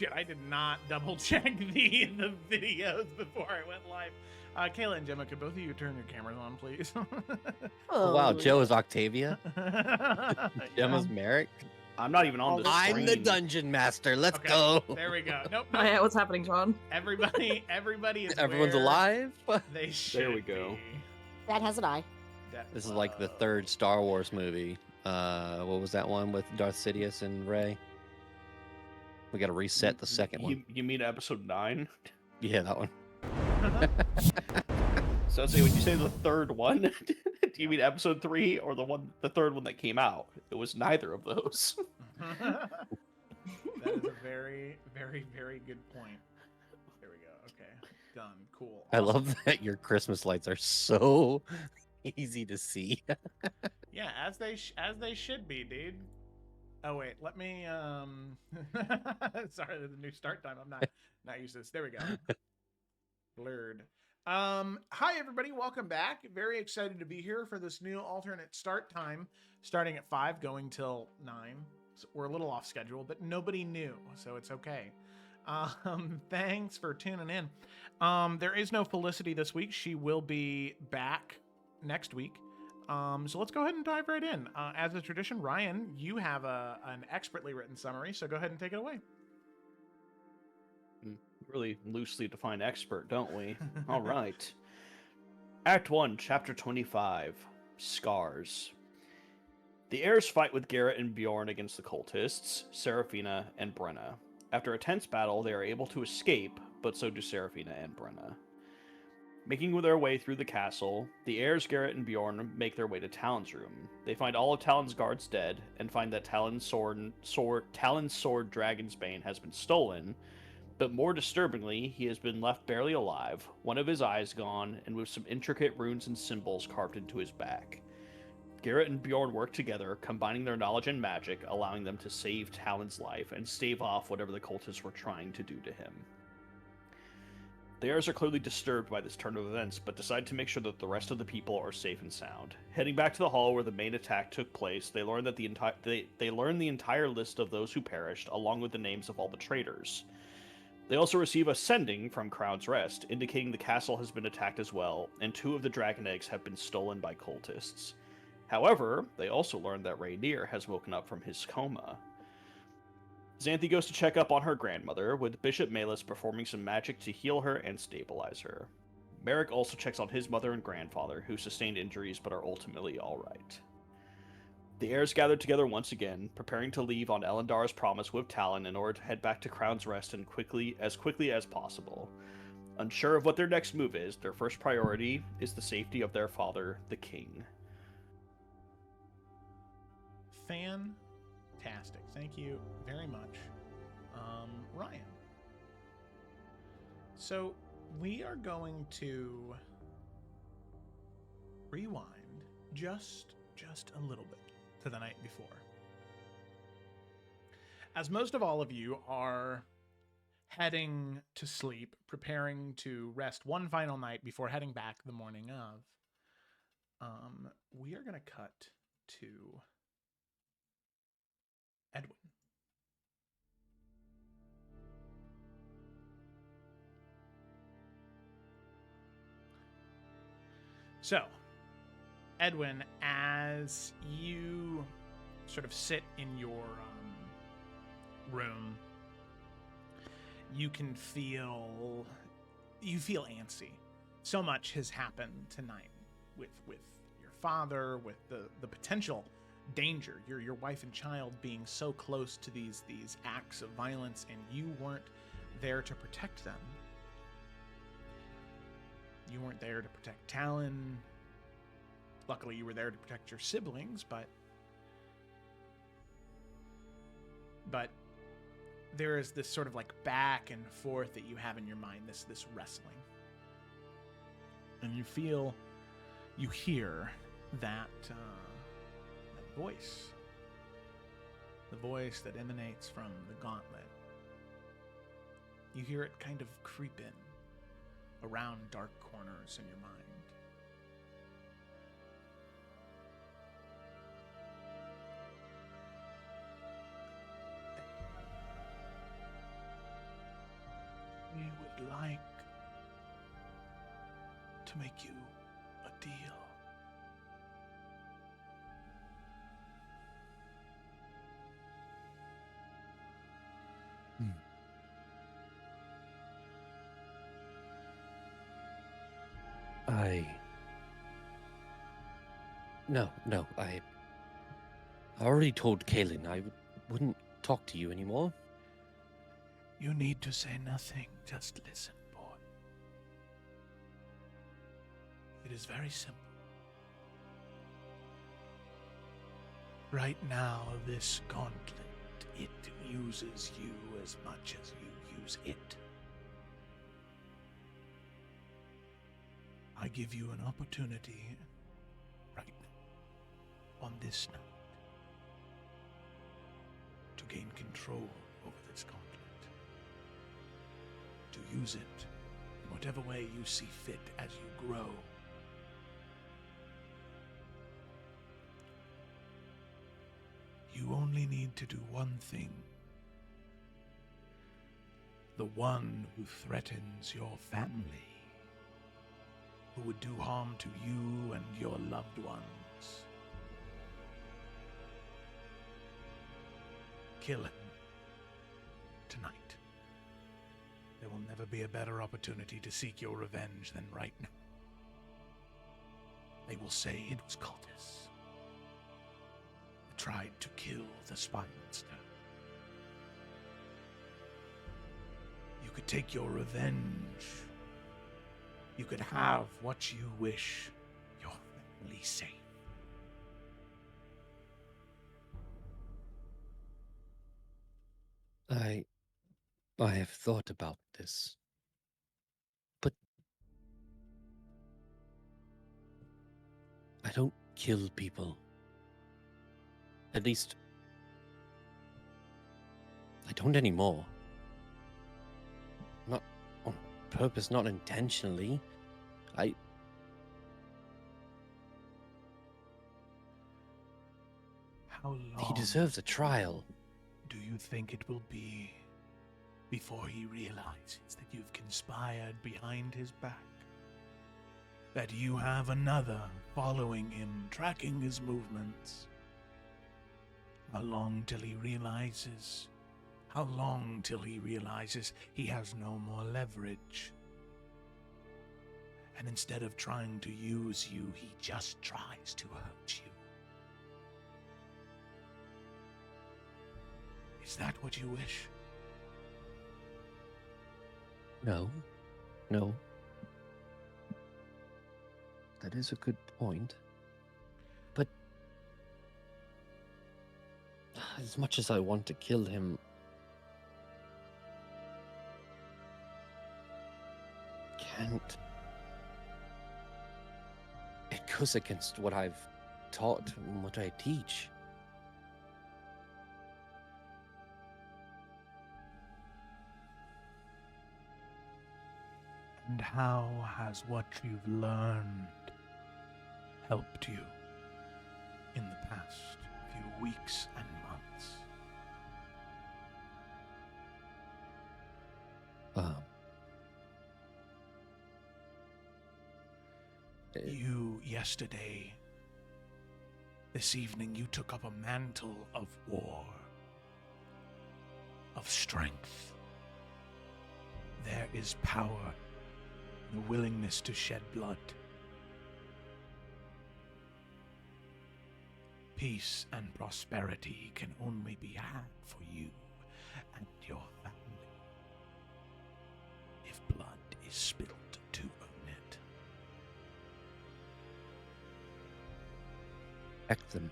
shit, I did not double check the videos before I went live. Kayla and Gemma, could both of you turn your cameras on, please? Oh, wow, Joe is Octavia. Gemma's Yeah. Merrick. I'm not even on the screen. I'm the dungeon master. Let's Okay, go. There we go. Nope. Oh, yeah, what's happening, John? Everybody is Everyone's where alive. They should There we go. be. That has an eye. This is like the third Star Wars movie. What was that one with Darth Sidious and Rey? We got to reset the second one. You mean episode 9? Yeah, that one. So say when you say the third one, do you mean episode 3 or the third one that came out? It was neither of those. That is a very, very, very good point. There we go. Okay, done. Cool. I love that your Christmas lights are so easy to see. Yeah, as they should be, dude. Oh wait, let me sorry, there's a new start time. I'm not used to this. There we go. Blurred. Hi everybody, welcome back. Very excited to be here for this new alternate start time, starting at 5, going till 9. So we're a little off schedule, but nobody knew, so it's okay. Thanks for tuning in. There is no Felicity this week. She will be back next week. So let's go ahead and dive right in. As a tradition, Ryan, you have an expertly written summary, so go ahead and take it away. Really loosely defined expert, don't we? All right. Act 1, Chapter 25, Scars. The heirs fight with Garrett and Bjorn against the cultists, Seraphina and Brenna. After a tense battle, they are able to escape, but so do Seraphina and Brenna. Making their way through the castle, the heirs Garrett and Bjorn make their way to Talon's room. They find all of Talon's guards dead, and find that Talon's sword Dragonsbane has been stolen, but more disturbingly, he has been left barely alive, one of his eyes gone, and with some intricate runes and symbols carved into his back. Garrett and Bjorn work together, combining their knowledge and magic, allowing them to save Talon's life and stave off whatever the cultists were trying to do to him. The heirs are clearly disturbed by this turn of events, but decide to make sure that the rest of the people are safe and sound. Heading back to the hall where the main attack took place, they learn that they learn the entire list of those who perished, along with the names of all the traitors. They also receive a sending from Crown's Rest, indicating the castle has been attacked as well, and 2 of the dragon eggs have been stolen by cultists. However, they also learn that Rainier has woken up from his coma. Xanthi goes to check up on her grandmother, with Bishop Malus performing some magic to heal her and stabilize her. Merrick also checks on his mother and grandfather, who sustained injuries but are ultimately alright. The heirs gather together once again, preparing to leave on Elendar's promise with Talon in order to head back to Crown's Rest and quickly as possible. Unsure of what their next move is, their first priority is the safety of their father, the king. Fantastic. Thank you very much, Ryan. So we are going to rewind just a little bit to the night before. As most of all of you are heading to sleep, preparing to rest one final night before heading back the morning of, we are going to cut to Edwin. So, Edwin, as you sort of sit in your room, you feel antsy. So much has happened tonight with your father, with the potential danger, your wife and child being so close to these acts of violence, and you weren't there to protect them. You weren't there to protect Talon. Luckily, you were there to protect your siblings, but there is this sort of like back and forth that you have in your mind, this wrestling. And you hear that voice. The voice that emanates from the gauntlet. You hear it kind of creep in around dark corners in your mind. like to make you a deal. No, I already told Kaylin I wouldn't talk to you anymore. You need to say nothing, just listen, boy. It is very simple. Right now, this gauntlet, it uses you as much as you use it. I give you an opportunity right now, on this night, to gain control over this gauntlet. To use it in whatever way you see fit as you grow. You only need to do one thing. The one who threatens your family, who would do harm to you and your loved ones. Kill him tonight. There will never be a better opportunity to seek your revenge than right now. They will say it was cultists that tried to kill the spy monster. You could take your revenge. You could have what you wish. Your family safe. I have thought about this, but I don't kill people. At least, I don't anymore. Not on purpose, not intentionally. How long He deserves a trial. do you think it will be before he realizes that you've conspired behind his back? That you have another following him, tracking his movements? How long till he realizes? How long till he realizes he has no more leverage? And instead of trying to use you, he just tries to hurt you. Is that what you wish? No. That is a good point. But as much as I want to kill him, can't. It goes against what I've taught and what I teach. And how has what you've learned helped you in the past few weeks and months? You, yesterday, this evening, you took up a mantle of war, of strength. There is power in the willingness to shed blood. Peace and prosperity can only be had for you and your family if blood is spilled to own it. Protect them.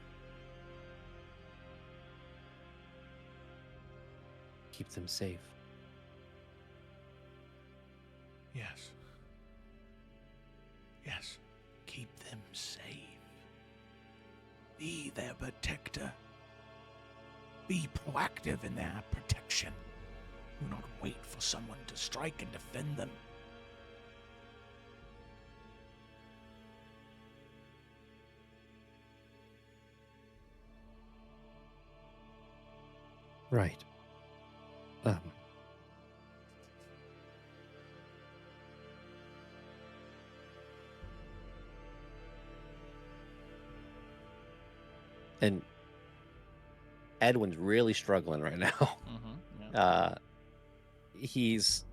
Keep them safe. Yes. Yes. Keep them safe. Be their protector. Be proactive in their protection. Do not wait for someone to strike and defend them. Right. And Edwin's really struggling right now. Mm-hmm. Yeah. He's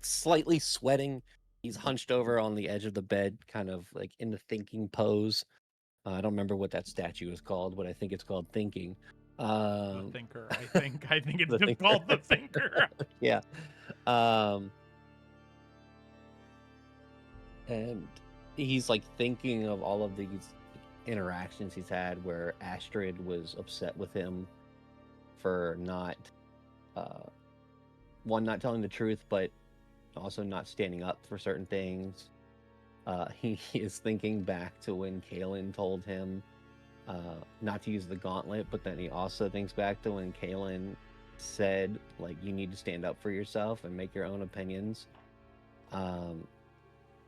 slightly sweating. He's hunched over on the edge of the bed, kind of like in the thinking pose. I don't remember what that statue is called, but I think it's called thinking. The Thinker. I think it's The just Thinker. called the Thinker. Yeah. And he's like thinking of all of these interactions he's had where Astrid was upset with him for not one, not telling the truth, but also not standing up for certain things. He is thinking back to when Kaylin told him not to use the gauntlet, but then he also thinks back to when Kaylin said, like, you need to stand up for yourself and make your own opinions.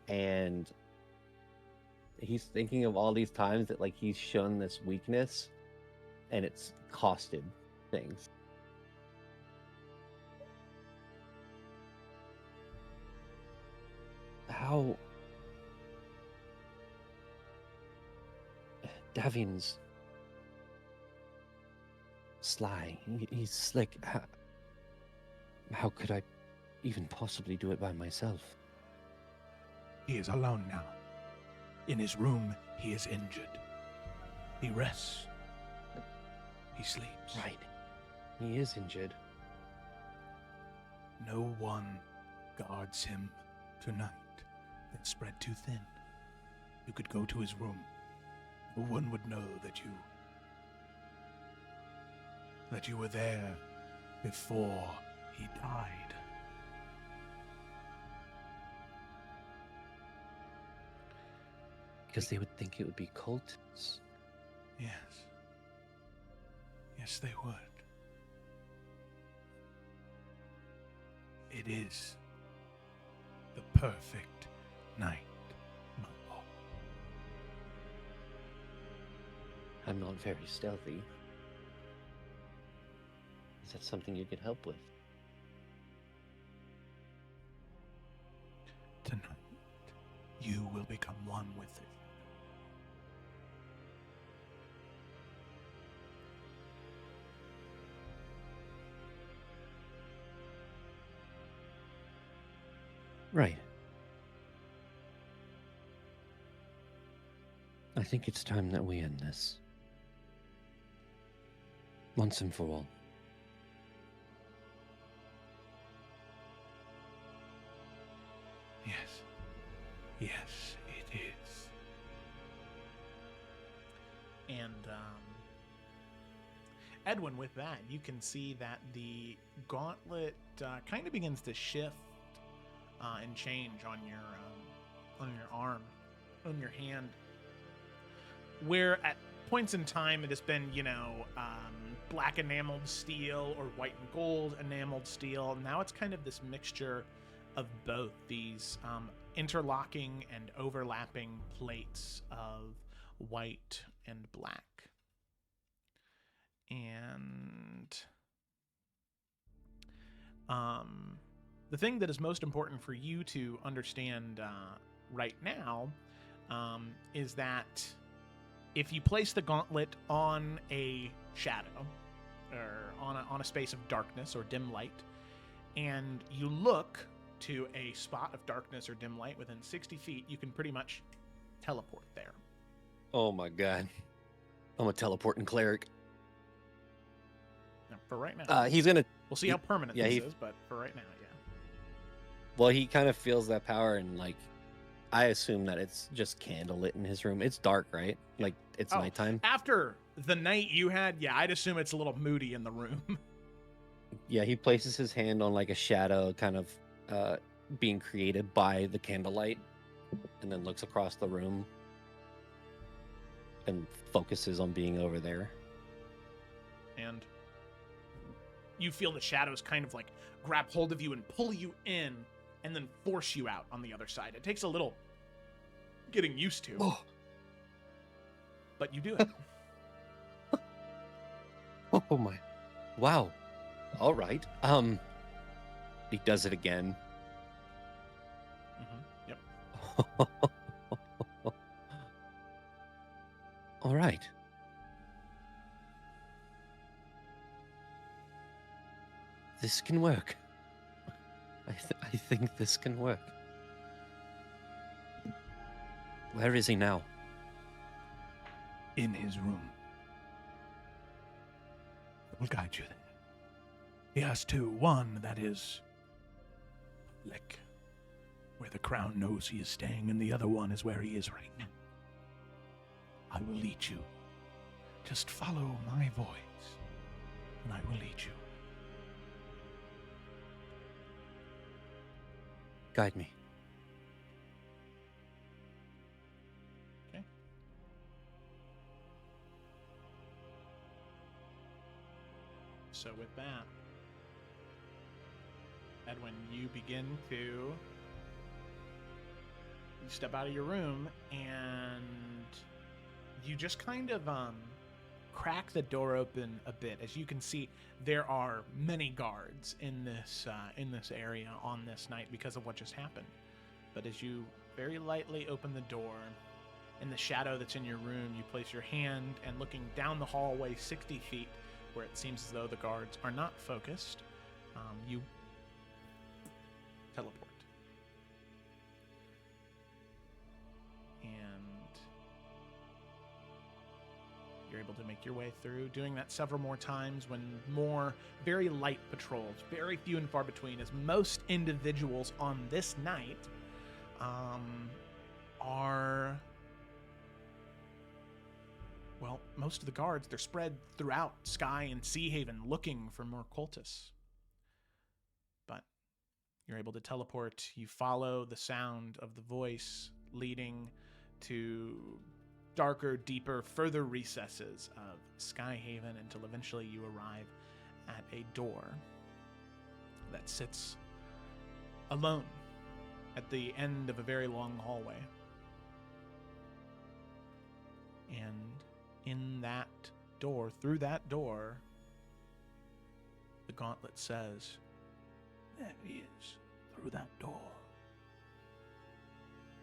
And he's thinking of all these times that, like, he's shown this weakness and it's costed things. How Davian's sly. He's slick. How could I even possibly do it by myself? He is alone now. In his room, he is injured. He rests. He sleeps. Right. He is injured. No one guards him tonight. It's spread too thin. You could go to his room. No one would know that you were there before he died. Because they would think it would be cultists. Yes. Yes, they would. It is the perfect night, my lord. I'm not very stealthy. Is that something you could help with? Tonight, you will become one with it. Right. I think it's time that we end this. Once and for all. Yes. Yes, it is. And, Edwin, with that, you can see that the gauntlet kind of begins to shift and change on your arm, on your hand. Where at points in time it has been, black enameled steel or white and gold enameled steel. Now it's kind of this mixture of both these interlocking and overlapping plates of white and black. And the thing that is most important for you to understand right now is that if you place the gauntlet on a shadow or on a space of darkness or dim light, and you look to a spot of darkness or dim light within 60 feet, you can pretty much teleport there. Oh my god. I'm a teleporting cleric. Now, for right now. He's gonna... We'll see how permanent this is, but for right now, yeah. Well, he kind of feels that power, and, like, I assume that it's just candlelit in his room. It's dark, right? Like, it's nighttime. After the night you had, yeah, I'd assume it's a little moody in the room. Yeah, he places his hand on, like, a shadow kind of being created by the candlelight, and then looks across the room and focuses on being over there. And you feel the shadows kind of, like, grab hold of you and pull you in and then force you out on the other side. It takes a little getting used to. Oh. But you do it. Oh my. Wow. All right. He does it again. Mm-hmm. Yep. All right. This can work. I think this can work. Where is he now? In his room. We'll guide you there. He has two. One that is public, where the crown knows he is staying, and the other one is where he is right now. I will lead you. Just follow my voice, and I will lead you. Guide me. Okay. So with that, Edwin, you begin to... You step out of your room, and you just kind of crack the door open a bit. As you can see, there are many guards in this area on this night because of what just happened. But as you very lightly open the door, in the shadow that's in your room, you place your hand, and looking down the hallway 60 feet, where it seems as though the guards are not focused, you teleport. You're able to make your way through, doing that several more times when more very light patrols, very few and far between, as most individuals on this night are, well, most of the guards, they're spread throughout Sky and Sea Haven looking for more cultists. But you're able to teleport. You follow the sound of the voice leading to darker, deeper, further recesses of Sky Haven until eventually you arrive at a door that sits alone at the end of a very long hallway. And in that door, through that door, the gauntlet says, "There he is, through that door.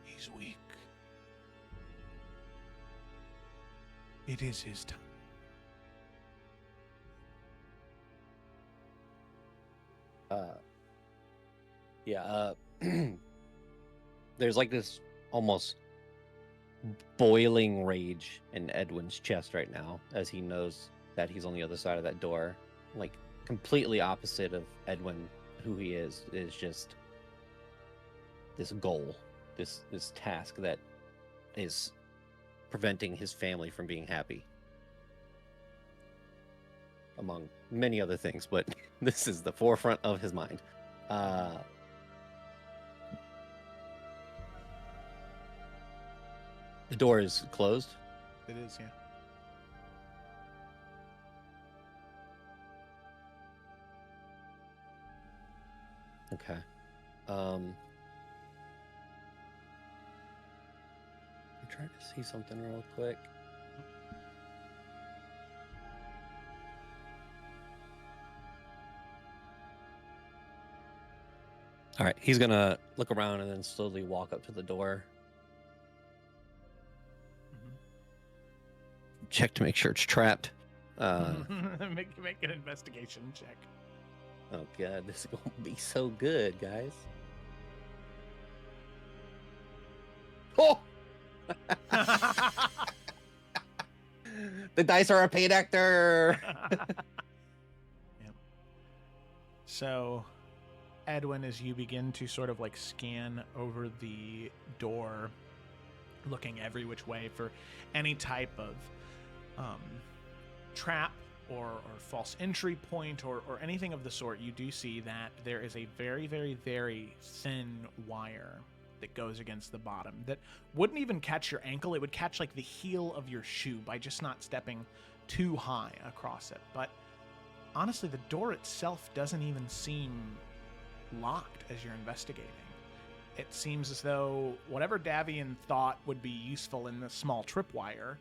He's weak. It is his time." There's like this almost boiling rage in Edwin's chest right now as he knows that he's on the other side of that door. Like, completely opposite of Edwin, who he is just this goal, this task that is preventing his family from being happy, among many other things, but this is the forefront of his mind. The door is closed. It is, yeah. Okay. I'm trying to see something real quick. All right, he's gonna look around and then slowly walk up to the door. Check to make sure it's trapped. Make an investigation check. Oh god, this is gonna be so good, guys. Oh! The dice are a paid actor. Yep. So, Edwin, as you begin to sort of like scan over the door, looking every which way for any type of trap or false entry point or anything of the sort, you do see that there is a very, very, very thin wire that goes against the bottom that wouldn't even catch your ankle. It would catch like the heel of your shoe by just not stepping too high across it. But honestly, the door itself doesn't even seem locked as you're investigating. It seems as though whatever Davian thought would be useful in the small tripwire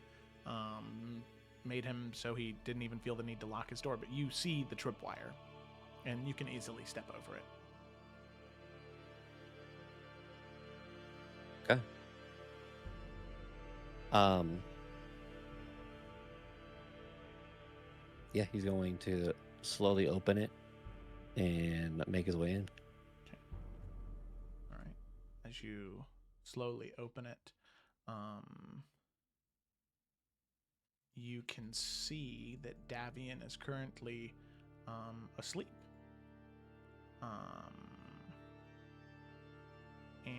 made him so he didn't even feel the need to lock his door. But you see the tripwire, and you can easily step over it. Okay. Yeah, he's going to slowly open it and make his way in. All right. As you slowly open it, you can see that Davian is currently asleep. And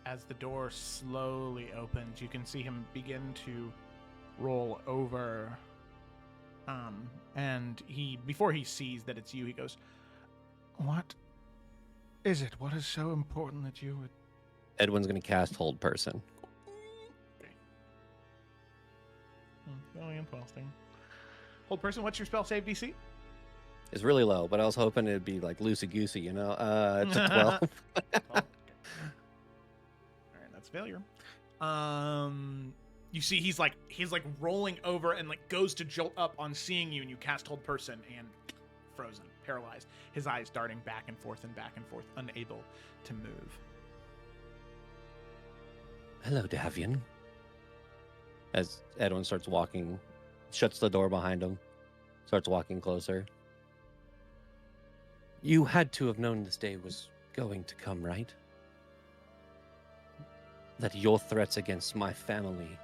as the door slowly opens, you can see him begin to roll over. And before he sees that it's you, he goes, "What is it? What is so important that you would..." Edwin's going to cast Hold Person. Okay. Very interesting. Hold person, what's your spell save DC? It's really low, but I was hoping it'd be like loosey-goosey, you know? It's a 12. Oh, okay. All right, that's failure. You see he's like rolling over and like goes to jolt up on seeing you, and you cast Hold Person and frozen, paralyzed. His eyes darting back and forth, unable to move. Hello, Davian. As Edwin starts walking, shuts the door behind him, starts walking closer. You had to have known this day was going to come, right? That your threats against my family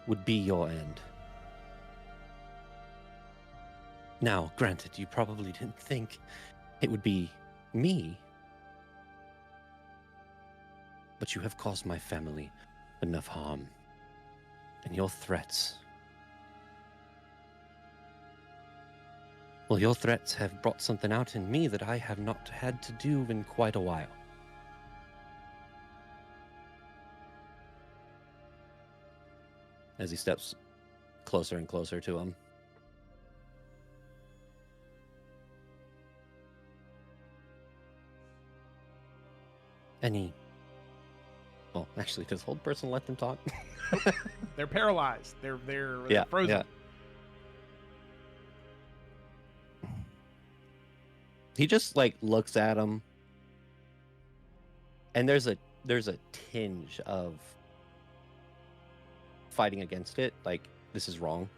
would be your end. Now, granted, you probably didn't think it would be me, but you have caused my family enough harm, and your threats... Well, your threats have brought something out in me that I have not had to do in quite a while. As he steps closer and closer to him. Well, actually, does Hold Person let them talk? They're paralyzed. They're frozen. Yeah. He just like looks at him, and there's a tinge of fighting against it. Like, this is wrong.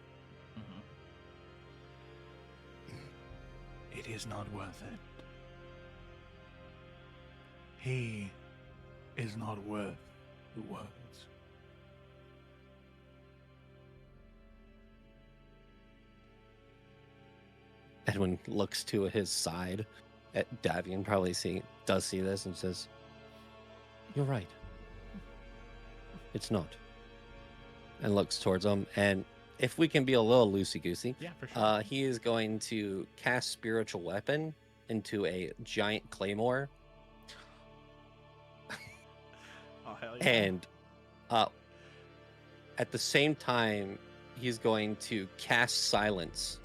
It is not worth it. He is not worth the words. Edwin looks to his side at Davian, probably does see this, and says, "You're right. It's not." And looks towards him. And if we can be a little loosey-goosey, Yeah, for sure. he is going to cast Spiritual Weapon into a giant claymore. Oh, hell yeah. And at the same time, he's going to cast Silence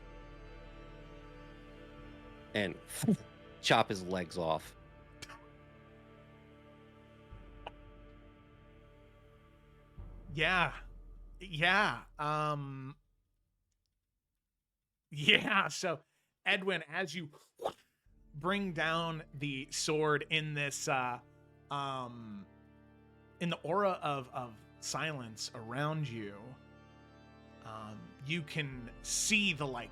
and chop his legs off. Yeah. So Edwin, as you bring down the sword in this in the aura of silence around you, you can see the like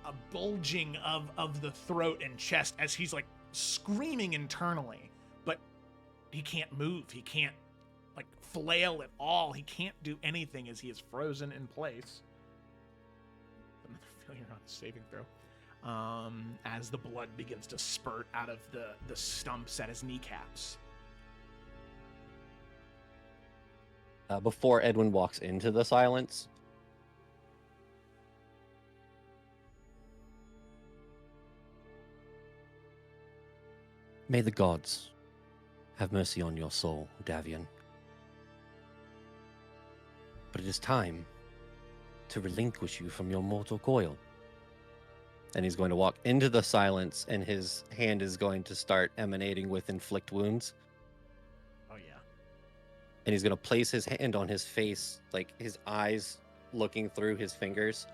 a bulging of the throat and chest as he's like screaming internally, but he can't move. He can't like flail at all. He can't do anything as he is frozen in place. Another failure on the saving throw. As the blood begins to spurt out of the stumps at his kneecaps. Before Edwin walks into the silence, may the gods have mercy on your soul, Davian. But it is time to relinquish you from your mortal coil. And he's going to walk into the silence, and his hand is going to start emanating with inflict wounds. Oh yeah. And he's going to place his hand on his face, like his eyes looking through his fingers.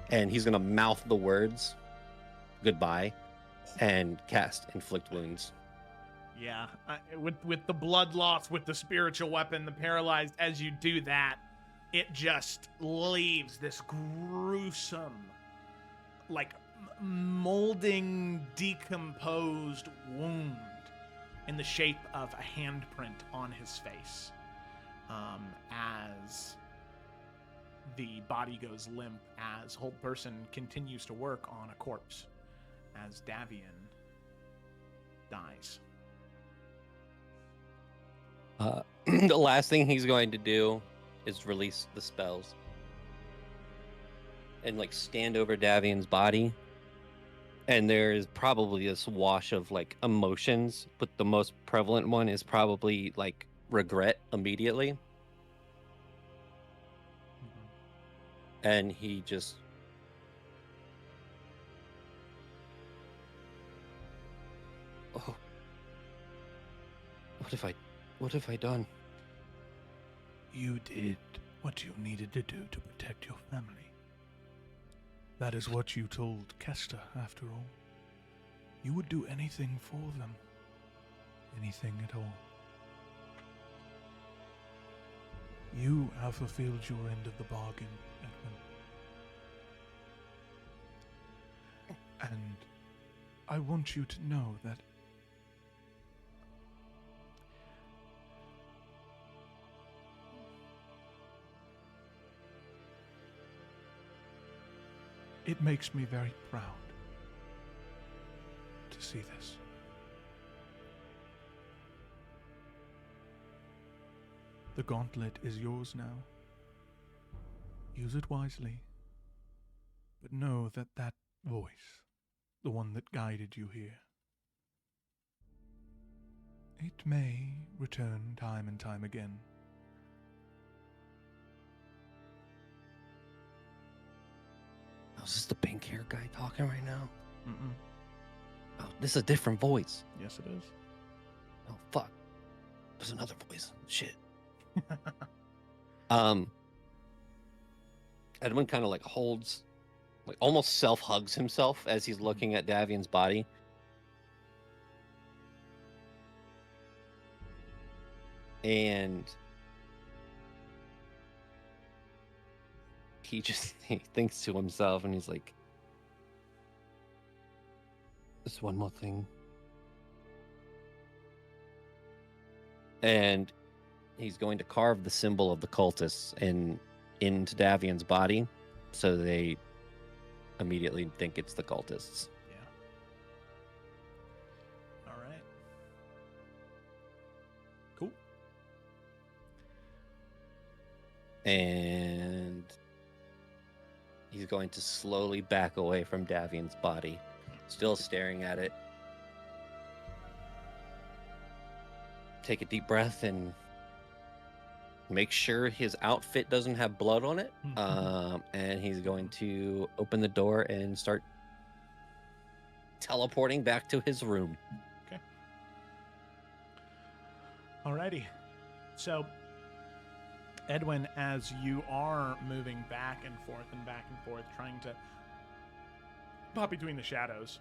And he's going to mouth the words, "Goodbye," and cast inflict wounds. Yeah, with the blood loss, with the spiritual weapon, the paralyzed, as you do that, it just leaves this gruesome, like molding, decomposed wound in the shape of a handprint on his face, as the body goes limp, as Hold Person continues to work on a corpse, as Davian dies. The last thing he's going to do is release the spells and like stand over Davian's body. And there is probably this wash of like emotions, but the most prevalent one is probably like regret immediately. And he just oh, what have I done? You did what you needed to do to protect your family. That is what you told Kester, after all. You would do anything for them. Anything at all. You have fulfilled your end of the bargain, Edwin. And I want you to know that it makes me very proud to see this. The gauntlet is yours now. Use it wisely. But know that that voice, the one that guided you here, it may return time and time again. Oh, is this the pink hair guy talking right now? Mm-mm. Oh, this is a different voice. Yes, it is. Oh, fuck. There's another voice. Shit. Edwin kind of like holds, like almost self-hugs himself as he's looking at Davian's body. And he thinks to himself and he's like, "Just one more thing." And he's going to carve the symbol of the cultists into Davian's body, so they immediately think it's the cultists. Yeah. All right. Cool. And he's going to slowly back away from Davian's body, still staring at it. Take a deep breath and make sure his outfit doesn't have blood on it. And he's going to open the door and start teleporting back to his room. Okay. Alrighty. So, Edwin, as you are moving back and forth, trying to pop between the shadows,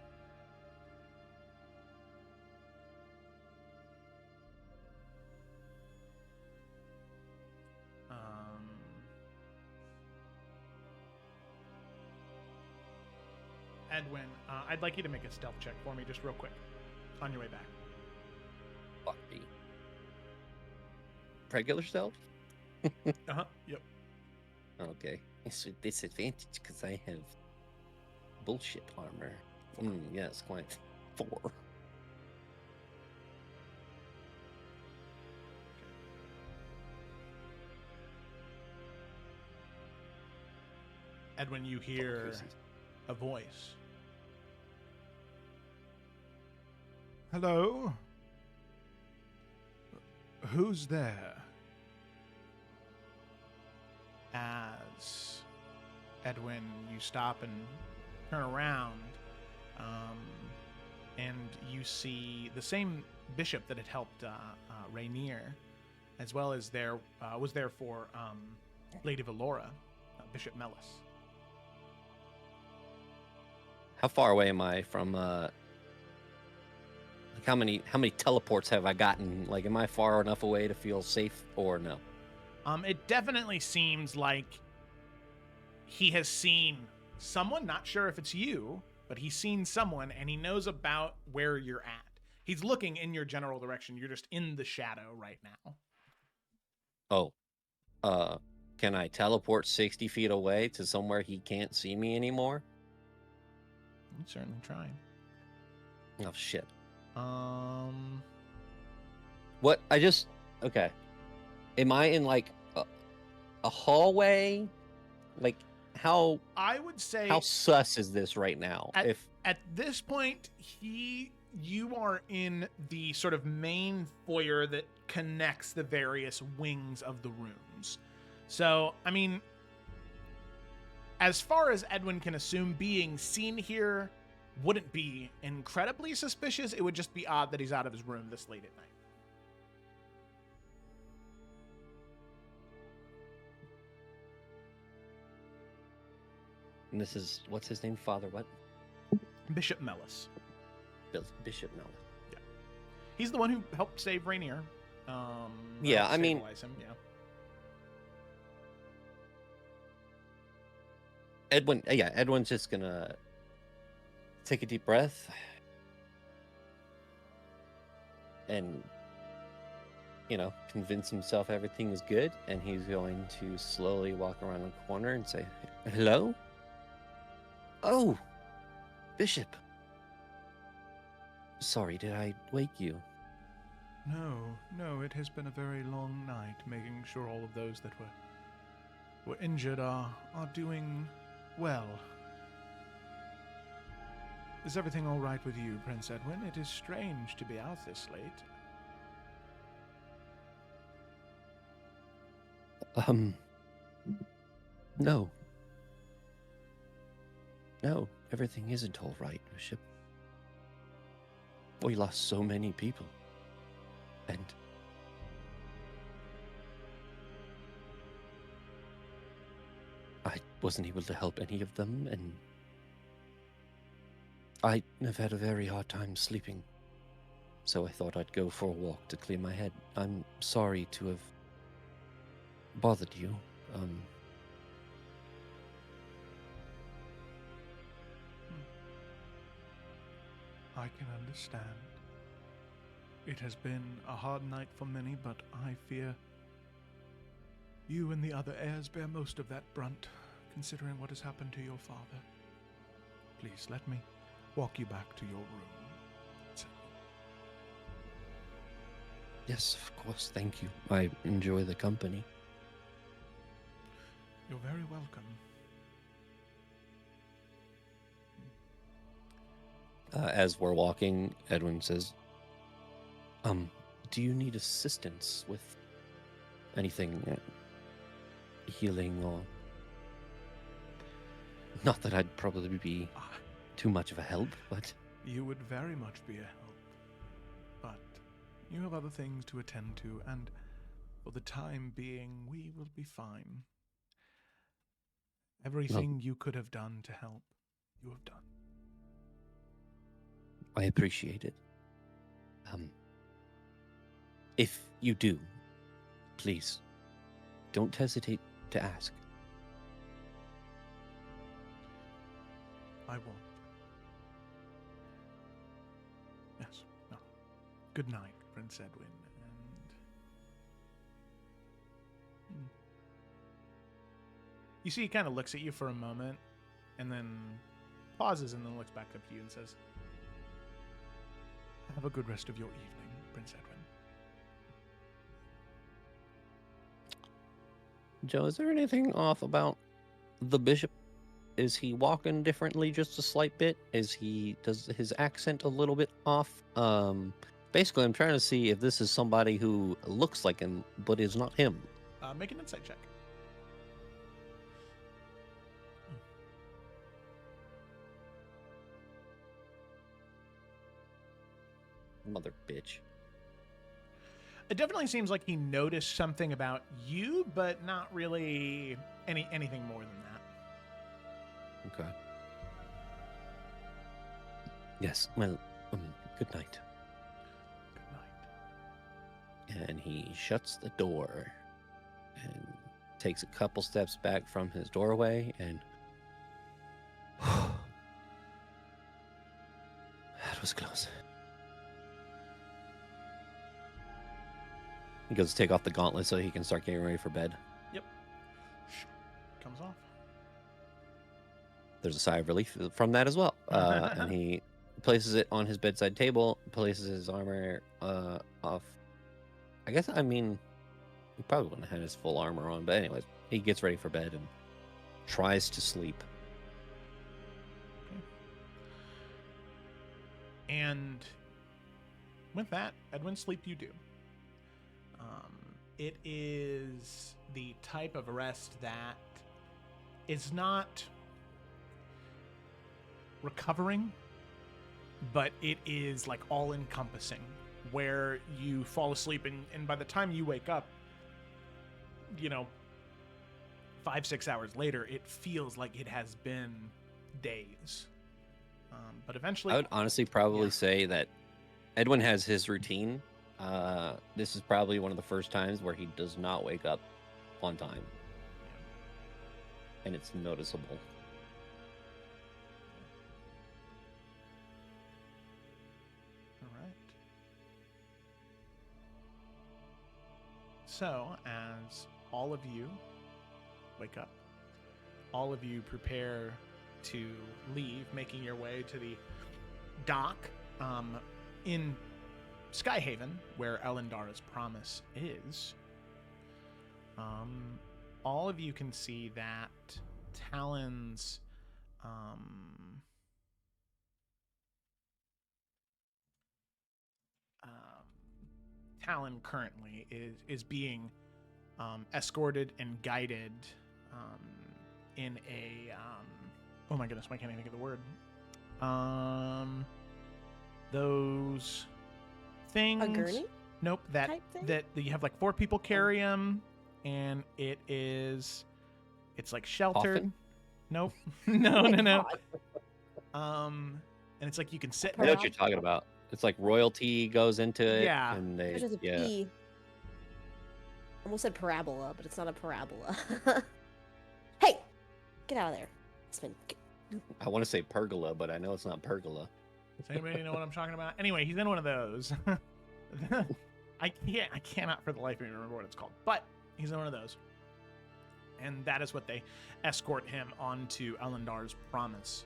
Edwin, I'd like you to make a stealth check for me, just real quick, on your way back. Fuck me. Regular stealth? Yep. Okay. It's a disadvantage because I have bullshit armor. Yes, quite. 4. Edwin, you hear a voice. Hello? Who's there? As Edwin, you stop and turn around, and you see the same bishop that had helped Rainier, as well as was there for Lady Valora, Bishop Mellis. How far away am I from like how many teleports have I gotten? Like, am I far enough away to feel safe or no? It definitely seems like he has seen someone, not sure if it's you, but he's seen someone and he knows about where you're at. He's looking in your general direction. You're just in the shadow right now. Oh, can I teleport 60 feet away to somewhere he can't see me anymore? I'm certainly trying. Oh, shit. What? Okay. Am I in, like, a hallway? Like, how I would say sus is this right now? at this point, you are in the sort of main foyer that connects the various wings of the rooms. So, I mean, as far as Edwin can assume, being seen here wouldn't be incredibly suspicious. It would just be odd that he's out of his room this late at night. And this is, what's his name? Father what? Bishop Mellis. Bishop Mellis. Yeah. He's the one who helped save Rainier. Yeah, I mean... Him. Yeah. Edwin's just gonna take a deep breath and, convince himself everything is good, and he's going to slowly walk around the corner and say, "Hello? Oh, Bishop. Sorry, did I wake you?" No, it has been a very long night, making sure all of those that were injured are doing well. Is everything all right with you, Prince Edwin? It is strange to be out this late. No. No, everything isn't all right, Bishop. We lost so many people. And I wasn't able to help any of them, and I have had a very hard time sleeping. So I thought I'd go for a walk to clear my head. I'm sorry to have bothered you. I can understand. It has been a hard night for many, but I fear you and the other heirs bear most of that brunt, considering what has happened to your father. Please, let me walk you back to your room. Yes, of course, thank you. I enjoy the company. You're very welcome. As we're walking, Edwin says, do you need assistance with anything, healing or... Not that I'd probably be too much of a help, but... You would very much be a help, but you have other things to attend to, and for the time being, we will be fine. Everything you could have done to help, you have done. I appreciate it. If you do, please, don't hesitate to ask. I won't. Yes. No. Good night, Prince Edwin, and... You see, he kind of looks at you for a moment, and then pauses, and then looks back up to you and says, Have a good rest of your evening, Prince Edwin. Joe, is there anything off about the bishop? Is he walking differently just a slight bit? Does his accent a little bit off? Basically, I'm trying to see if this is somebody who looks like him, but is not him. Make an insight check. Mother bitch. It definitely seems like he noticed something about you, but not really anything more than that. Okay. Yes, well, good night. Good night. And he shuts the door. and takes a couple steps back from his doorway and that was close. He goes to take off the gauntlet so he can start getting ready for bed. Comes off. There's a sigh of relief from that as well. And he places it on his bedside table, places his armor off. I guess, I mean, he probably wouldn't have had his full armor on, but anyways, he gets ready for bed and tries to sleep. And with that, Edwin, sleep you do. It is the type of rest that is not recovering, but it is like all encompassing, where you fall asleep and by the time you wake up, 5-6 hours later, it feels like it has been days. But eventually, I would honestly probably say that Edwin has his routine. This is probably one of the first times where he does not wake up on time. And it's noticeable. All right. So, as all of you wake up, all of you prepare to leave, making your way to the dock in Skyhaven, where Elendara's promise is. All of you can see that Talon's Talon currently is being escorted and guided in a oh my goodness, why can't I think of the word? Those things. A gurney? Nope. That Type thing? that you have like 4 people carry them, and it's like sheltered. Coffin? Nope. Oh no. God. And it's like you can sit. I know what you're talking about. It's like royalty goes into it. Yeah. And they, There's just a P. Almost said parabola, but it's not a parabola. Hey! Get out of there. I want to say pergola, but I know it's not pergola. Does anybody know what I'm talking about? Anyway, he's in one of those. I cannot for the life of me remember what it's called, but he's in one of those. And that is what they escort him onto Elendar's promise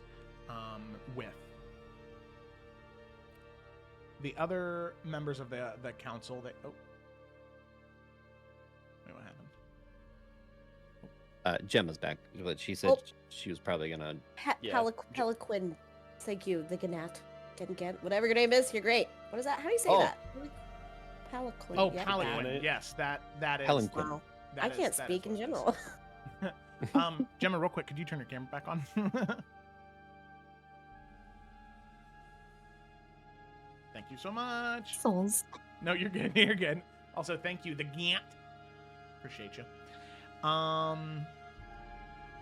with. The other members of the council, wait, what happened? Gemma's back, but she said she was probably gonna. Peliquin. Thank you, the Ganat. Whatever your name is, you're great. What is that? How do you say that? Peliquin. Oh, yeah. Palanquin. Yes, that is. Palanquin. Wow. that I is- can't that speak is in what it general. is. Gemma, real quick, could you turn your camera back on? Thank you so much. Souls. No, you're good. You're good. Also, thank you, the Gant. Appreciate you.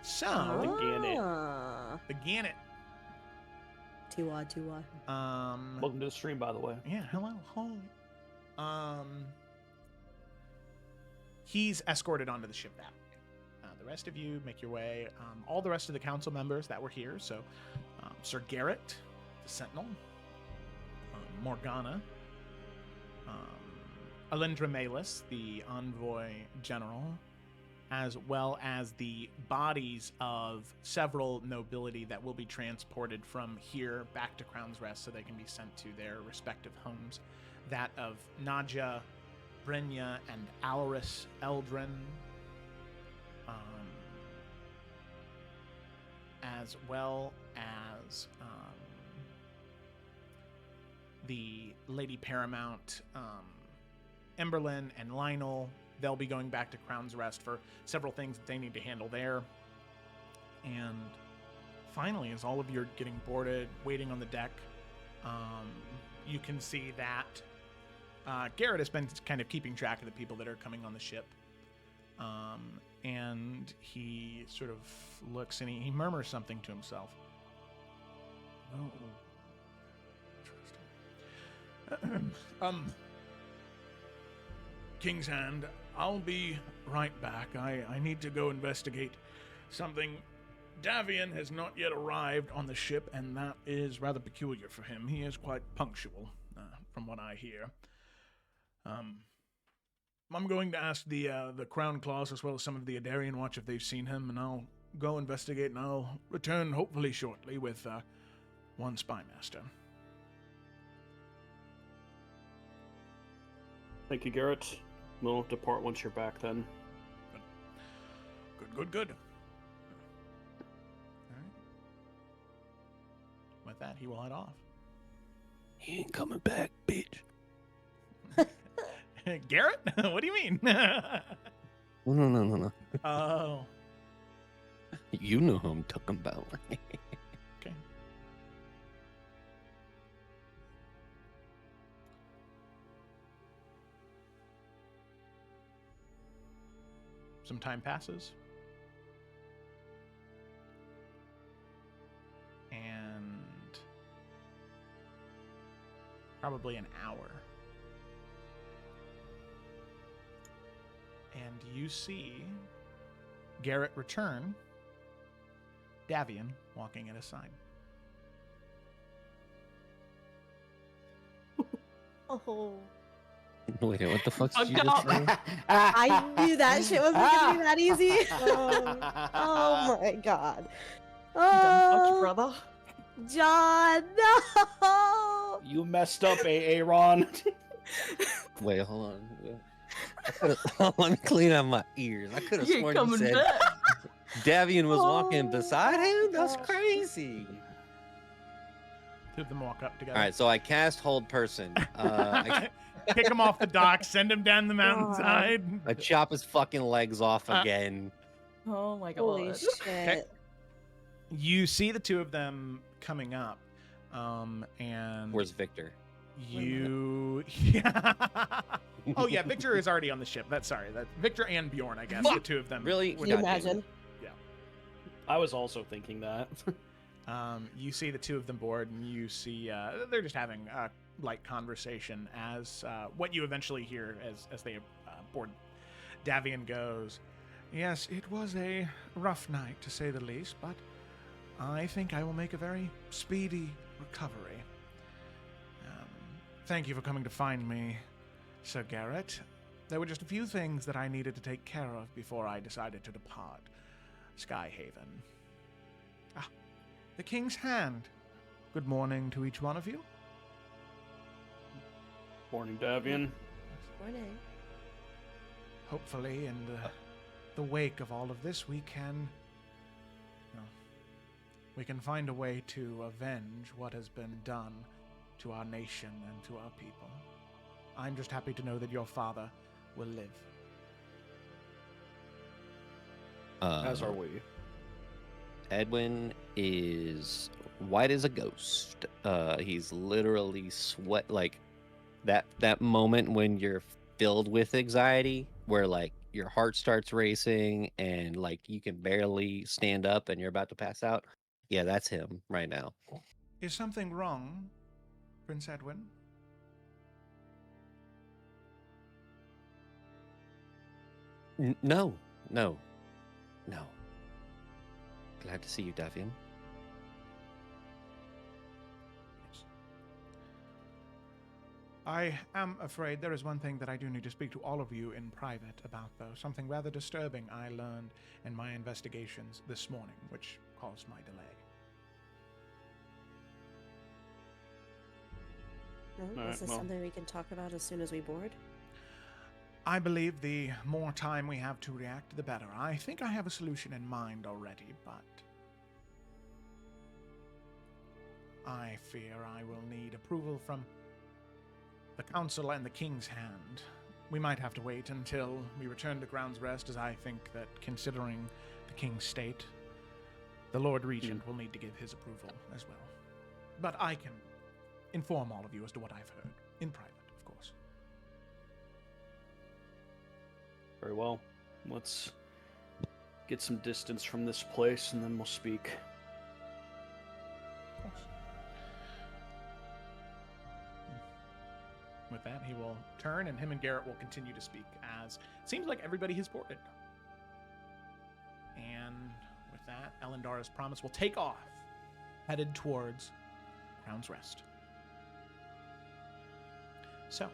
So The Gannet. the Gannet. Too odd. Welcome to the stream, by the way. Yeah, hello. He's escorted onto the ship now. The rest of you make your way. All the rest of the council members that were here. So, Sir Garrett, the Sentinel, Morgana, Alindra Malus, the Envoy General, as well as the bodies of several nobility that will be transported from here back to Crown's Rest so they can be sent to their respective homes. That of Nadja, Brenya, and Alaris Eldrin, as well as the Lady Paramount, Emberlyn, and Lionel. They'll be going back to Crown's Rest for several things that they need to handle there. And finally, as all of you are getting boarded, waiting on the deck, you can see that Garrett has been kind of keeping track of the people that are coming on the ship. And he sort of looks and he murmurs something to himself. Oh, interesting. King's Hand, I'll be right back. I need to go investigate something. Davian has not yet arrived on the ship, and that is rather peculiar for him. He is quite punctual, from what I hear. I'm going to ask the Crown Claws as well as some of the Adarian Watch if they've seen him, and I'll go investigate, and I'll return hopefully shortly with one spy master. Thank you, Garrett. We'll depart once you're back then. Good. All right. With that, he will head off. He ain't coming back, bitch. Garrett? What do you mean? No. Oh. You know who I'm talking about. Okay. Some time passes. And probably an hour. And you see Garrett return, Davian walking at his side. Oh. Wait, what the fuck did you just say? I knew that shit wasn't gonna be that easy. Oh my god. Oh, brother. John, no. You messed up, Aaron. Wait, hold on. Let me clean out my ears. I could have You ain't sworn you coming said back. Davian was walking Oh beside him. my That's gosh. crazy. Two of them walk up together. All right, so I cast hold person. Pick him off the dock, send him down the mountainside. I chop his fucking legs off again. Oh my god. Holy shit. You see the two of them coming up, and Where's Victor? you? Yeah. Oh yeah, Victor is already on the ship. That's Victor and Bjorn, I guess. The two of them. Really? were Can you God damn it. imagine? I was also thinking that. You see the two of them board, and you see they're just having a light conversation as what you eventually hear as they board. Davian goes, "Yes, it was a rough night to say the least, but I think I will make a very speedy recovery. Thank you for coming to find me, Sir Garrett. There were just a few things that I needed to take care of before I decided to depart Skyhaven. The King's Hand. Good morning to each one of you. Morning, Davian. Morning. Hopefully, in the wake of all of this, we can find a way to avenge what has been done to our nation and to our people. I'm just happy to know that your father will live." As are we. Edwin is white as a ghost. He's literally sweat like that moment when you're filled with anxiety, where like your heart starts racing and like you can barely stand up and you're about to pass out. Yeah, that's him right now. Is something wrong, Prince Edwin? No. Glad to see you, Davian. I am afraid there is one thing that I do need to speak to all of you in private about, though. Something rather disturbing I learned in my investigations this morning, which caused my delay. No? All Is right, this well. something we can talk about as soon as we board? I believe the more time we have to react, the better. I think I have a solution in mind already, but I fear I will need approval from the Council and the King's Hand. We might have to wait until we return to Ground's Rest, as I think that, considering the King's state, the Lord Regent will need to give his approval as well. But I can inform all of you as to what I've heard, in private, of course. Very well. Let's get some distance from this place, and then we'll speak. Of course. With that, he will turn, and him and Garrett will continue to speak, as it seems like everybody has boarded. And with that, Elendara's promise will take off, headed towards Crown's Rest. So,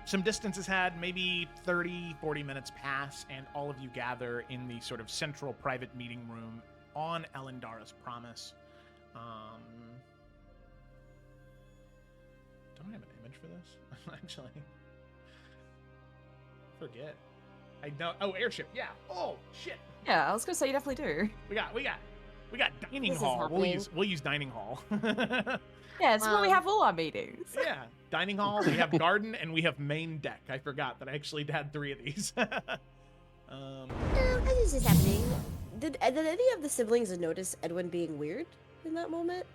some distance is had, maybe 30, 40 minutes pass, and all of you gather in the sort of central private meeting room on Elendara's promise. Don't I have an image for this? Actually. Forget. I know. Oh, airship. Yeah. Oh, shit. Yeah, I was gonna say you definitely do. We got dining This is hall. happening. We'll use dining hall. Yeah, it's where we Um, have all our meetings. Yeah, dining hall. We have garden and we have main deck. I forgot that I actually had 3 of these. As this is happening, did any of the siblings notice Edwin being weird in that moment?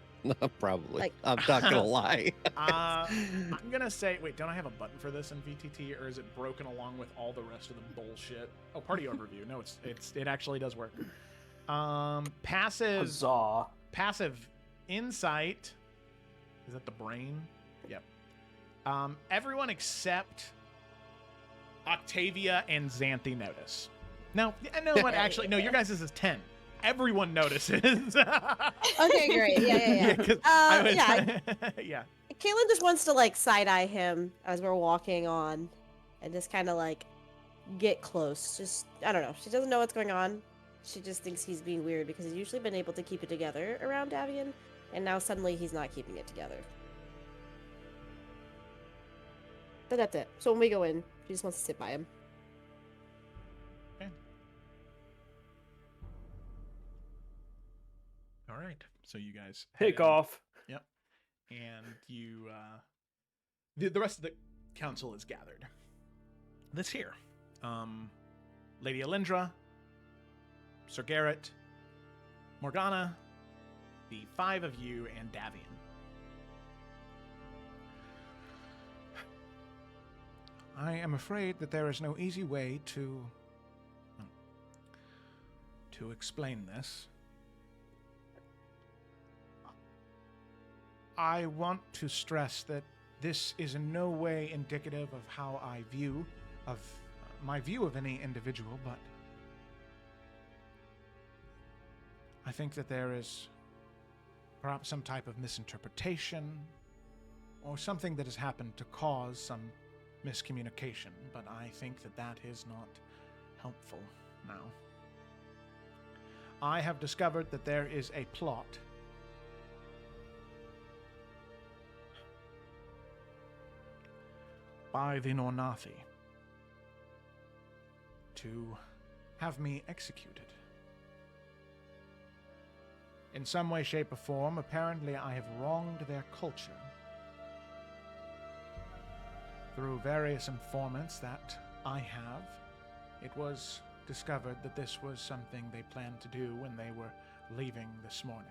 Probably. Like- I'm not gonna lie. I'm gonna say, wait, don't I have a button for this in VTT, or is it broken along with all the rest of the bullshit? Oh, party overview. No, it actually does work. Passive Huzzah. insight. Is that the brain? Yep. Everyone except Octavia and Xanthi notice. No, what? Actually, no. Your guys' is 10. Everyone notices. Okay, great. Yeah. 'Cause I was- Yeah. yeah. Caitlin just wants to like side eye him as we're walking on, and just kind of like get close. Just I don't know. She doesn't know what's going on. She just thinks he's being weird because he's usually been able to keep it together around Davian, and now suddenly he's not keeping it together. But that's it. So when we go in, she just wants to sit by him. Okay. All right. So you guys head Pick in. off. And you the rest of the council is gathered. This here, Lady Alindra, Sir Garrett, Morgana, the 5 of you, and Davian. I am afraid that there is no easy way to explain this. I want to stress that this is in no way indicative of how my view of any individual, but I think that there is perhaps some type of misinterpretation or something that has happened to cause some miscommunication, but I think that that is not helpful now. I have discovered that there is a plot by the Nornathi to have me executed. In some way, shape, or form, apparently I have wronged their culture. Through various informants that I have, it was discovered that this was something they planned to do when they were leaving this morning.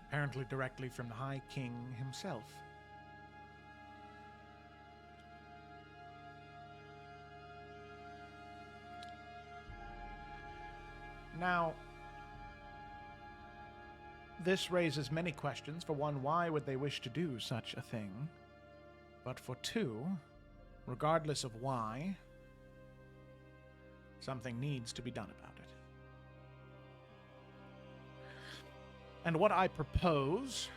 Apparently directly from the High King himself. Now, this raises many questions. For one, why would they wish to do such a thing? But for 2, regardless of why, something needs to be done about it. And what I propose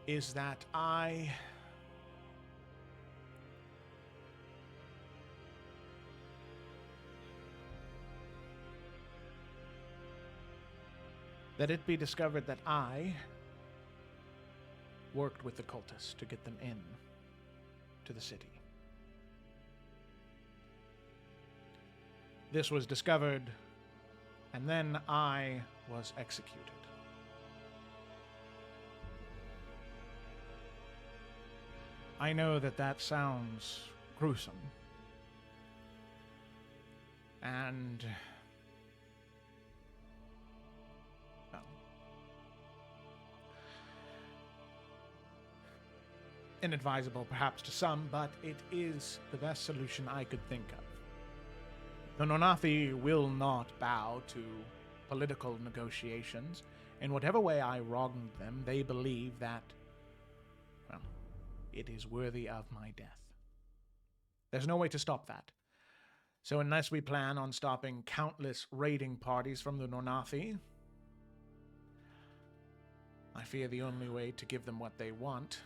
is that that it be discovered that I worked with the cultists to get them in to the city. This was discovered, and then I was executed. I know that that sounds gruesome. And well, inadvisable perhaps to some, but it is the best solution I could think of. The Nornathi will not bow to political negotiations. In whatever way I wronged them, they believe that, well, it is worthy of my death. There's no way to stop that. So unless we plan on stopping countless raiding parties from the Nornathi, I fear the only way to give them what they want,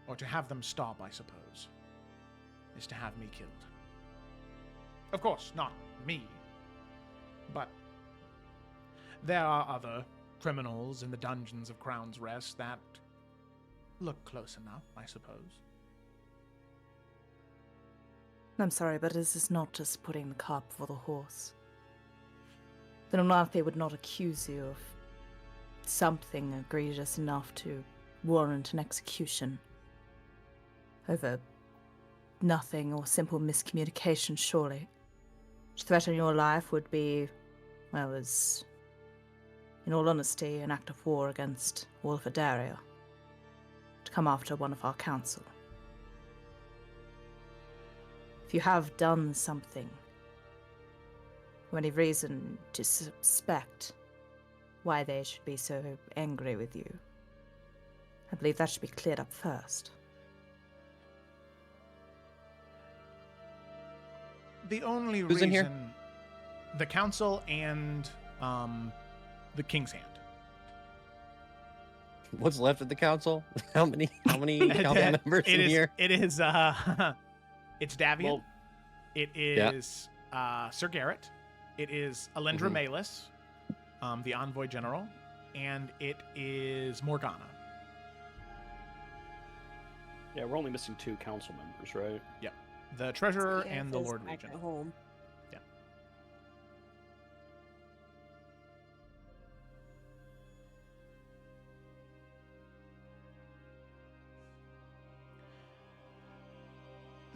or to have them stop, I suppose, is to have me killed. Of course, not me, but there are other criminals in the dungeons of Crown's Rest that look close enough, I suppose. I'm sorry, but this is not just putting the cart before the horse. The Nornathi would not accuse you of something egregious enough to warrant an execution over nothing or simple miscommunication, surely. To threaten your life would be, well, as, in all honesty, an act of war against all of Adaria. To come after one of our council. If you have done something, or any reason to suspect why they should be so angry with you, I believe that should be cleared up first. The only Who's in here? reason the council and the King's Hand. What's left of the council? How many council members It in is, here? It is it's Davian. Well, It is Sir Garrett. It is Alendra Malus, the envoy general, and it is Morgana. yeah, we're only missing 2 council members, right? The treasurer Yeah, and the Fizz Lord back Regent. at home.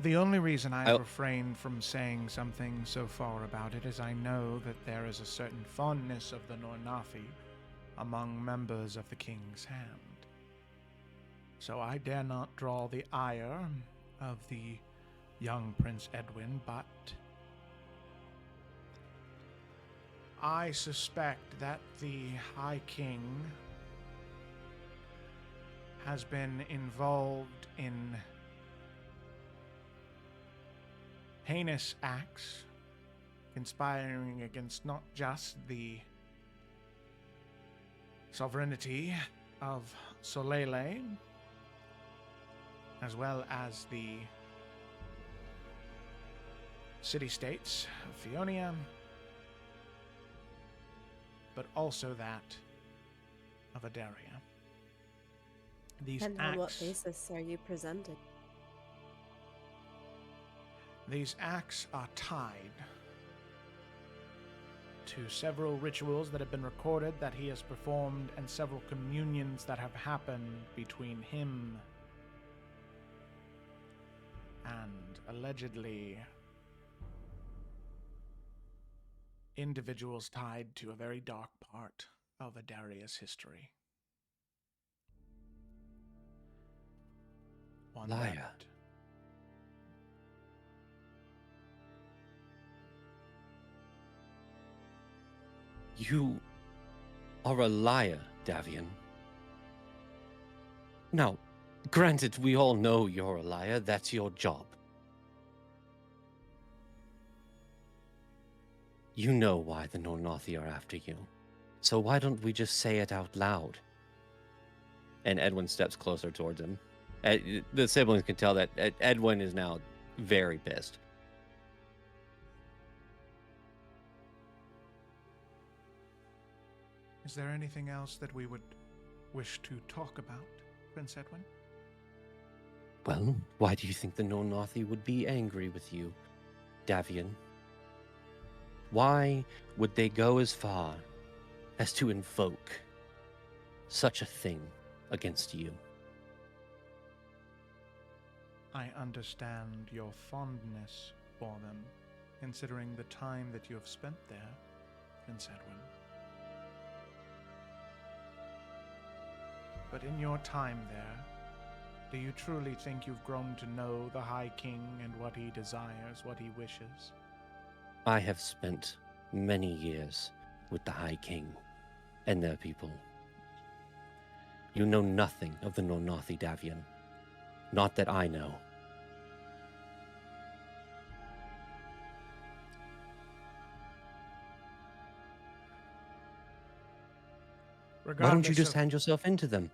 The only reason I've Oh. refrained from saying something so far about it is I know that there is a certain fondness of the Nornathi among members of the King's Hand. So I dare not draw the ire of the young Prince Edwin, but I suspect that the High King has been involved in heinous acts, conspiring against not just the sovereignty of Solele, as well as the city-states of Fionia, but also that of Adaria. These And on what acts, basis are you presenting? these acts are tied to several rituals that have been recorded that he has performed and several communions that have happened between him and allegedly individuals tied to a very dark part of Adaria's history. One Liar. that You are a liar, Davian. Now, granted, we all know you're a liar. That's your job. You know why the Nornathi are after you. So why don't we just say it out loud? And Edwin steps closer towards him. The siblings can tell that Edwin is now very pissed. Is there anything else that we would wish to talk about, Prince Edwin? Well, why do you think the Nornathi would be angry with you, Davian? Why would they go as far as to invoke such a thing against you? I understand your fondness for them, considering the time that you have spent there, Prince Edwin. But in your time there, Do you truly think you've grown to know the High King and what he desires, what he wishes? I have spent many years with the High King and their people. You know nothing of the Nornathi Davian. Not that I know. Why don't you just hand yourself in to them?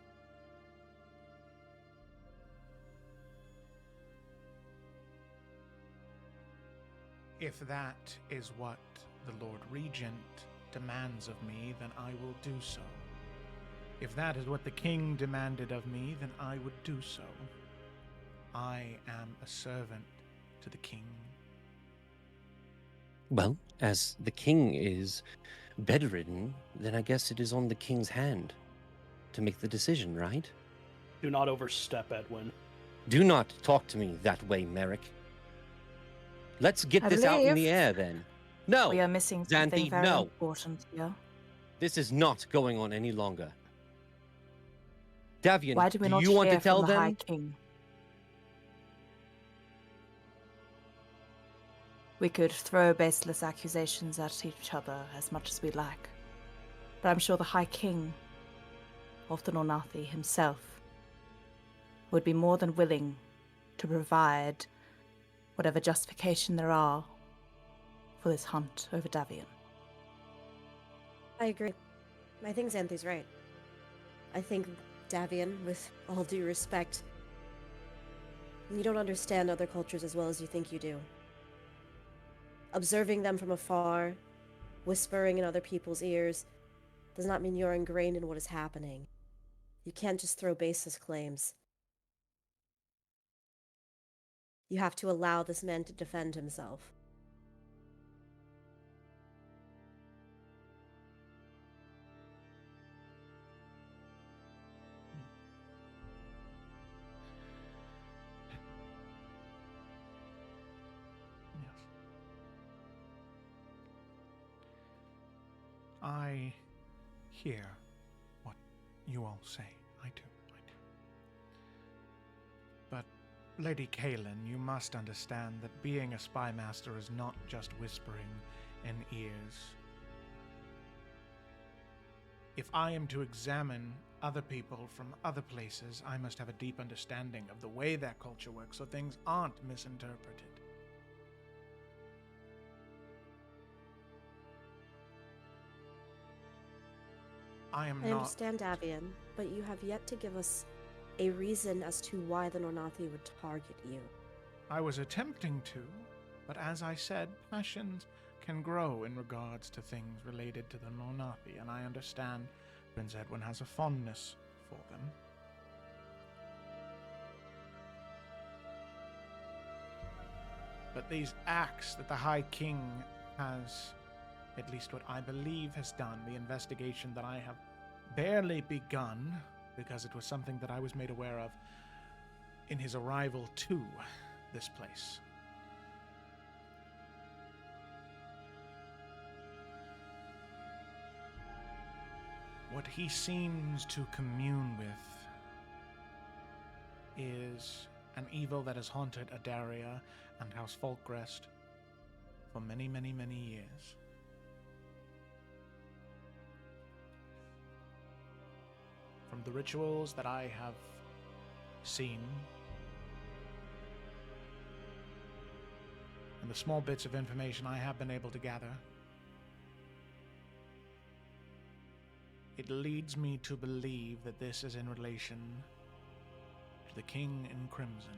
If that is what the Lord Regent demands of me, then I will do so. If that is what the king demanded of me, then I would do so. I am a servant to the king. Well, as the king is bedridden, then I guess it is on the king's hand to make the decision, right? Do not overstep, Edwin. Do not talk to me that way, Merrick. Let's get this out in the air, then. No! We are missing something Xanthi, very no. important here. This is not going on any longer. Davian, Why do we not you want to hear tell from the High them? King? We could throw baseless accusations at each other as much as we like. But I'm sure the High King of the Nornathi himself would be more than willing to provide whatever justification there are for this hunt over Davian. I agree. I think Xanthi's right. I think Davian, with all due respect, you don't understand other cultures as well as you think you do. Observing them from afar, whispering in other people's ears, does not mean you're ingrained in what is happening. You can't just throw baseless claims. You have to allow this man to defend himself. Yes. I hear what you all say. I do. But, Lady Kaelin, you must understand that being a spy master is not just whispering in ears. If I am to examine other people from other places, I must have a deep understanding of the way that culture works so things aren't misinterpreted. I understand, Davian, but you have yet to give us a reason as to why the Nornathi would target you. I was attempting to, but as I said, passions can grow in regards to things related to the Nornathi, and I understand Prince Edwin has a fondness for them. But these acts that the High King has, at least what I believe has done, the investigation that I have barely begun, because it was something that I was made aware of in his arrival to this place. What he seems to commune with is an evil that has haunted Adaria and House Folkrest for many, many, many years. From the rituals that I have seen, and the small bits of information I have been able to gather, it leads me to believe that this is in relation to the King in Crimson.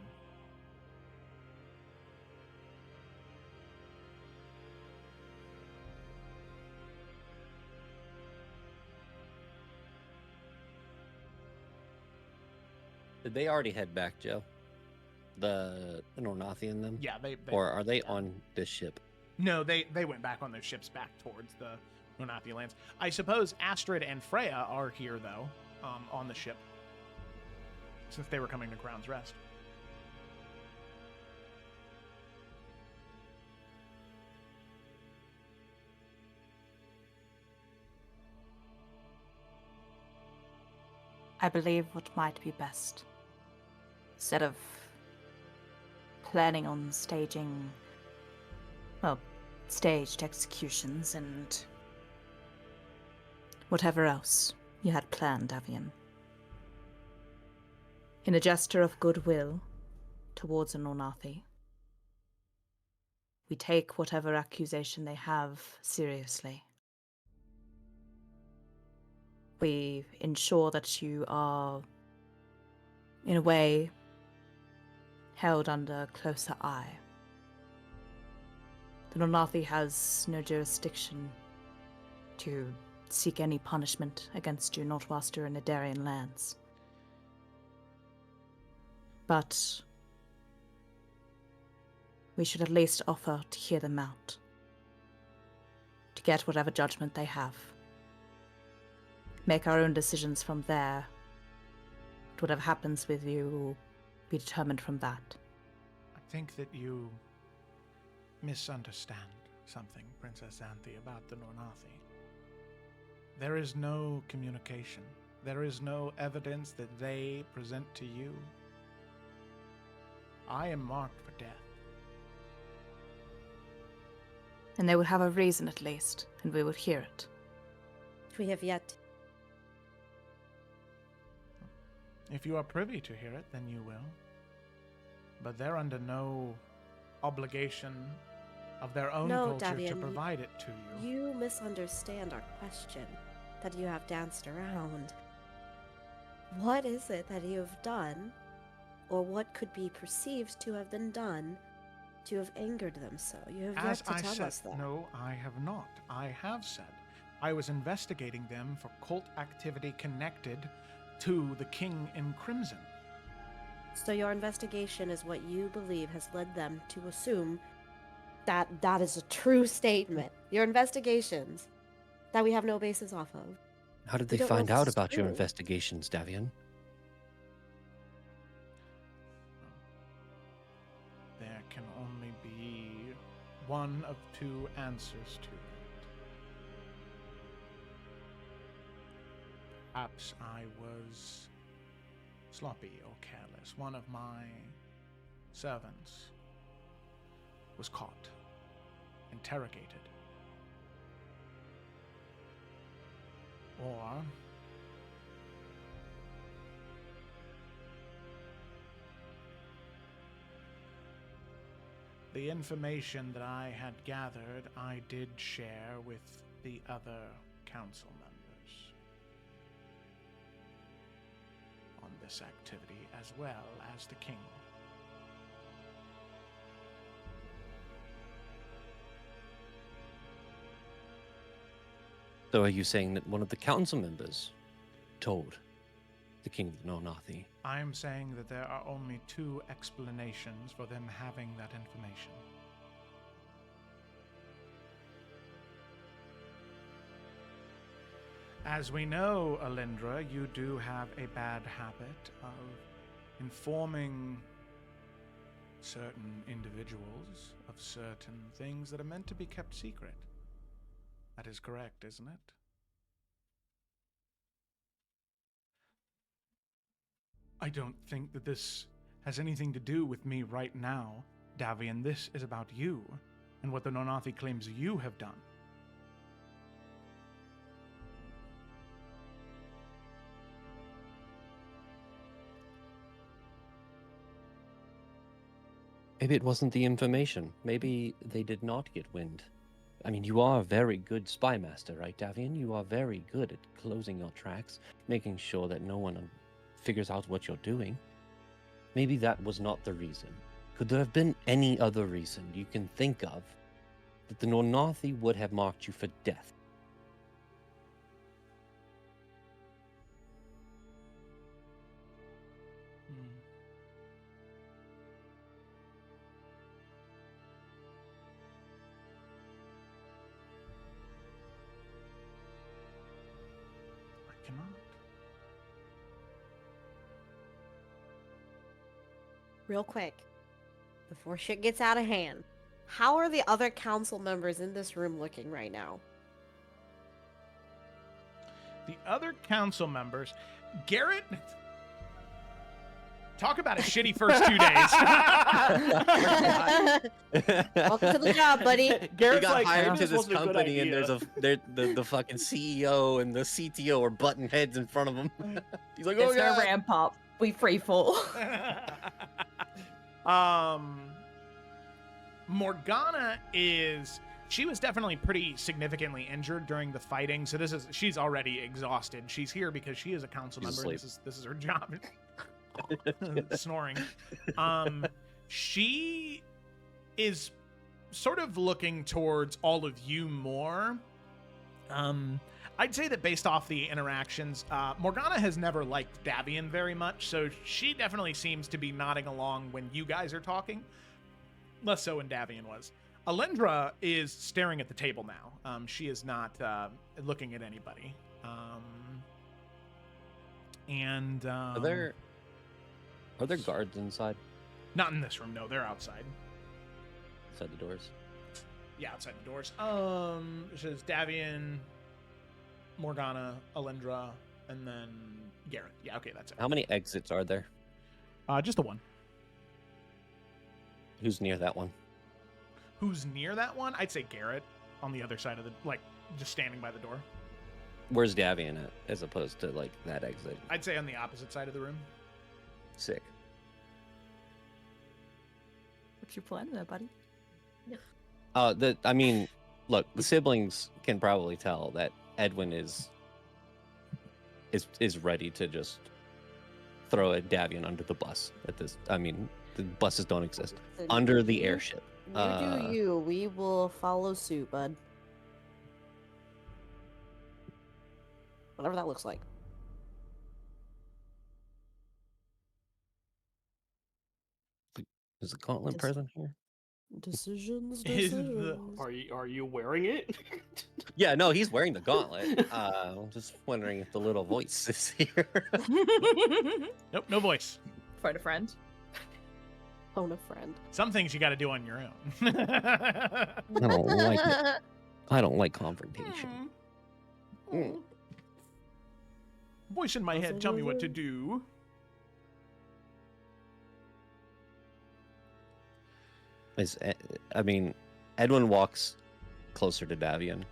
Did they already head back, Joe? The Nornathi and them? Yeah, they Or are they on this ship? No, they went back on their ships back towards the Nornathi lands. I suppose Astrid and Freya are here, though, on the ship, since they were coming to Crown's Rest. I believe what might be best. instead of planning on staging, well, staged executions and whatever else you had planned, Davian. In a gesture of goodwill towards an Ornathi, we take whatever accusation they have seriously. We ensure that you are, in a way, held under closer eye. The Ornathi has no jurisdiction to seek any punishment against you, not whilst you're in Adarian lands. But we should at least offer to hear them out, to get whatever judgment they have. Make our own decisions from there. Whatever happens with you will be determined from that. I think that you misunderstand something, Princess Xanthi, about the Nornathi. There is no communication. There is no evidence that they present to you. I am marked for death. And they would have a reason at least, and we would hear it. We have yet. If you are privy to hear it, then you will. But they're under no obligation of their own No, culture to Davian, provide it to you. You misunderstand our question that you have danced around. What is it that you have done, or what could be perceived to have been done, to have angered them so? You have As yet to I tell said, us that. no, I have not. I have said I was investigating them for cult activity connected to the King in Crimson. So your investigation is what you believe has led them to assume that that is a true statement. Your investigations that we have no basis off of. How did We they don't know find if out it's about your true. investigations, Davian? There can only be one of two answers to it. Perhaps I was sloppy or careless. One of my servants was caught, interrogated. Or the information that I had gathered, I did share with the other council members on this activity, as well as the king. So are you saying that one of the council members told the King of the Nornathi? I am saying that there are only two explanations for them having that information. As we know, Alindra, you do have a bad habit of informing certain individuals of certain things that are meant to be kept secret. That is correct, isn't it? I don't think that this has anything to do with me right now, Davian. This is about you and what the Nornathi claims you have done. Maybe it wasn't the information. Maybe they did not get wind. I mean, you are a very good spy master, right, Davian? You are very good at closing your tracks, making sure that no one figures out what you're doing. Maybe that was not the reason. Could there have been any other reason you can think of that the Nornathi would have marked you for death? I cannot. Real quick, before shit gets out of hand, how are the other council members in this room looking right now? The other council members, Garrett. Talk about a shitty first 2 days. Welcome to the job, buddy. He Garrett's got like, hired "Maybe to this this wasn't a good company, and idea." the fucking CEO and the CTO are butting heads in front of him. He's like, "Oh There's no yeah." ramp up. We free fall. Morgana she was definitely pretty significantly injured during the fighting, so she's already exhausted. She's here because she is a council She's member. asleep. This is her job. Snoring. She is sort of looking towards all of you more. I'd say that based off the interactions, Morgana has never liked Davian very much, so she definitely seems to be nodding along when you guys are talking. Less so when Davian was. Alendra is staring at the table now. She is not looking at anybody. Are there guards inside? Not in this room, no. They're outside. Outside the doors. Yeah, outside the doors. It says Davian, Morgana, Alendra, and then Garrett. Yeah, okay, that's it. How many exits are there? Just the one. Who's near that one? Who's near that one? I'd say Garrett on the other side of just standing by the door. Where's Davian at, as opposed to like that exit? I'd say on the opposite side of the room. Sick. What's your plan there, buddy? I mean, look, the siblings can probably tell that Edwin is ready to just throw a Davian under the bus. The buses don't exist. Under the airship. You do you. We will follow suit, bud. Whatever that looks like. Is the gauntlet Just- present here? Decisions. Is the- decisions. Are you wearing it? Yeah, no, he's wearing the gauntlet. I'm just wondering if the little voice is here. Nope, no voice. Phone a friend. Phone a friend. Some things you got to do on your own. I don't like it. I don't like confrontation. Mm. Voice in my head, tell me what to do. Edwin walks closer to Davian.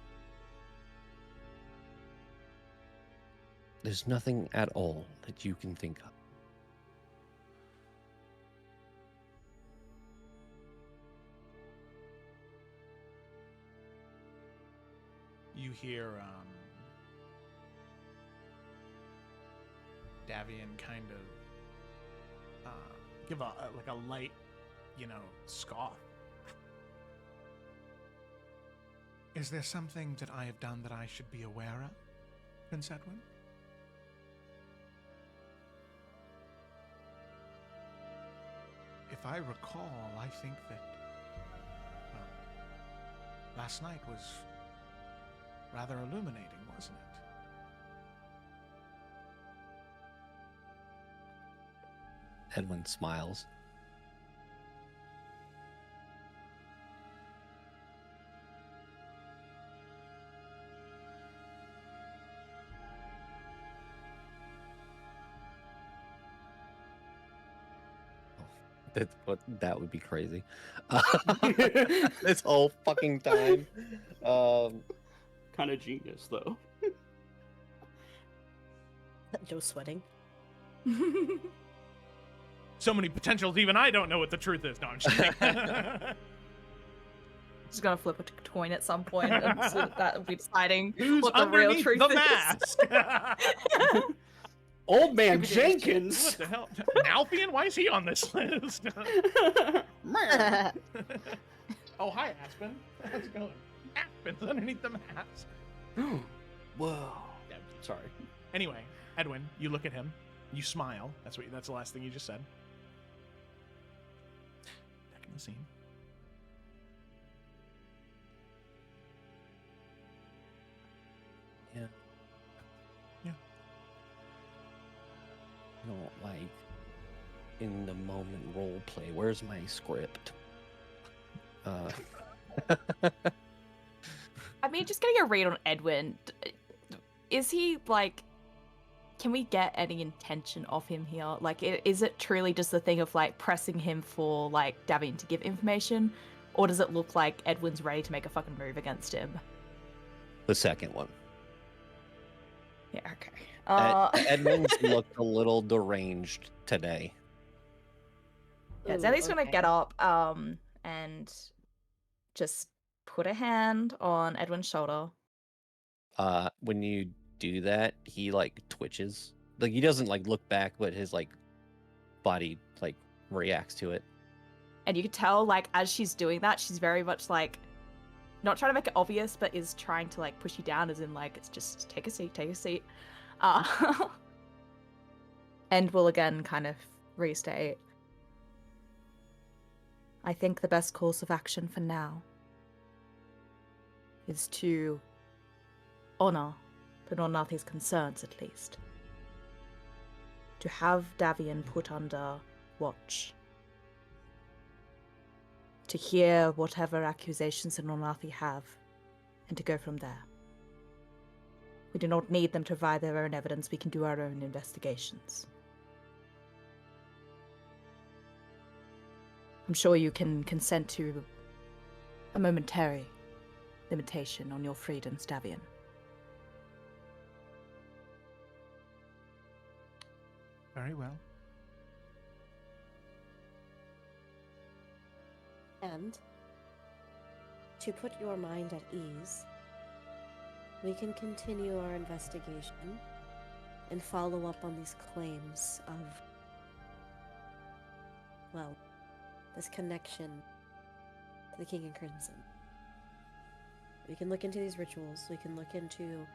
There's nothing at all that you can think of. You hear Davian kind of give a light, scoff. Is there something that I have done that I should be aware of, Prince Edwin? If I recall, I think that, last night was rather illuminating, wasn't it? Edwin smiles. That would be crazy. This whole fucking time. Kind of genius, though. Joe's sweating. So many potentials, even I don't know what the truth is. No, I'm just kidding. Just gonna flip a coin at some point, and so that will be deciding Who's what the real underneath truth the is. mask? Old man What Jenkins. the hell? Alfian? Why is he on this list? Oh, hi, Aspen. How's it going? Aspen's underneath the mask. Whoa. Yeah. Sorry. Anyway, Edwin, you look at him. You smile. That's the last thing you just said. Back in the scene. Yeah. Yeah. I don't like in the moment role play. Where's my script? I mean, just getting a read on Edwin. Is he like can we get any intention of him here? Like, is it truly just the thing of like pressing him for like Davian to give information, or does it look like Edwin's ready to make a fucking move against him? The second one. Yeah, okay. Edmund's looked a little deranged today. Yeah, Ooh, Zelly's gonna okay. get up and just put a hand on Edwin's shoulder. When you do that, he like twitches. Like he doesn't like look back, but his like body like reacts to it. And you can tell, like, as she's doing that, she's very much like not trying to make it obvious, but is trying to like push you down, as in like it's just take a seat, take a seat. And we'll again kind of restate. I think the best course of action for now is to honor the Nornathi's concerns, at least. To have Davian put under watch. To hear whatever accusations the Nornathi have, and to go from there. We do not need them to provide their own evidence, we can do our own investigations. I'm sure you can consent to a momentary limitation on your freedoms, Davian. Very well. And to put your mind at ease, we can continue our investigation and follow up on these claims of, well, this connection to the King and Crimson. We can look into these rituals, we can look into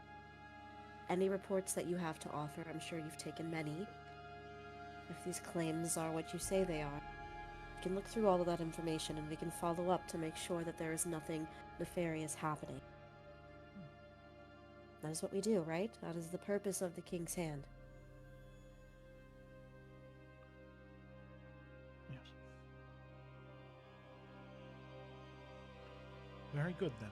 any reports that you have to offer. I'm sure you've taken many. If these claims are what you say they are, we can look through all of that information and we can follow up to make sure that there is nothing nefarious happening. That is what we do, right? That is the purpose of the King's Hand. Yes. Very good then.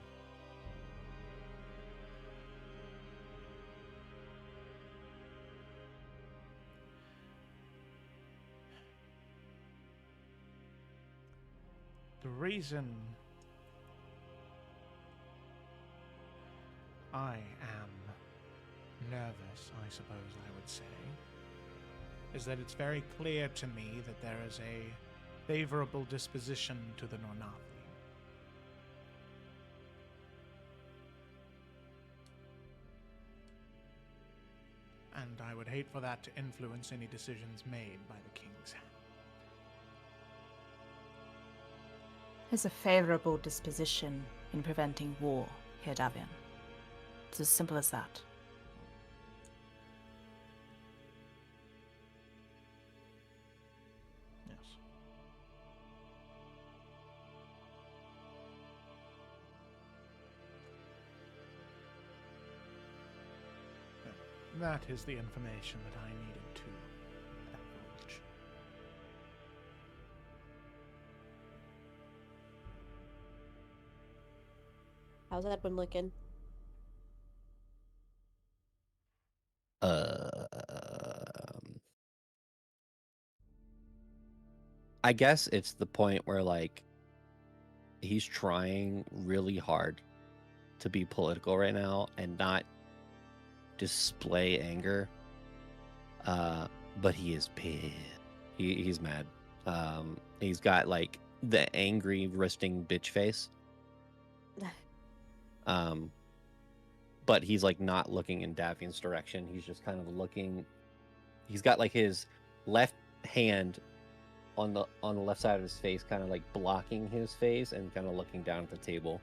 The reason I am nervous, I suppose I would say, is that it's very clear to me that there is a favorable disposition to the Nornathi. And I would hate for that to influence any decisions made by the King's Hand. There's a favorable disposition in preventing war here, Davian. It's as simple as that. Yes. That is the information that I needed to divulge. How's Edwin looking? I guess it's the point where like he's trying really hard to be political right now and not display anger. But he is pissed. He's mad. He's got like the angry roasting bitch face. But he's like not looking in Davian's direction. He's just kind of looking. He's got like his left hand on the left side of his face, kind of like blocking his face and kind of looking down at the table.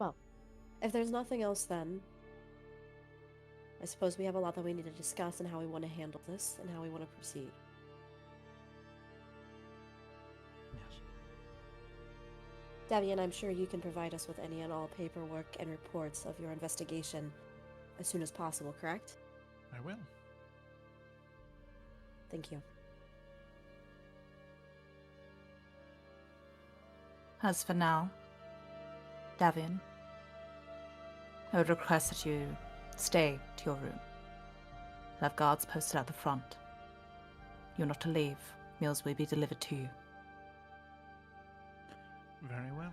Well, if there's nothing else then, I suppose we have a lot that we need to discuss and how we want to handle this and how we want to proceed. Yes. Davian, I'm sure you can provide us with any and all paperwork and reports of your investigation as soon as possible, correct? I will. Thank you. As for now, Davian, I would request that you stay to your room. We'll have guards posted at the front. You're not to leave. Meals will be delivered to you. Very well.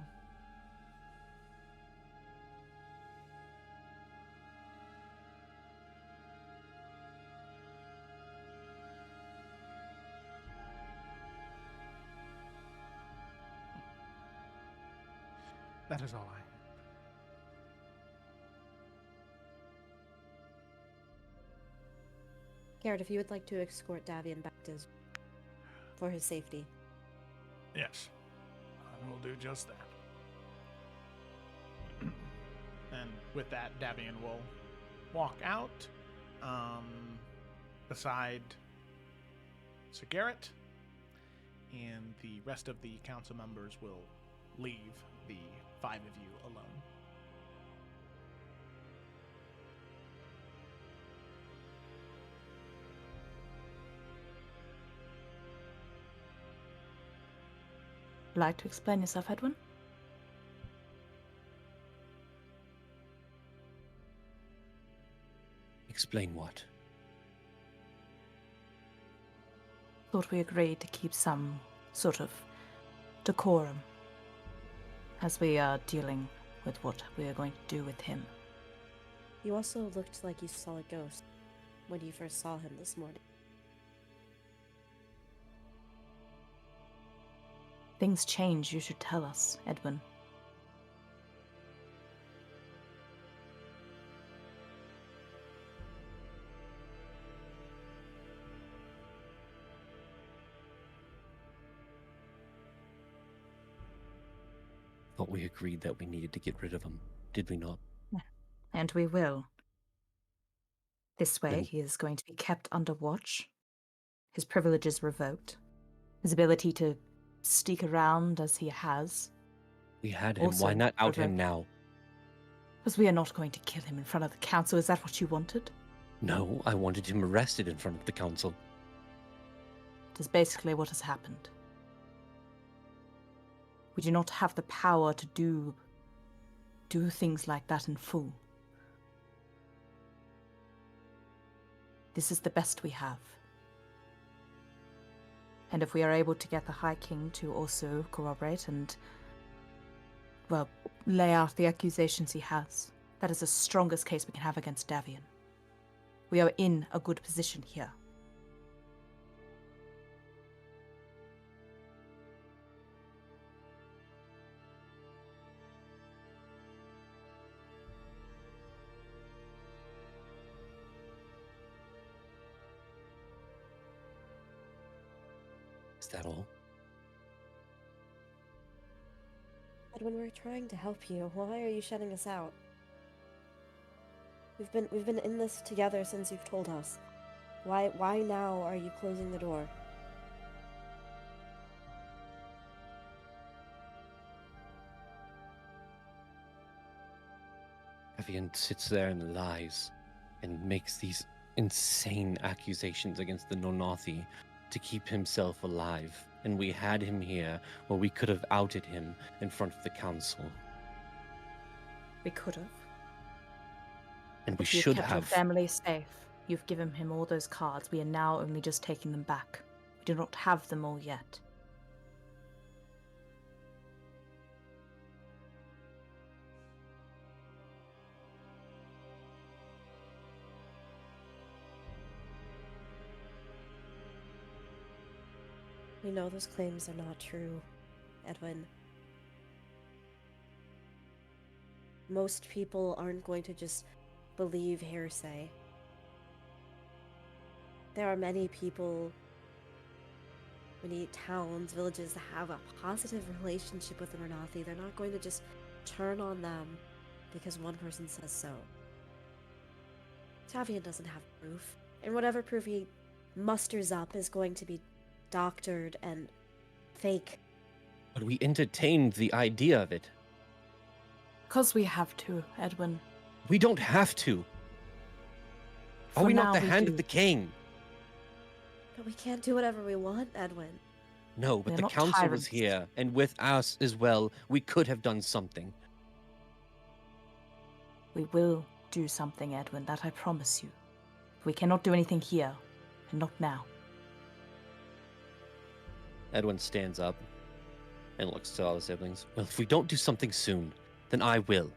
That is all I have. Garrett, if you would like to escort Davian back to for his safety. Yes, I will do just that. And with that, Davian will walk out beside Sir Garrett, and the rest of the council members will leave the 5 of you alone. Like to explain yourself, Edwin? Explain what? Thought we agreed to keep some sort of decorum as we are dealing with what we are going to do with him. You also looked like you saw a ghost when you first saw him this morning. Things change, you should tell us, Edwin. Thought we agreed that we needed to get rid of him, did we not? And we will. This way, Then- he is going to be kept under watch, his privileges revoked, his ability to sneak around as he has, We had him. Also Why not out him revoked. now? because we are not going to kill him in front of the council. Is that what you wanted? No, I wanted him arrested in front of the council. It is basically what has happened. We do not have the power to do things like that in full. This is the best we have. And if we are able to get the High King to also corroborate and, well, lay out the accusations he has, that is the strongest case we can have against Davian. We are in a good position here. Is that all? Edwin, we're trying to help you. Why are you shutting us out? We've been in this together since you've told us. Why now are you closing the door? Evian sits there and lies and makes these insane accusations against the Nonathi to keep himself alive. And we had him here where we could have outed him in front of the council. We could have. And we But you've should kept your have. family safe. You've given him all those cards. We are now only just taking them back. We do not have them all yet. We know those claims are not true, Edwin. Most people aren't going to just believe hearsay. There are many people, many towns, villages that have a positive relationship with the Renathi. They're not going to just turn on them because one person says so. Tavian doesn't have proof, and whatever proof he musters up is going to be doctored and fake. But we entertained the idea of it. Because we have to, Edwin. We don't have to. Are For we not now, the we hand do. of the king? But we can't do whatever we want, Edwin. No, but They're the not council was tyrants. here, and with us as well, we could have done something. We will do something, Edwin, that I promise you. We cannot do anything here, and not now. Edwin stands up and looks to all the siblings. Well, if we don't do something soon, then I will.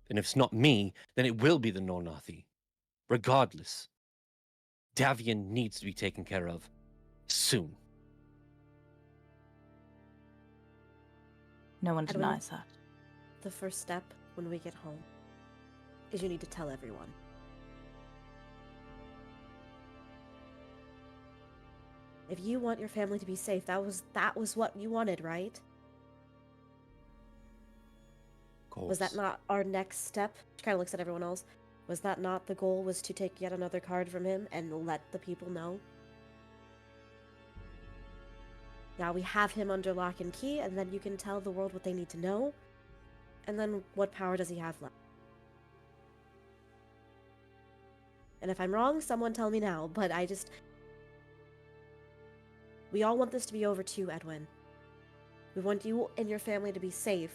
And if it's not me, then it will be the Nornathi. Regardless, Davian needs to be taken care of soon. No one Edwin? denies that. The first step when we get home is you need to tell everyone. If you want your family to be safe, that was what you wanted, right? Was that not our next step? She kind of looks at everyone else. Was that not the goal, was to take yet another card from him and let the people know? Now we have him under lock and key, and then you can tell the world what they need to know. And then what power does he have left? And if I'm wrong, someone tell me now, but we all want this to be over too, Edwin. We want you and your family to be safe.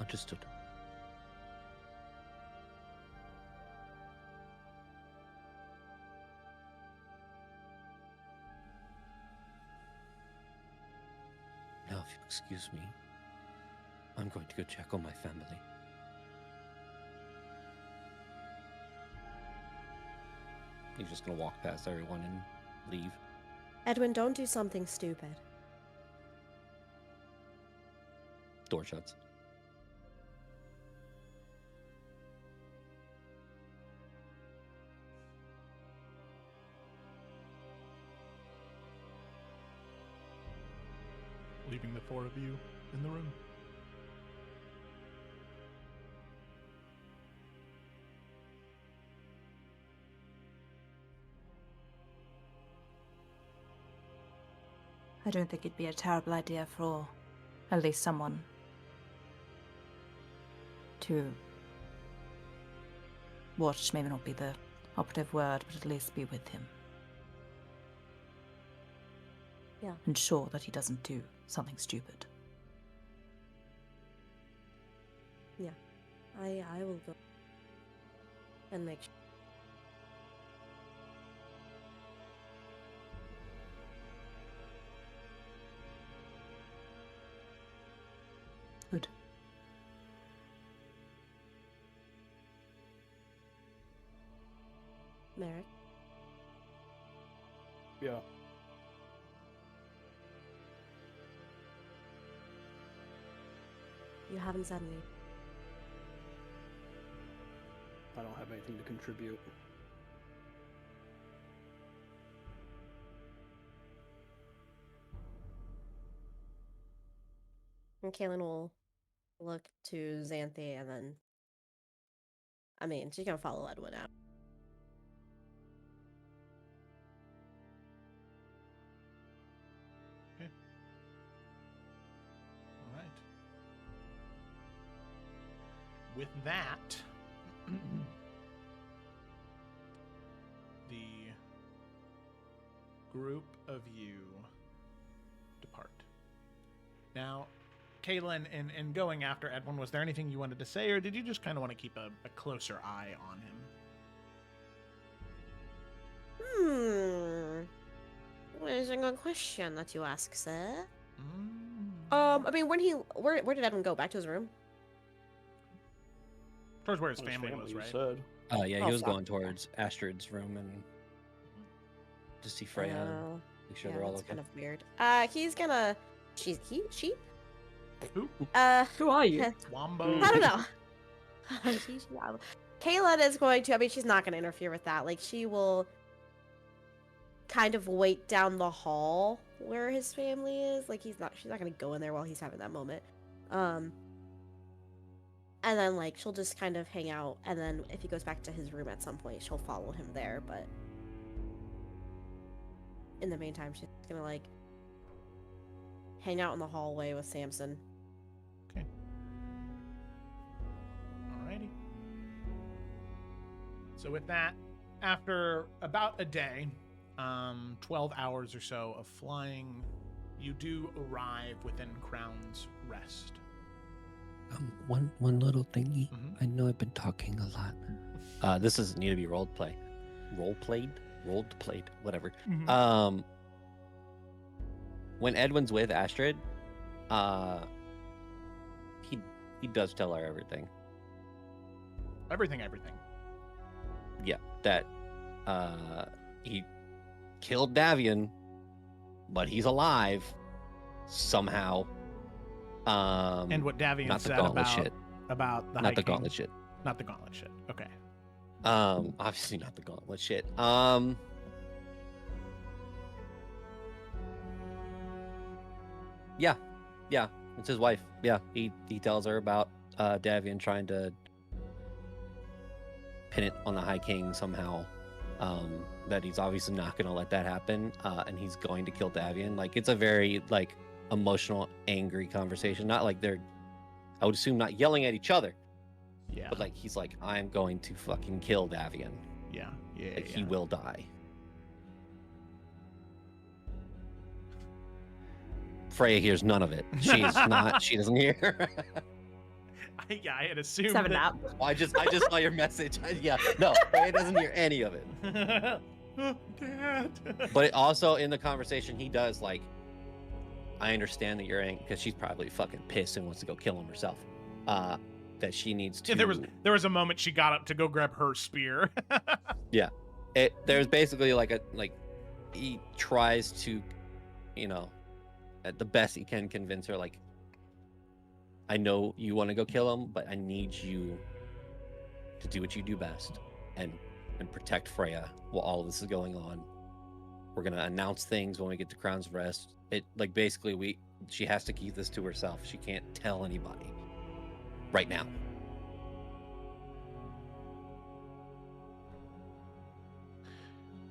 Understood. Now, if you excuse me, I'm going to go check on my family. He's just going to walk past everyone and leave. Edwin, don't do something stupid. Door shuts. Leaving the four of you in the room. I don't think it'd be a terrible idea for at least someone to watch, maybe not be the operative word, but at least be with him. Yeah. Ensure that he doesn't do something stupid. Yeah. I will go and make sure. Good. Merrick, Yeah. you haven't said anything. I don't have anything to contribute. And Kaylin will look to Xanthi and then, I mean, she's gonna follow Edwin out. All right. With that, the group of you depart. Now, Kaylin, in going after Edwin, was there anything you wanted to say, or did you just kind of want to keep a closer eye on him? Well, it's a good question that you ask, sir. Mm. I mean, where did Edwin go? Back to his room? Towards where his His family was, you right? said. Yeah, Oh, he was fuck. going towards Astrid's room and to see Freya, Oh, make sure yeah, they're all that's okay. kind of weird. He's gonna. She? Who? Who are you? Wombo? I don't know. Kaylin is going to. I mean, she's not going to interfere with that. Like, she will kind of wait down the hall where his family is. Like, she's not going to go in there while he's having that moment. And And then, like, she'll just kind of hang out, and then if he goes back to his room at some point, she'll follow him there, but in the meantime, she's gonna, like, hang out in the hallway with Samson. Okay. Alrighty. So with that, after about a day, 12 hours or so of flying, you do arrive within Crown's Rest. One little thingy. Mhm. I know I've been talking a lot. This is need to be role played, whatever. Mhm. When Edwin's with Astrid, he does tell her everything. Everything. Yeah, that he killed Davian, but he's alive somehow. And what Davian not the said gauntlet about shit. about the Not High the King. gauntlet shit. Not the gauntlet shit. Okay. Obviously not the gauntlet shit. Yeah, it's his wife. Yeah, he tells her about Davian trying to pin it on the High King somehow. That he's obviously not going to let that happen, and he's going to kill Davian. Like, it's a very like emotional, angry conversation. Not like they're, I would assume, not yelling at each other, Yeah. but like he's like, I'm going to fucking kill Davian. Yeah. Like, he will die. Freya hears none of it. She's not. She doesn't hear. I had assumed. Seven that... nap. I just saw your message. Yeah, no, Freya doesn't hear any of it. Dad. But also in the conversation, he does like, I understand that you're angry because she's probably fucking pissed and wants to go kill him herself. That she needs to. Yeah, there was a moment she got up to go grab her spear. There's basically like he tries to, at the best he can convince her, like, I know you want to go kill him, but I need you to do what you do best and protect Freya while all this is going on. We're gonna announce things when we get to Crown's Rest. It like basically she has to keep this to herself. She can't tell anybody right now.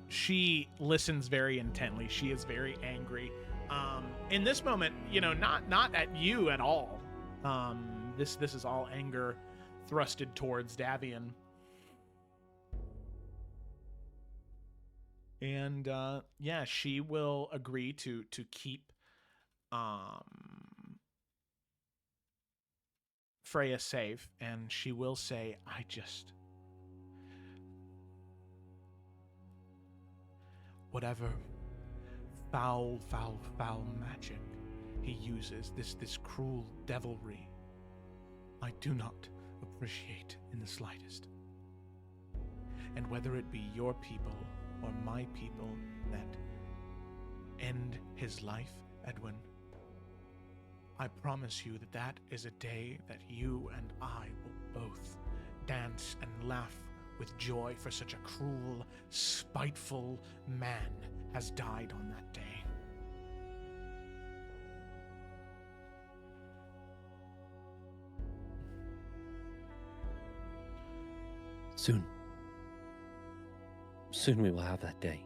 She listens very intently. She is very angry. In this moment, not at you at all. This is all anger thrusted towards Davian. And she will agree to keep Freya safe, and she will say, whatever foul magic he uses, this cruel devilry, I do not appreciate in the slightest. And whether it be your people or my people that end his life, Edwin, I promise you that is a day that you and I will both dance and laugh with joy, for such a cruel, spiteful man has died on that day. Soon we will have that day.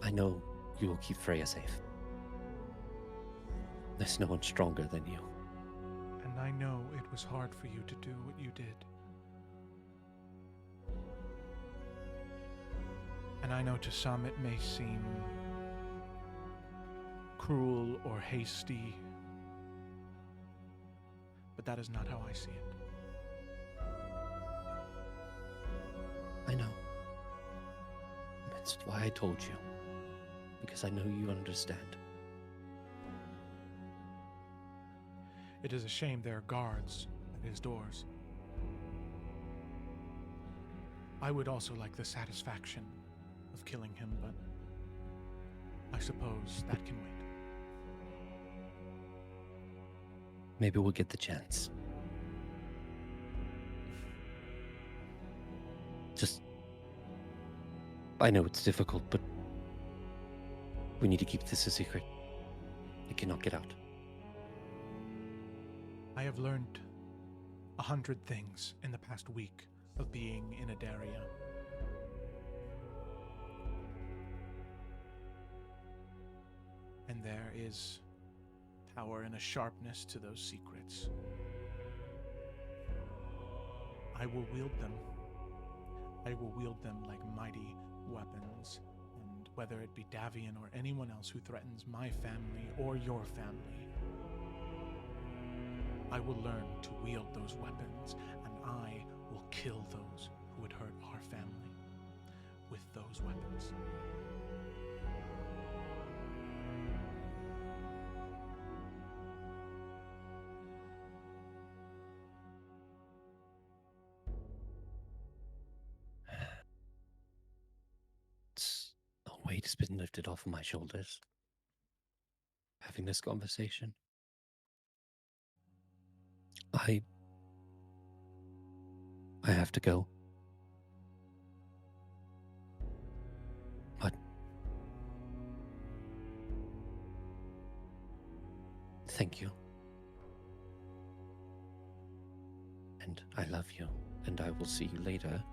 I know you will keep Freya safe. There's no one stronger than you. And I know it was hard for you to do what you did. And I know to some it may seem cruel or hasty, but that is not how I see it. I know. That's why I told you. Because I know you understand. It is a shame there are guards at his doors. I would also like the satisfaction of killing him, but I suppose that can wait. Maybe we'll get the chance. I know it's difficult, but We need to keep this a secret. It cannot get out. I have learned 100 things in the past week of being in Adaria. And there is power and a sharpness to those secrets. I will wield them. I will wield them like mighty weapons. And whether it be Davian or anyone else who threatens my family or your family, I will learn to wield those weapons, and I will kill those who would hurt our family with those weapons. A weight has been lifted off of my shoulders. Having this conversation. I have to go. But thank you. And I love you, and I will see you later.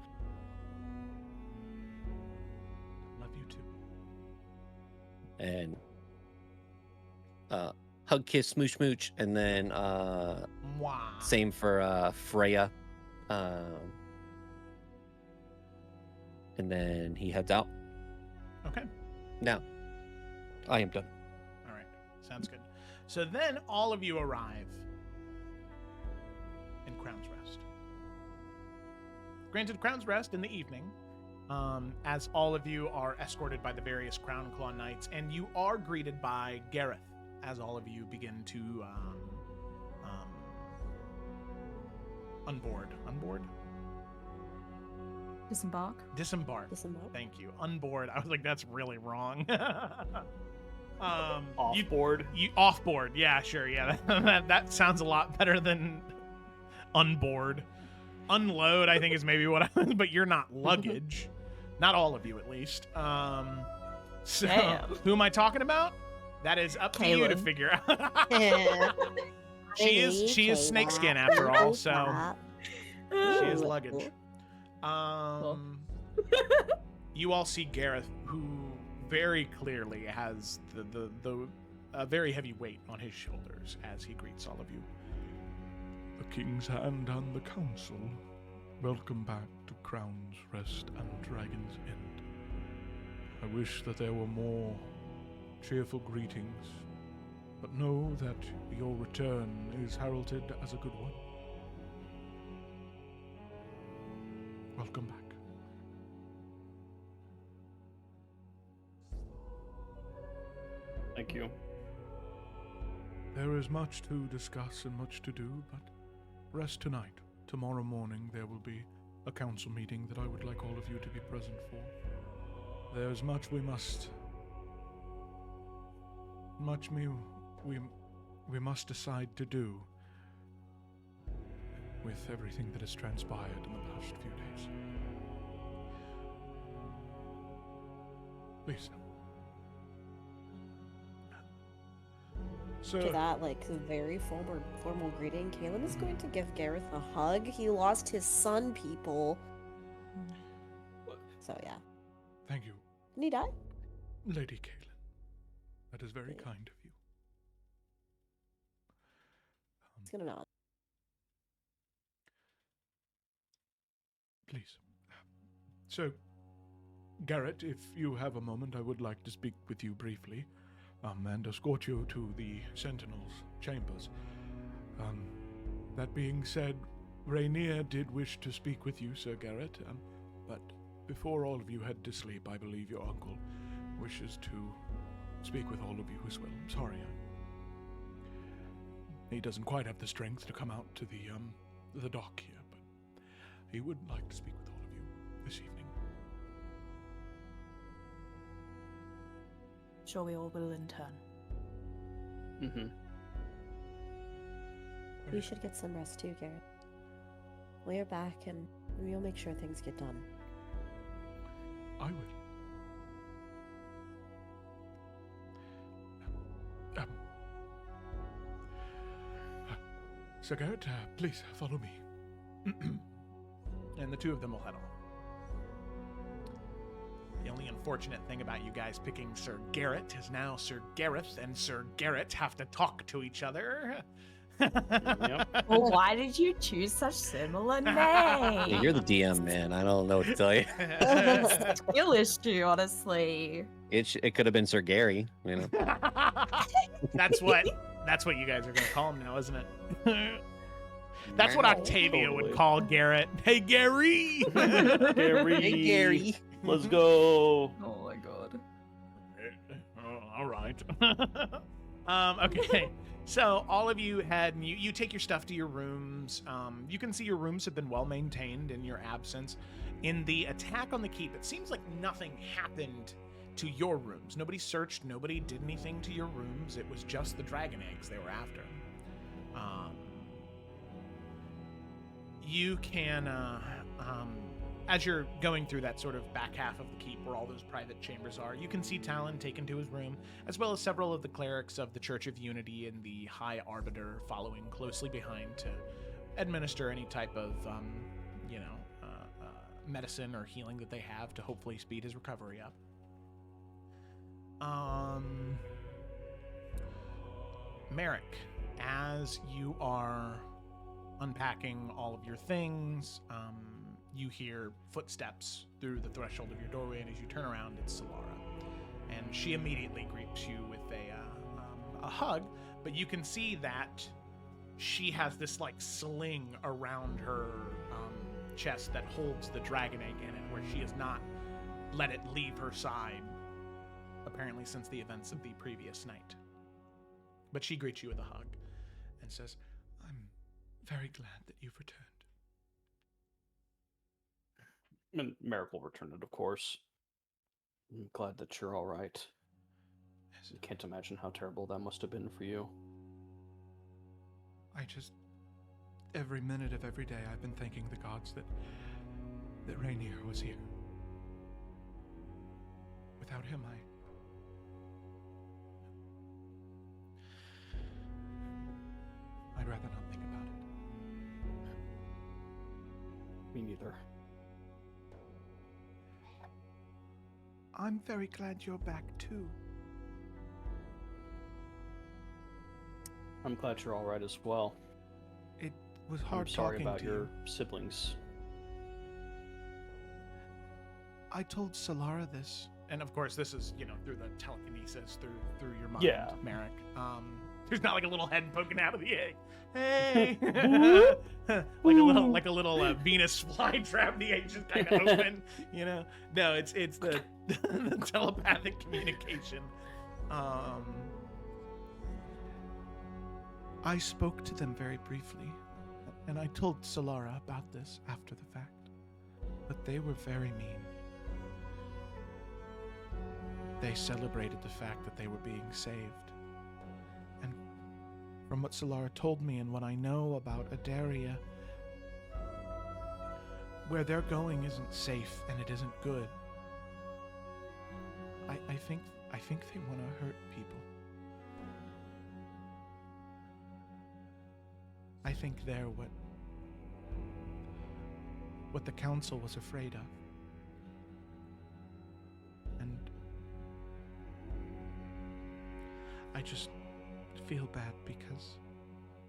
Love you too. And hug, kiss, smooch, smooch, and then Wow. same for Freya. And then he heads out. Okay. Now, I am done. All right. Sounds good. So then all of you arrive in Crown's Rest. Granted Crown's Rest in the evening, as all of you are escorted by the various Crown Claw Knights, and you are greeted by Gareth as all of you begin to unboard. Disembark. Disembark. Disembark. Thank you. Unboard. I was like, that's really wrong. Off board. You off board. Yeah, sure. Yeah, that sounds a lot better than unboard. Unload, I think, is maybe what I was, but you're not luggage. Not all of you, at least. So Damn. who am I talking about? That is up to you to Kaylin. figure out. She is snakeskin after all, so she is luggage. You all see Gareth, who very clearly has the very heavy weight on his shoulders as he greets all of you. The King's Hand and the Council. Welcome back to Crown's Rest and Dragon's End. I wish that there were more cheerful greetings, but know that your return is heralded as a good one. Welcome back. Thank you. There is much to discuss and much to do, but rest tonight. Tomorrow morning there will be a council meeting that I would like all of you to be present for. There's much we must decide to do with everything that has transpired in the past few days. Please. After that, like, very formal greeting, Kaylin is going to give Gareth a hug. He lost his son, people. So, yeah. Thank you, Didn't he die? Lady Kaylin. That is very kind of you. He's gonna nod. Please. So, Garrett, if you have a moment, I would like to speak with you briefly, and escort you to the Sentinel's chambers. That being said, Rainier did wish to speak with you, Sir Garrett, but before all of you head to sleep, I believe your uncle wishes to speak with all of you as well. I'm sorry. He doesn't quite have the strength to come out to the dock here, but he would like to speak with all of you this evening. Sure, we all will in turn. Mm-hmm. You should get some rest too, Gareth. We're back, and we'll make sure things get done. I will. Sir Garrett, please follow me. And the two of them will head on. The only unfortunate thing about you guys picking Sir Garrett is now Sir Gareth and Sir Garrett have to talk to each other. Yep. Well, why did you choose such similar Yeah, names? you're the DM, man. I don't know what to tell you. Skill issue, honestly. It could have been Sir Gary, you know. That's what you guys are gonna call him now, isn't it? That's what Octavia would Totally. call Garrett. Hey, Gary. Gary. Hey, Gary. Let's go. Oh my god. Oh, all right. Okay. So all of you you take your stuff to your rooms. You can see your rooms have been well maintained in your absence. In the attack on the keep, it seems like nothing happened to your rooms. Nobody searched. Nobody did anything to your rooms. It was just the dragon eggs they were after. You can, as you're going through that sort of back half of the keep where all those private chambers are, you can see Talon taken to his room, as well as several of the clerics of the Church of Unity and the High Arbiter following closely behind to administer any type of, medicine or healing that they have to hopefully speed his recovery up. Merrick, as you are unpacking all of your things, you hear footsteps through the threshold of your doorway, and as you turn around, it's Solara. And she immediately greets you with a hug, but you can see that she has this like sling around her chest that holds the dragon egg in it, where she has not let it leave her side, apparently since the events of the previous night. But she greets you with a hug and says, I'm very glad that you've returned. And Merrick will return it, of course. I'm glad that you're all right. Yes, I can't imagine how terrible that must have been for you. every minute of every day I've been thanking the gods that Rainier was here. Without him, I'd rather not think about it. Me neither. I'm very glad you're back too. I'm glad you're all right as well. It was I'm hard sorry talking about to your you. siblings. I told Solara this. and of course this is, through the telekinesis, through your mind, Yeah. Merrick. There's not like a little head poking out of the egg. Hey, like a little Venus flytrap. The egg just kind of open. No, it's the the telepathic communication. I spoke to them very briefly, and I told Solara about this after the fact. But they were very mean. They celebrated the fact that they were being saved. And from what Solara told me and what I know about Adaria, where they're going isn't safe and it isn't good. I think they want to hurt people. I think they're what the council was afraid of. And I just feel bad because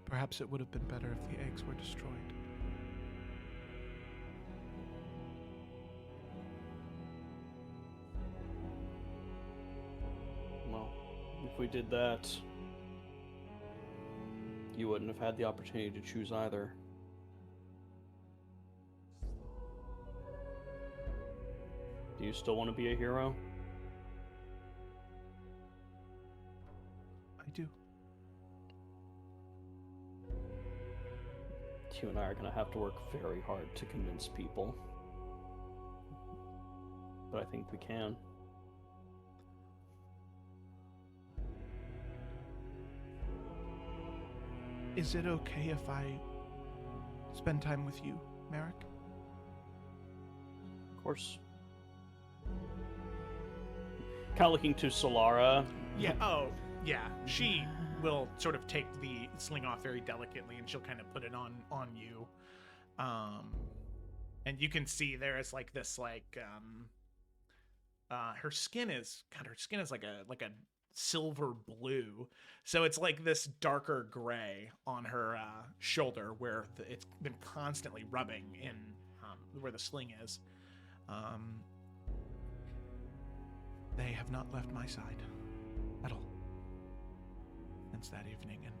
perhaps it would have been better if the eggs were destroyed. Well, if we did that, you wouldn't have had the opportunity to choose either. Do you still want to be a hero? I do. You and I are going to have to work very hard to convince people. But I think we can. Is it okay if I spend time with you, Merrick? Of course. Kind of looking to Solara. Yeah. Oh, yeah. She will sort of take the sling off very delicately, and she'll kind of put it on you. And you can see there is like this her skin is like a silver blue, so it's like this darker gray on her shoulder where it's been constantly rubbing in where the sling is. They have not left my side at all since that evening, and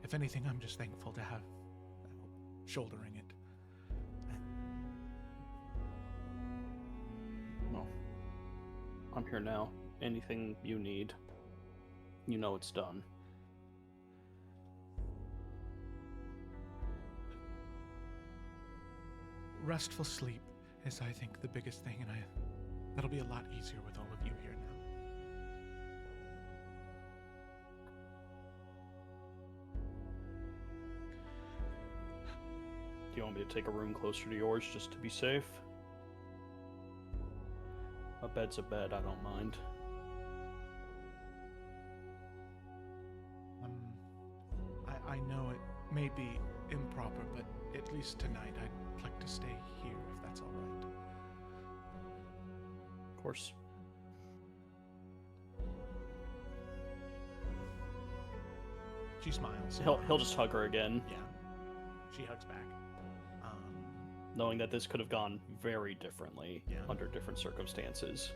if anything, I'm just thankful to have shouldering it. Well, I'm here now. Anything you need, you know it's done. Restful sleep is, I think, the biggest thing, and that'll be a lot easier with all of you here now. Do you want me to take a room closer to yours just to be safe? A bed's a bed, I don't mind. I know it may be improper, but at least tonight I'd like to stay here if that's all right. Of course. She smiles. He'll just hug her again, Yeah. She hugs back. knowing that this could have gone very differently Yeah. under different circumstances.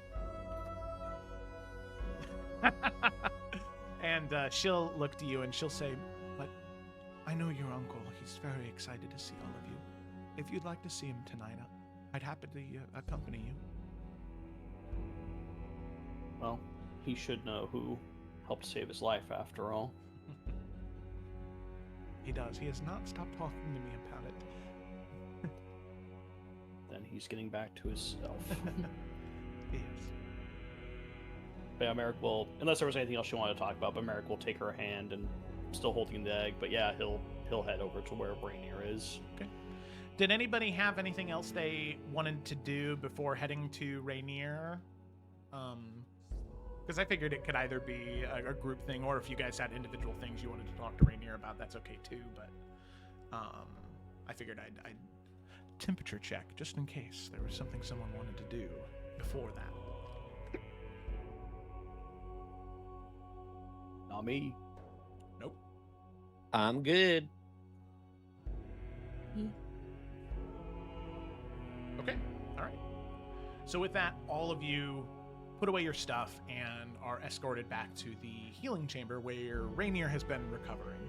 And she'll look to you and she'll say, But I know your uncle. He's very excited to see all of you. If you'd like to see him tonight, I'd happily accompany you. Well, he should know who helped save his life after all. He does. He has not stopped talking to me about it. Then he's getting back to himself. Yes. But yeah, Merrick will, unless there was anything else you wanted to talk about, but Merrick will take her hand and still holding the egg. But yeah, he'll head over to where Rainier is. okay. Did anybody have anything else they wanted to do before heading to Rainier? Because I figured it could either be a group thing, or if you guys had individual things you wanted to talk to Rainier about, that's okay too. But I figured I'd Temperature check, just in case there was something someone wanted to do before that. Not me. nope. I'm good. Okay. All right. So with that, all of you put away your stuff and are escorted back to the healing chamber where Rainier has been recovering.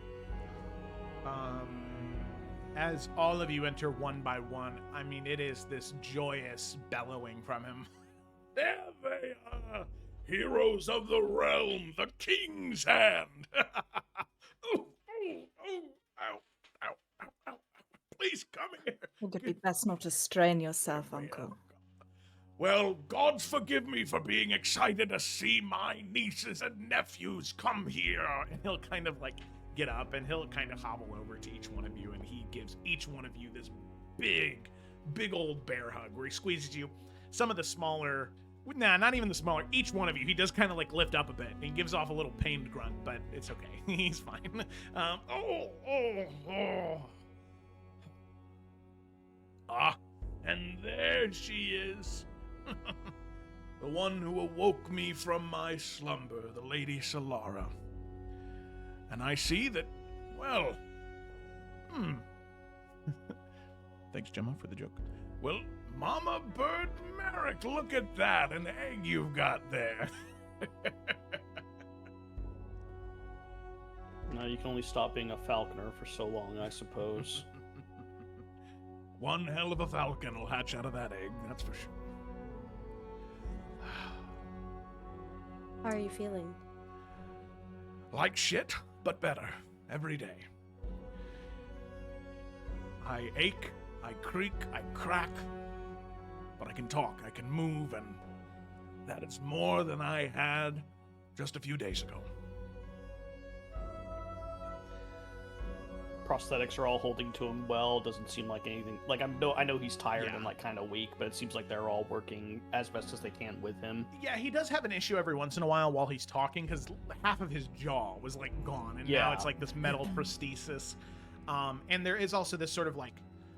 As all of you enter one by one, I mean, it is this joyous bellowing from him. There they are, heroes of the realm, the king's hand. Ow, ow, ow, ow, ow. Please come here. Would it be best not to strain yourself, Uncle? Well, gods forgive me for being excited to see my nieces and nephews come here. And he'll kind of like get up and he'll kind of hobble over to each one of you, and he gives each one of you this big old bear hug where he squeezes you. Some of the smaller, not even the smaller, each one of you, he does kind of like lift up a bit. And he gives off a little pained grunt, but it's okay. He's fine. Ah, and there she is. The one who awoke me from my slumber, the Lady Solara. And I see that, well, Thanks, Gemma, for the joke. Well, Mama Bird Merrick, look at that, an egg you've got there. No, you can only stop being a falconer for so long, I suppose. One hell of a falcon will hatch out of that egg, that's for sure. How are you feeling? Like shit, but better, every day. I ache, I creak, I crack, but I can talk, I can move, and that is more than I had just a few days ago. prosthetics are all holding to him well. Doesn't seem like anything. Like I know he's tired Yeah. and like kind of weak, but it seems like they're all working as best as they can with him. Yeah, he does have an issue every once in a while he's talking, because half of his jaw was like gone, and now Yeah. it's like this metal prosthesis. And there is also this sort of like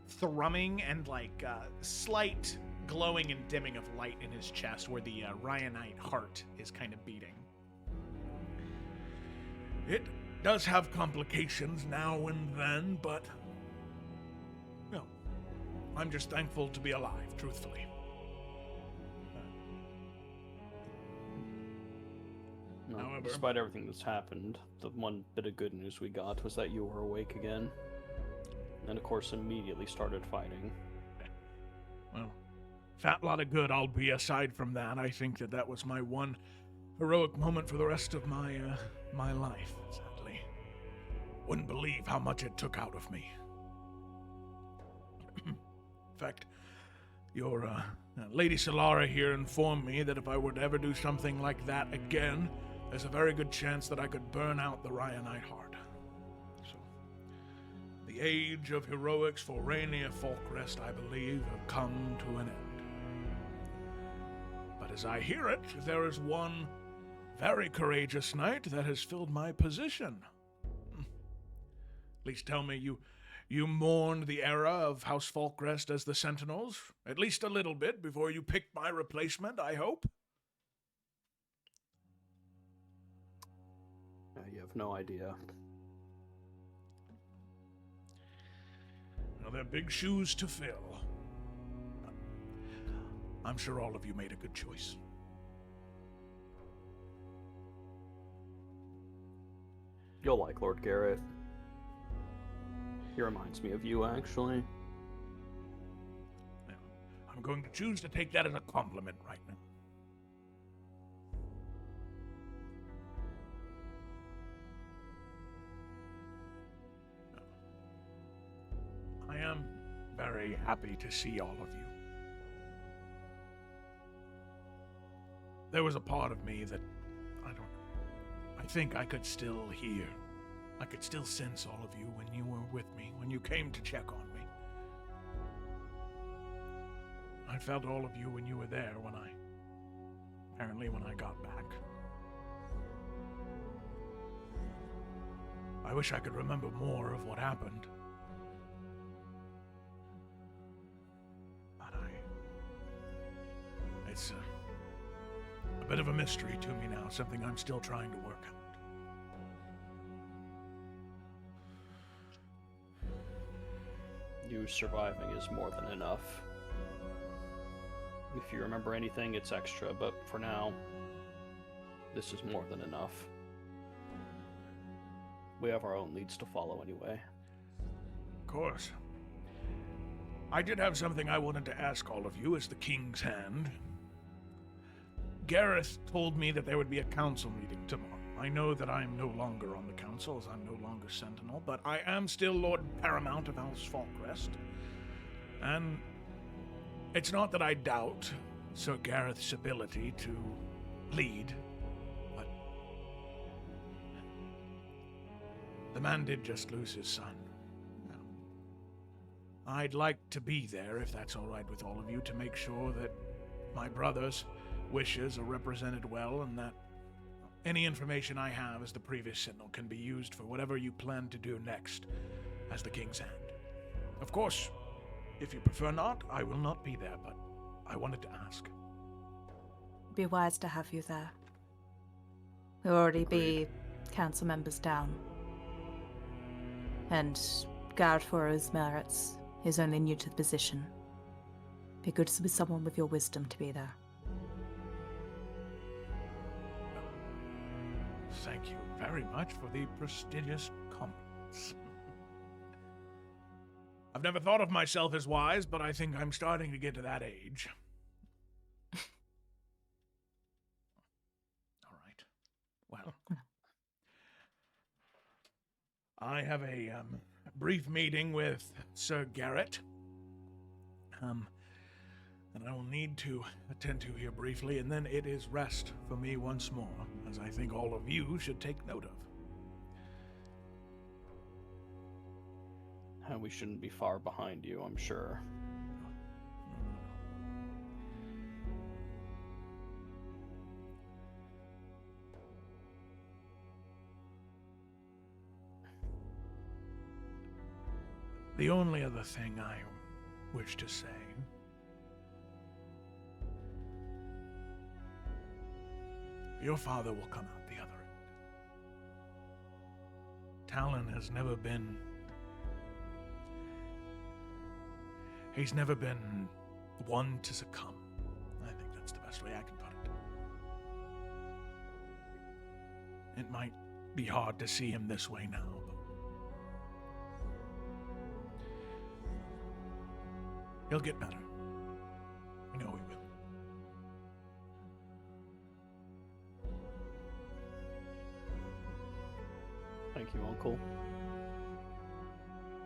thrumming and like slight glowing and dimming of light in his chest where the Ryanite heart is kind of beating. It does have complications now and then, but no, I'm just thankful to be alive, truthfully. No, However- despite everything that's happened, the one bit of good news we got was that you were awake again, and of course immediately started fighting. Well, fat lot of good I'll be. Aside from that, I think that was my one heroic moment for the rest of my my life, sadly. Wouldn't believe how much it took out of me. In fact, your Lady Solara here informed me that if I were to ever do something like that again, there's a very good chance that I could burn out the Ryanite heart. So, the age of heroics for Rainier Folkrest, I believe, have come to an end. But as I hear it, there is one very courageous knight that has filled my position. Please tell me you mourned the era of House Folkrest as the Sentinels, at least a little bit, before you picked my replacement, I hope? You have no idea. Now, they're big shoes to fill. I'm sure all of you made a good choice. You'll like Lord Gareth. He reminds me of you, actually. I'm going to choose to take that as a compliment right now. I am very happy to see all of you. There was a part of me that, I think I could still hear. I could still sense all of you when you were with me, when you came to check on me. I felt all of you when you were there when I got back. I wish I could remember more of what happened. But it's a bit of a mystery to me now, something I'm still trying to work out. You surviving is more than enough. If you remember anything, it's extra, but for now, this is more than enough. We have our own leads to follow anyway. Of course. I did have something I wanted to ask all of you as the King's Hand. Gareth told me that there would be a council meeting tomorrow. I know that I'm no longer on the council, as I'm no longer Sentinel, but I am still Lord Paramount of House Folkrest. And it's not that I doubt Sir Gareth's ability to lead, but the man did just lose his son. I'd like to be there, if that's all right with all of you, to make sure that my brother's wishes are represented well, and that any information I have as the previous Sentinel can be used for whatever you plan to do next as the King's Hand. Of course, if you prefer not, I will not be there, but I wanted to ask. Be wise to have you there. There'll already be council members down. And Garrett, for his merits, is only new to the position. Be good to be someone with your wisdom to be there. Thank you very much for the prestigious comments. I've never thought of myself as wise, but I think I'm starting to get to that age. All right. Well, I have a brief meeting with Sir Garrett. And I will need to attend to here briefly, and then it is rest for me once more, as I think all of you should take note of. and we shouldn't be far behind you, I'm sure. The only other thing I wish to say your father will come out the other end. Talon has never been... He's never been one to succumb. I think that's the best way I can put it. It might be hard to see him this way now, but he'll get better. I know he will. Thank you, Uncle.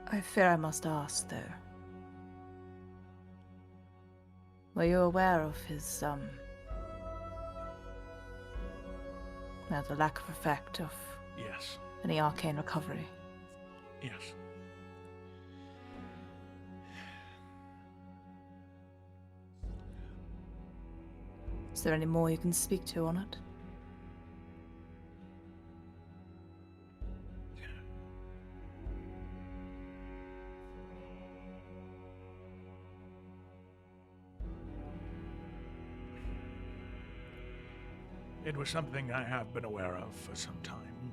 I fear I must ask, though. Were you aware of his, the lack of effect of Yes. any arcane recovery? Yes. Is there any more you can speak to on it? It was something I have been aware of for some time.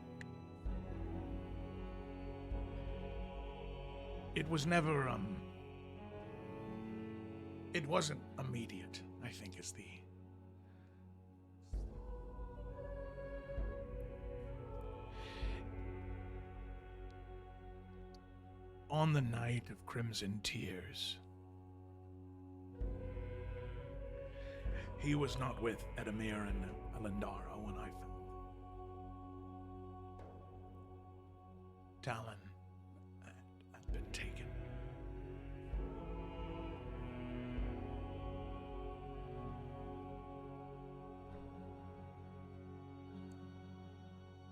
It was never, it wasn't immediate, I think is the... On the night of Crimson Tears, he was not with Edamir and Alendara when I found them. Talon had been taken.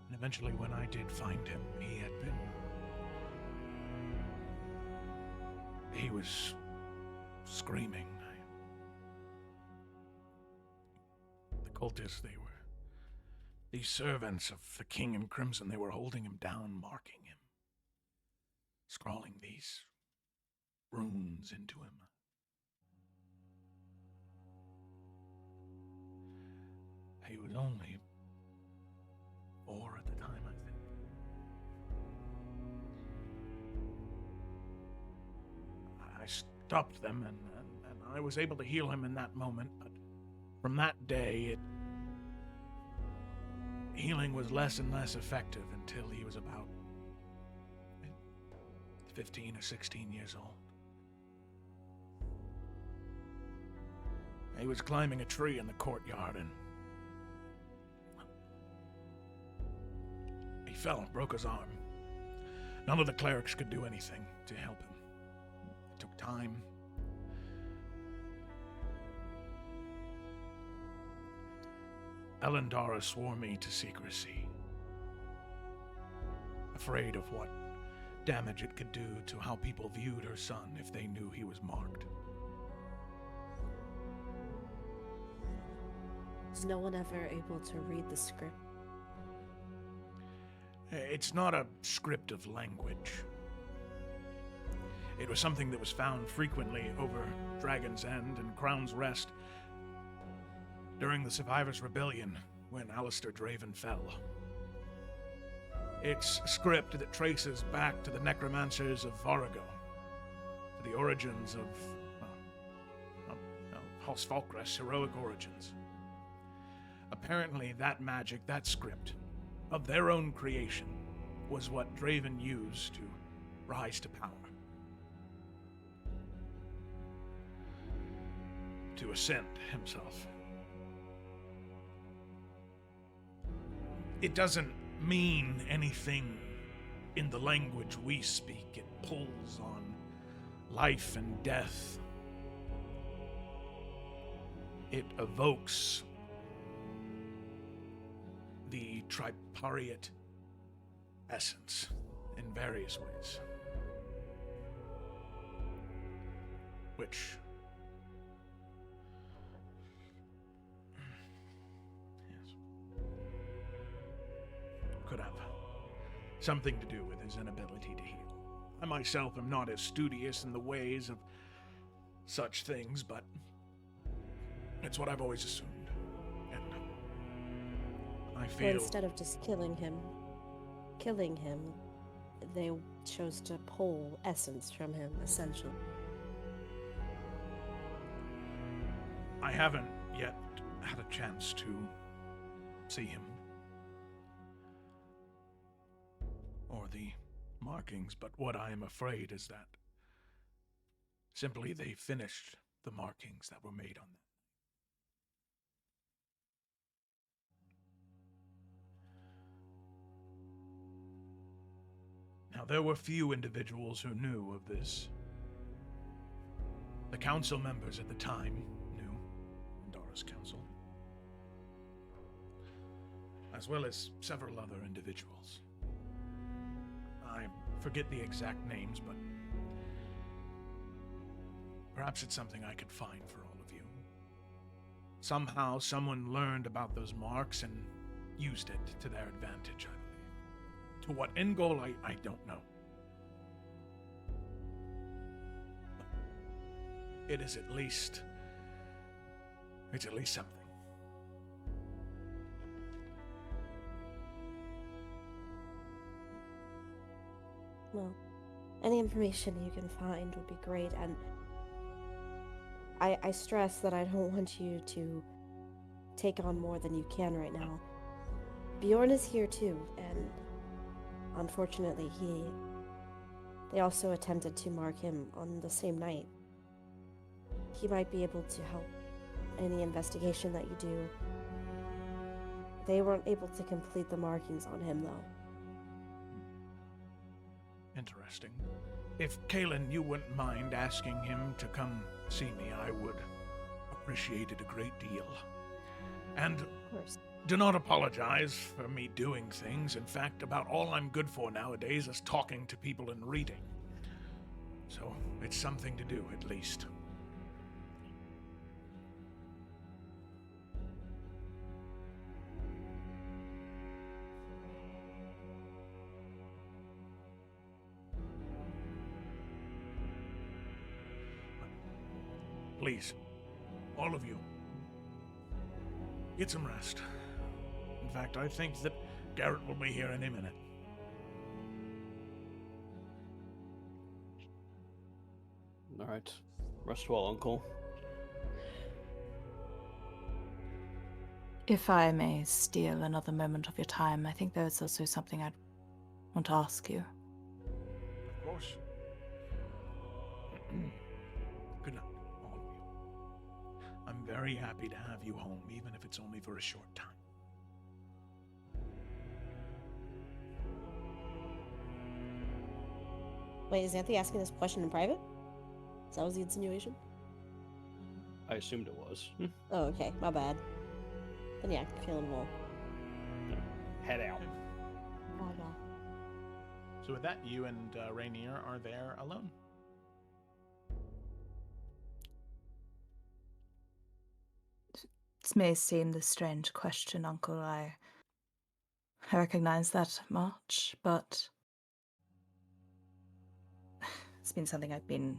And eventually, when I did find him, he was screaming. The cultists, these servants of the King in Crimson, they were holding him down, marking him, scrawling these runes into him. He was only 4 at the time, I think. I stopped them, and I was able to heal him in that moment, but from that day, healing was less and less effective until he was about 15 or 16 years old. He was climbing a tree in the courtyard, and he fell and broke his arm. None of the clerics could do anything to help him. It took time. Elendara swore me to secrecy, afraid of what damage it could do to how people viewed her son if they knew he was marked. Was no one ever able to read the script? It's not a script of language. It was something that was found frequently over Dragon's End and Crown's Rest during the Survivors' Rebellion when Alistair Draven fell. It's a script that traces back to the necromancers of Varago, to the origins of House Falkre's heroic origins. Apparently that magic, that script, of their own creation, was what Draven used to rise to power. To ascend himself. It doesn't mean anything in the language we speak. It pulls on life and death. It evokes the tripariate essence in various ways. which yes, could have something to do with his inability to heal. I myself am not as studious in the ways of such things, but it's what I've always assumed. And I Well, feel instead of just killing him, they chose to pull essence from him, essentially. I haven't yet had a chance to see him or the markings, but what I am afraid is that simply they finished the markings that were made on them. Now, there were few individuals who knew of this. The council members at the time knew, Endara's council, as well as several other individuals. I forget the exact names, but perhaps it's something I could find for all of you. Somehow, someone learned about those marks and used it to their advantage, I believe. To what end goal, I don't know. But it is at least... it's at least something. Well, any information you can find would be great, and I stress that I don't want you to take on more than you can right now. Bjorn is here too, and unfortunately they also attempted to mark him on the same night. He might be able to help any investigation that you do. They weren't able to complete the markings on him, though. Interesting. If Kalen, you wouldn't mind asking him to come see me, I would appreciate it a great deal. And Of course. do not apologize for me doing things. In fact, about all I'm good for nowadays is talking to people and reading. So it's something to do, at least. Please, all of you, get some rest. In fact, I think that Garrett will be here any minute. All right. Rest well, Uncle. If I may steal another moment of your time, I think there's also something I'd want to ask you. Of course. Good night, all of you. I'm very happy to have you home, even if it's only for a short time. Wait, is Anthony asking this question in private? Is that was the insinuation? I assumed it was. Oh, okay. My bad. Then yeah, Kalen will. Head out. So with that, you and Rainier are there alone. This may seem the strange question, Uncle. I recognize that much, but it's been something I've been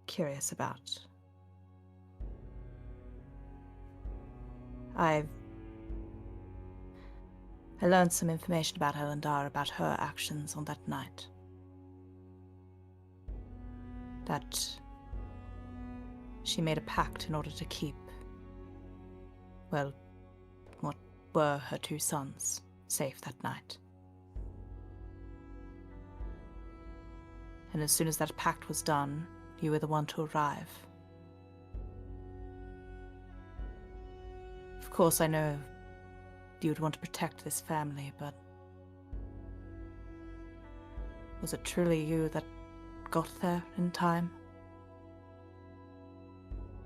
curious about. I learned some information about Elendar, about her actions on that night. That she made a pact in order to keep, well, what were her two sons safe that night. And as soon as that pact was done, you were the one to arrive. Of course, I know you would want to protect this family, but was it truly you that got there in time?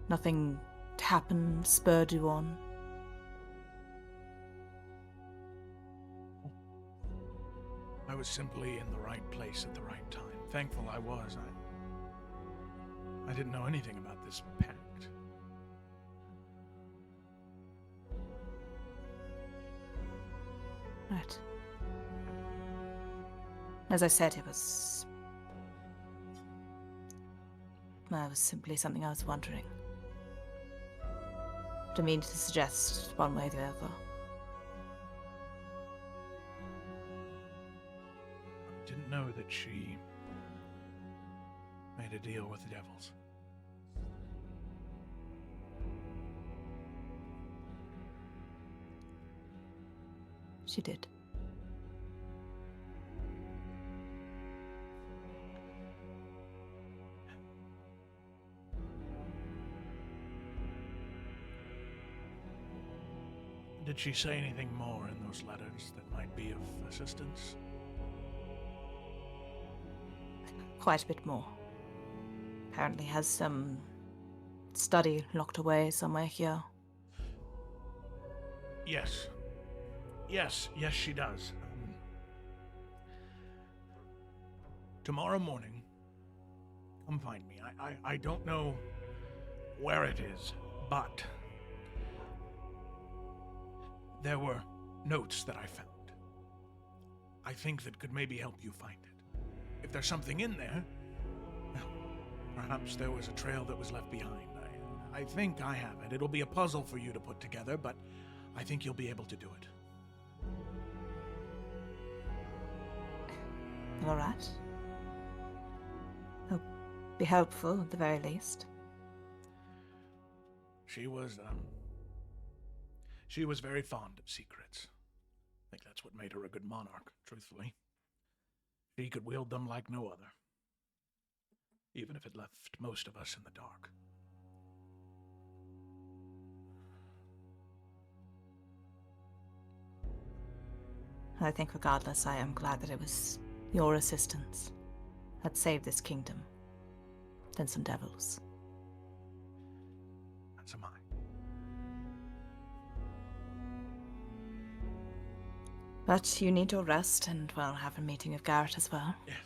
Nothing happened, spurred you on? I was simply in the right place at the right time. Thankful I was. I didn't know anything about this pact. Right. As I said, it was... Well, it was simply something I was wondering. Didn't mean to suggest one way or the other. Didn't know that she made a deal with the devils. She did. Did she say anything more in those letters that might be of assistance? Quite a bit more. Apparently has some study locked away somewhere here. Yes. Yes, she does. Tomorrow morning, come find me. I don't know where it is, but there were notes that I found. I think that could maybe help you find it. If there's something in there, well, perhaps there was a trail that was left behind. I think I have it. It'll be a puzzle for you to put together, but I think you'll be able to do it. All right. It'll be helpful at the very least. She was very fond of secrets. I think that's what made her a good monarch, truthfully. She could wield them like no other, even if it left most of us in the dark. I think regardless, I am glad that it was your assistance that saved this kingdom than some devils. As am I. But you need your rest, and we'll have a meeting with Garrett as well. Yes.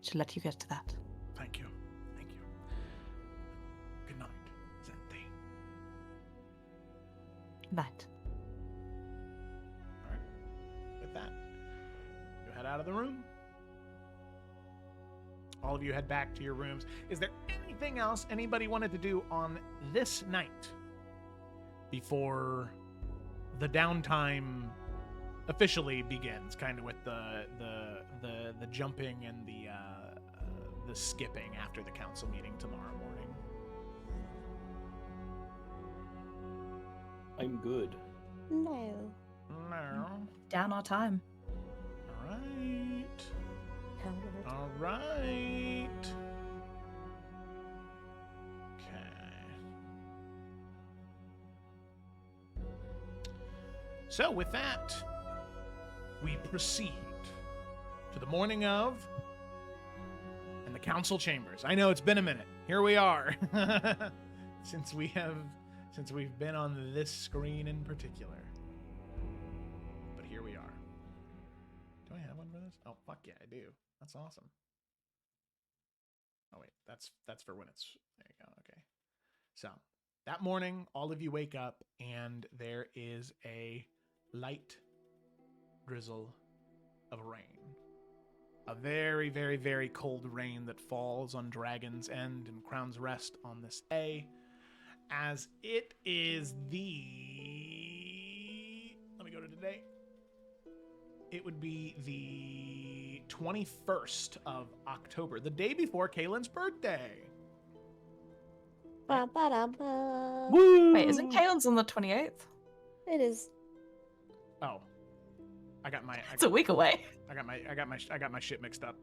Should let you get to that. Thank you. Good night, Xanthi. Night. All right. With that, you head out of the room. All of you head back to your rooms. Is there anything else anybody wanted to do on this night before the downtime officially begins, kind of with the jumping and the skipping after the council meeting tomorrow morning? I'm good. No. No. Down our time. All right. Okay. So with that, we proceed to the morning of and the council chambers. I know it's been a minute. Here we are. since we've been on this screen in particular. But here we are. Do I have one for this? Oh, fuck yeah, I do. That's awesome. Oh wait, that's for when it's, there you go. Okay. So that morning, all of you wake up and there is a light drizzle of rain. A very, very, very cold rain that falls on Dragon's End and Crown's Rest on this day, as it is let me go to today. It would be the 21st of October, the day before Kaylin's birthday. Ba-ba-da-ba. Woo! Wait, isn't Kalen's on the 28th? It is. Oh, I got my. It's a week away. I got my shit mixed up.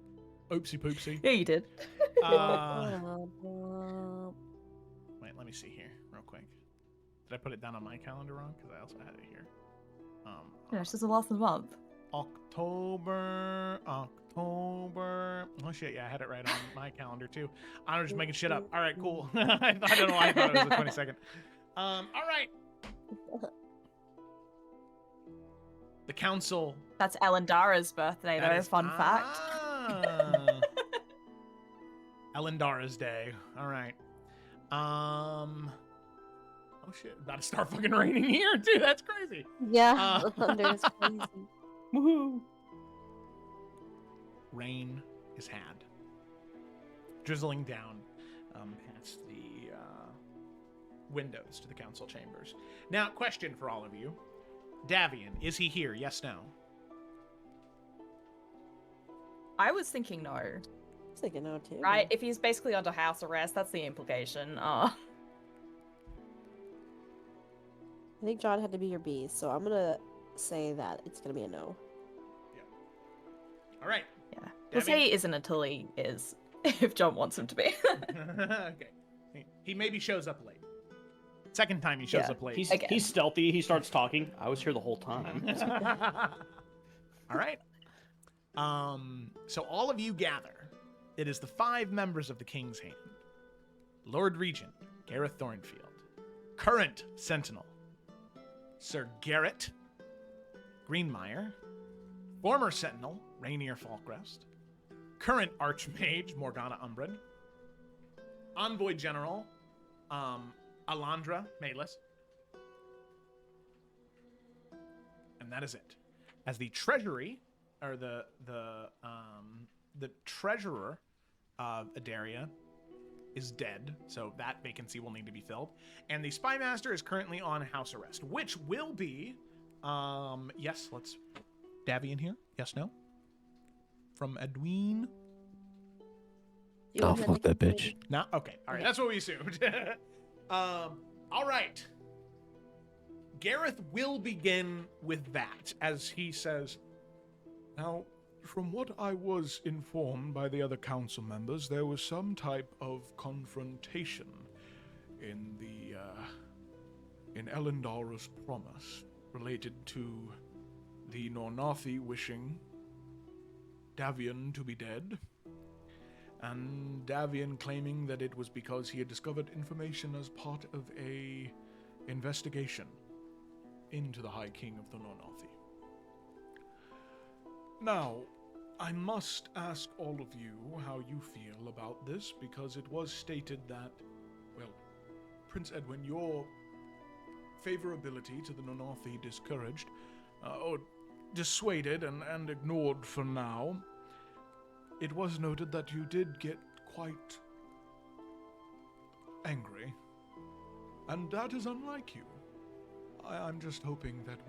Oopsie poopsie. Yeah, you did. Wait, let me see here real quick. Did I put it down on my calendar wrong? Because I also had it here. Yeah, it's just the last of the month. October. Oh shit, yeah, I had it right on my calendar too. I'm just making shit up. All right, cool. I don't know why I thought it was the 22nd. All right. The council. That's Ellen Dara's birthday, though. Fun fact. Elendara's day. All right. Oh shit! About to start fucking raining here too. That's crazy. Yeah, the thunder is crazy. Woohoo! Rain is had, drizzling down past the windows to the council chambers. Now, question for all of you: Davian, is he here? Yes, no. I was thinking no. I was thinking no too. Right? If he's basically under house arrest, that's the implication. I think John had to be your bees, so I'm gonna say that it's gonna be a no. All right. Yeah. We'll say he isn't until he is, if John wants him to be. Okay. He maybe shows up late. Second time he shows Yeah. up late. He's stealthy. He starts talking. I was here the whole time. All right. So all of you gather. It is the 5 members of the King's Hand. Lord Regent, Gareth Thornfield. Current Sentinel, Sir Garrett Greenmeyer. Former Sentinel, Rainier Falkrest. Current Archmage, Morgana Umbren. Envoy General, Alondra Malis. And that is it. As the treasury, or the treasurer of Adaria is dead, so that vacancy will need to be filled. And the spy master is currently on house arrest, which will be, yes, let's Davian here. Yes, no? From Edwin. Oh, fuck that bitch. No? Okay. All right. That's what we assumed. All right. Gareth will begin with that, as he says, Now, from what I was informed by the other council members, there was some type of confrontation in in Elendara's promise related to the Nornathi wishing Davian to be dead, and Davian claiming that it was because he had discovered information as part of a investigation into the High King of the Nornathi. Now, I must ask all of you how you feel about this, because it was stated that, well, Prince Edwin, your favorability to the Nornathi discouraged, or dissuaded and ignored for now. It was noted that you did get quite angry, and that is unlike you. I'm just hoping that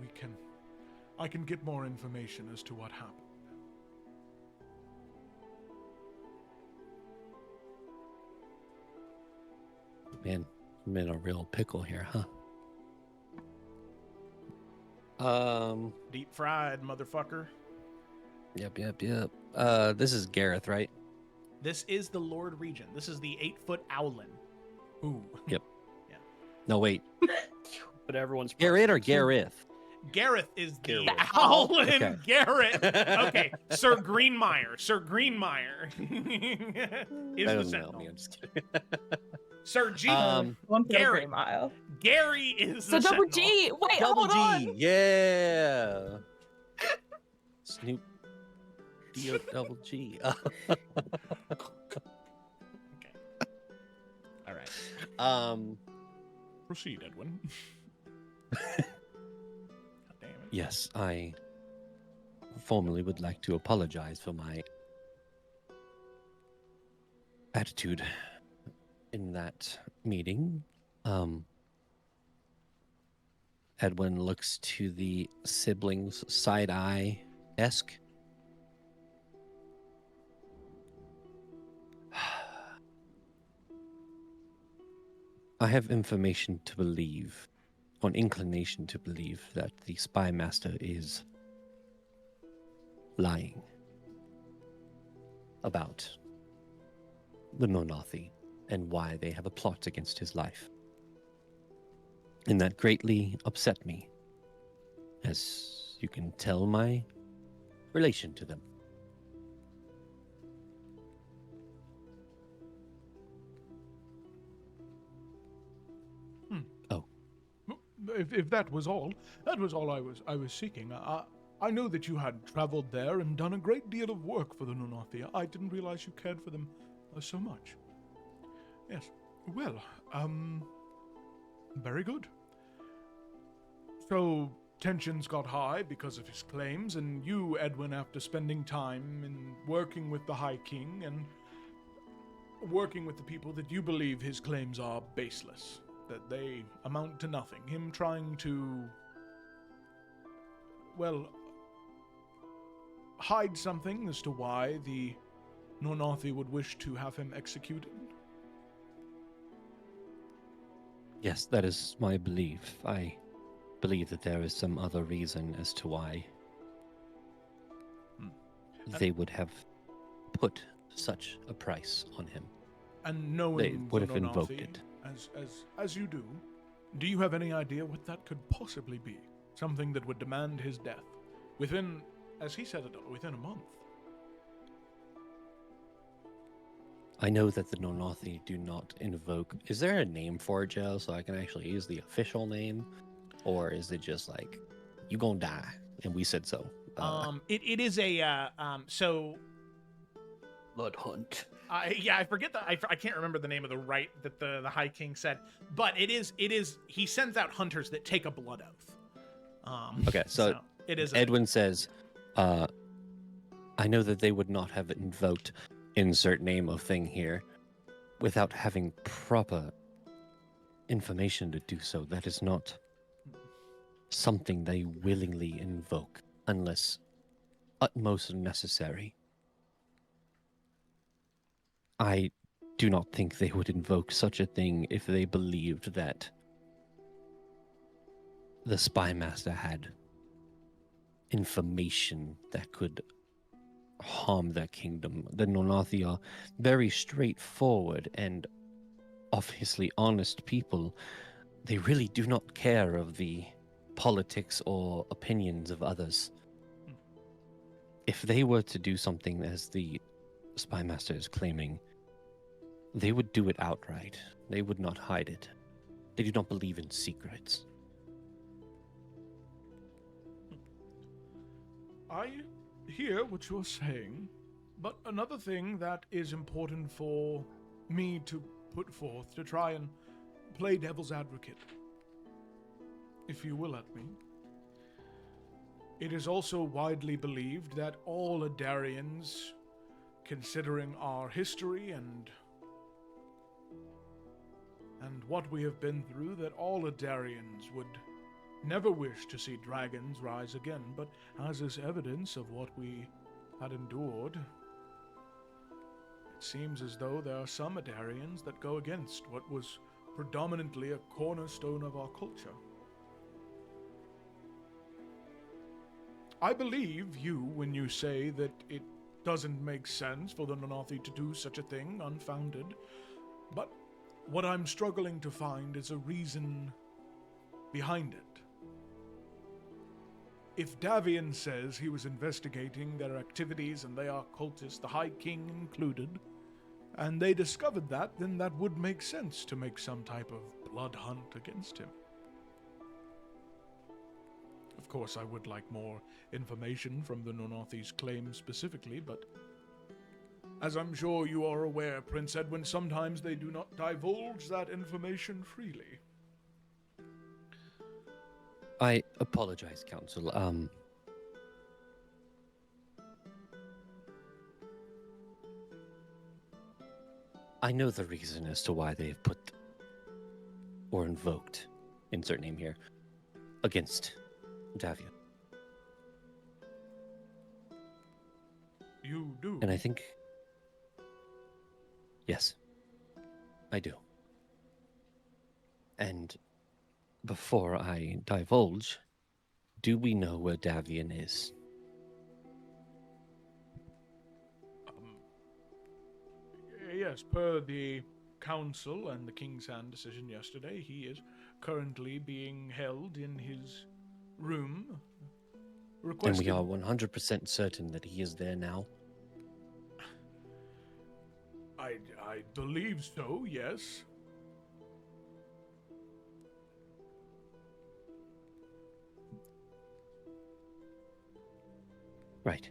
I can get more information as to what happened. Man, I'm in a real pickle here, huh? deep fried, motherfucker. Yep. This is Gareth, right? This is the Lord Regent. This is the 8-foot owlin. Ooh. Yep. No, wait. But everyone's Garrett or Gareth? Gareth is the Gareth. owlin. Okay. Garrett. Okay. Sir Greenmeyer. Is That the doesn't help sentinel. me. I'm just kidding. Sir G. One for Gary. every mile. Gary is So the double sentinel. G. Wait, Double hold G. on. Yeah. Snoop. D-O double G. Okay. All right. Proceed, Edwin. God damn it. Yes, I formally would like to apologize for my attitude in that meeting. Edwin looks to the siblings side-eye-esque. I have information to believe, or an inclination to believe, that the spy master is lying about the Nornathi and why they have a plot against his life. And that greatly upset me, as you can tell my relation to them. If that was all I was seeking. I know that you had traveled there and done a great deal of work for the Nornathi. I didn't realize you cared for them so much. Yes. Well, very good. So, tensions got high because of his claims, and you, Edwin, after spending time in working with the High King and working with the people, that you believe his claims are baseless, that they amount to nothing. Him trying to, well, hide something as to why the Nornathi would wish to have him executed. Yes, that is my belief. I believe that there is some other reason as to why they would have put such a price on him. And knowing They would the have invoked Nornathi, it. as you do you have any idea what that could possibly be? Something that would demand his death within, as he said it, within a month. I know that the Nornathi do not invoke. Is there a name for it, Joe, so I can actually use the official name? Or is it just like, you gonna die, and we said so? It is a so Blood hunt. I forget I can't remember the name of the rite that the High King said, but it is he sends out hunters that take a blood oath. Okay, so it is Edwin says, I know that they would not have invoked insert name of thing here without having proper information to do so. That is not something they willingly invoke unless utmost necessary. I do not think they would invoke such a thing if they believed that the spy master had information that could harm their kingdom. The Nornathi are very straightforward and obviously honest people. They really do not care of the politics or opinions of others. If they were to do something as the spy master is claiming, they would do it outright. They would not hide it. They do not believe in secrets. I hear what you're saying, but another thing that is important for me to put forth to try and play devil's advocate, if you will let me. It is also widely believed that all Adarians, considering our history and what we have been through, that all Adarians would never wish to see dragons rise again, but as is evidence of what we had endured, it seems as though there are some Adarians that go against what was predominantly a cornerstone of our culture. I believe you when you say that it doesn't make sense for the Nornathi to do such a thing unfounded, but what I'm struggling to find is a reason behind it. If Davian says he was investigating their activities and they are cultists, the High King included, and they discovered that, then that would make sense to make some type of blood hunt against him. Of course, I would like more information from the Nornathi's claims specifically, but as I'm sure you are aware, Prince Edwin, sometimes they do not divulge that information freely. I apologize, Council. I know the reason as to why they've put or invoked, insert name here, against Davian. You do? And I think... Yes, I do. And before I divulge, do we know where Davian is? Yes, per the council and the King's Hand decision yesterday, he is currently being held in his room. And we are 100% certain that he is there now? I believe so, yes. Right.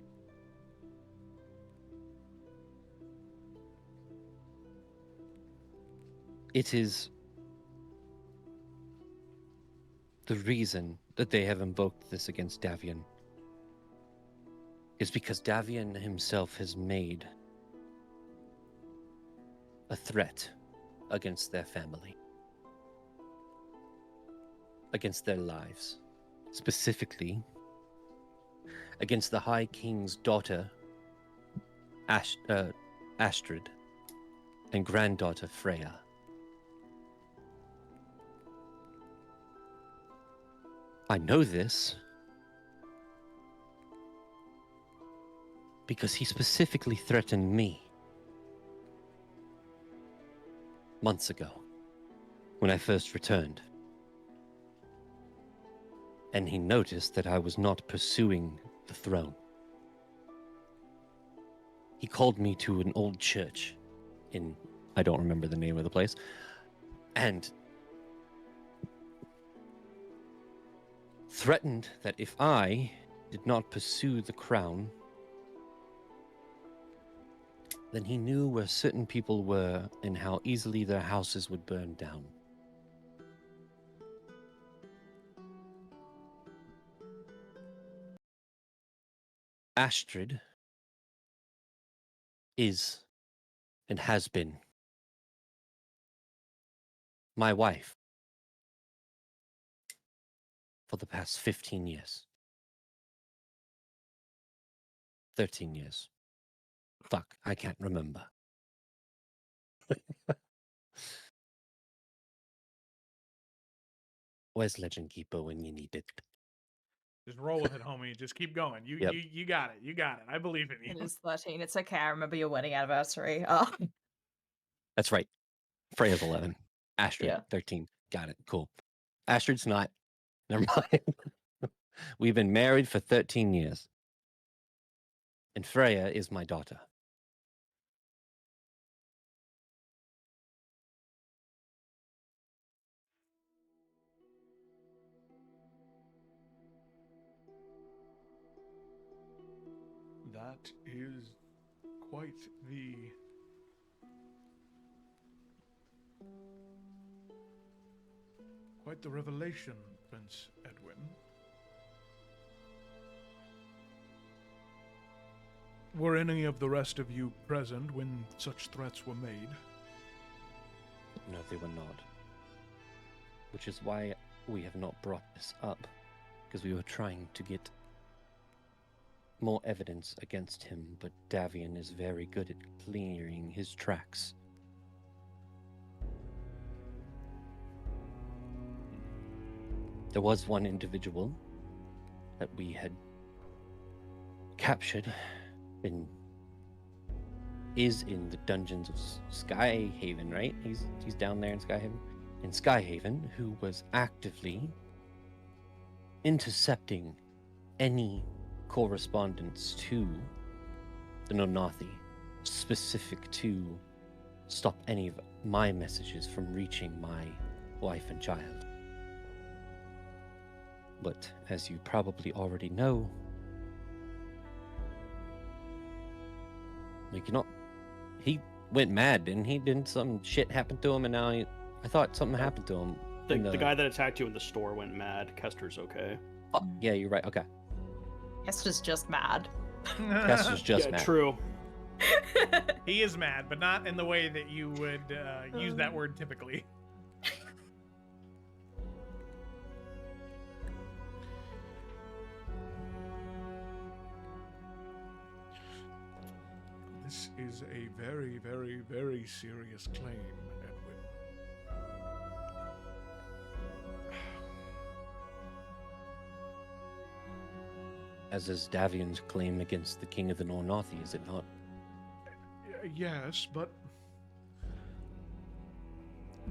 It is the reason that they have invoked this against Davian is because Davian himself has made a threat against their family, against their lives, specifically against the High King's daughter, Astrid, and granddaughter, Freya. I know this because he specifically threatened me months ago when I first returned. And he noticed that I was not pursuing the throne. He called me to an old church in, I don't remember the name of the place, and threatened that if I did not pursue the crown, then he knew where certain people were and how easily their houses would burn down. Astrid is and has been my wife for the past 15 years. 13 years. Fuck, I can't remember. Where's Legend Keeper when you need it? Just roll with it, homie. Just keep going. You Yep. you got it. You got it. I believe in It you. is 13. It's okay. I remember your wedding anniversary. Oh, That's right. Freya's 11. Astrid, Yeah. 13. Got it. Cool. Astrid's not. Never mind. We've been married for 13 years. And Freya is my daughter. That is quite the revelation, Prince Edwin. Were any of the rest of you present when such threats were made? No, they were not. Which is why we have not brought this up. Because we were trying to get more evidence against him, but Davian is very good at clearing his tracks. There was one individual that we had captured and is in the dungeons of Skyhaven, right? He's down there in Skyhaven. In Skyhaven, who was actively intercepting any correspondence to the Nonathi, specific to stop any of my messages from reaching my wife and child. But as you probably already know, like, you know, he went mad, didn't he? Didn't some shit happen to him, and now I thought something happened to him. The guy that attacked you in the store went mad. Kester's okay. Oh, yeah, you're right. Okay. Kester's just mad. Kester's just mad. True. He is mad, but not in the way that you would use that word typically. This is a very, very, very serious claim, Edwin. As is Davian's claim against the King of the Nonathi, is it not? Yes, but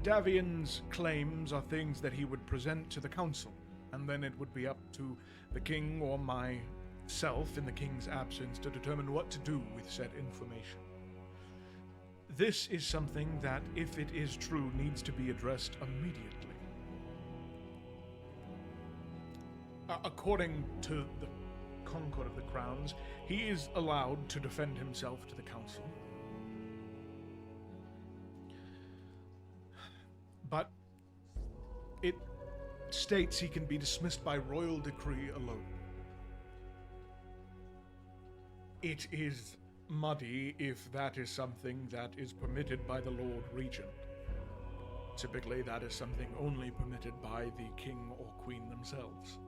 Davian's claims are things that he would present to the council, and then it would be up to the king or myself in the king's absence to determine what to do with said information. This is something that, if it is true, needs to be addressed immediately. According to the Concord of the Crowns, he is allowed to defend himself to the council. But it states he can be dismissed by royal decree alone. It is muddy if that is something that is permitted by the Lord Regent. Typically, that is something only permitted by the king or queen themselves.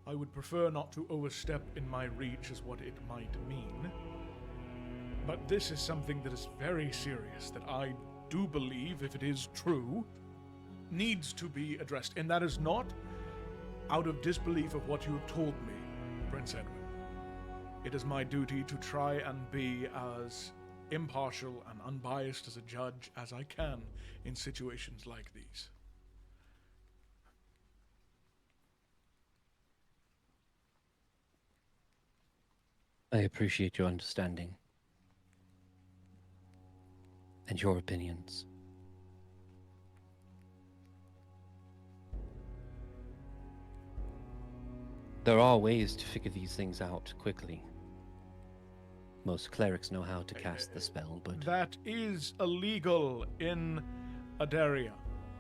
I would prefer not to overstep in my reach as what it might mean, but this is something that is very serious that I do believe, if it is true, needs to be addressed. And that is not out of disbelief of what you have told me, Prince Edwin. It is my duty to try and be as impartial and unbiased as a judge as I can in situations like these. I appreciate your understanding and your opinions. There are ways to figure these things out quickly. Most clerics know how to cast the spell, but That is illegal in Adaria.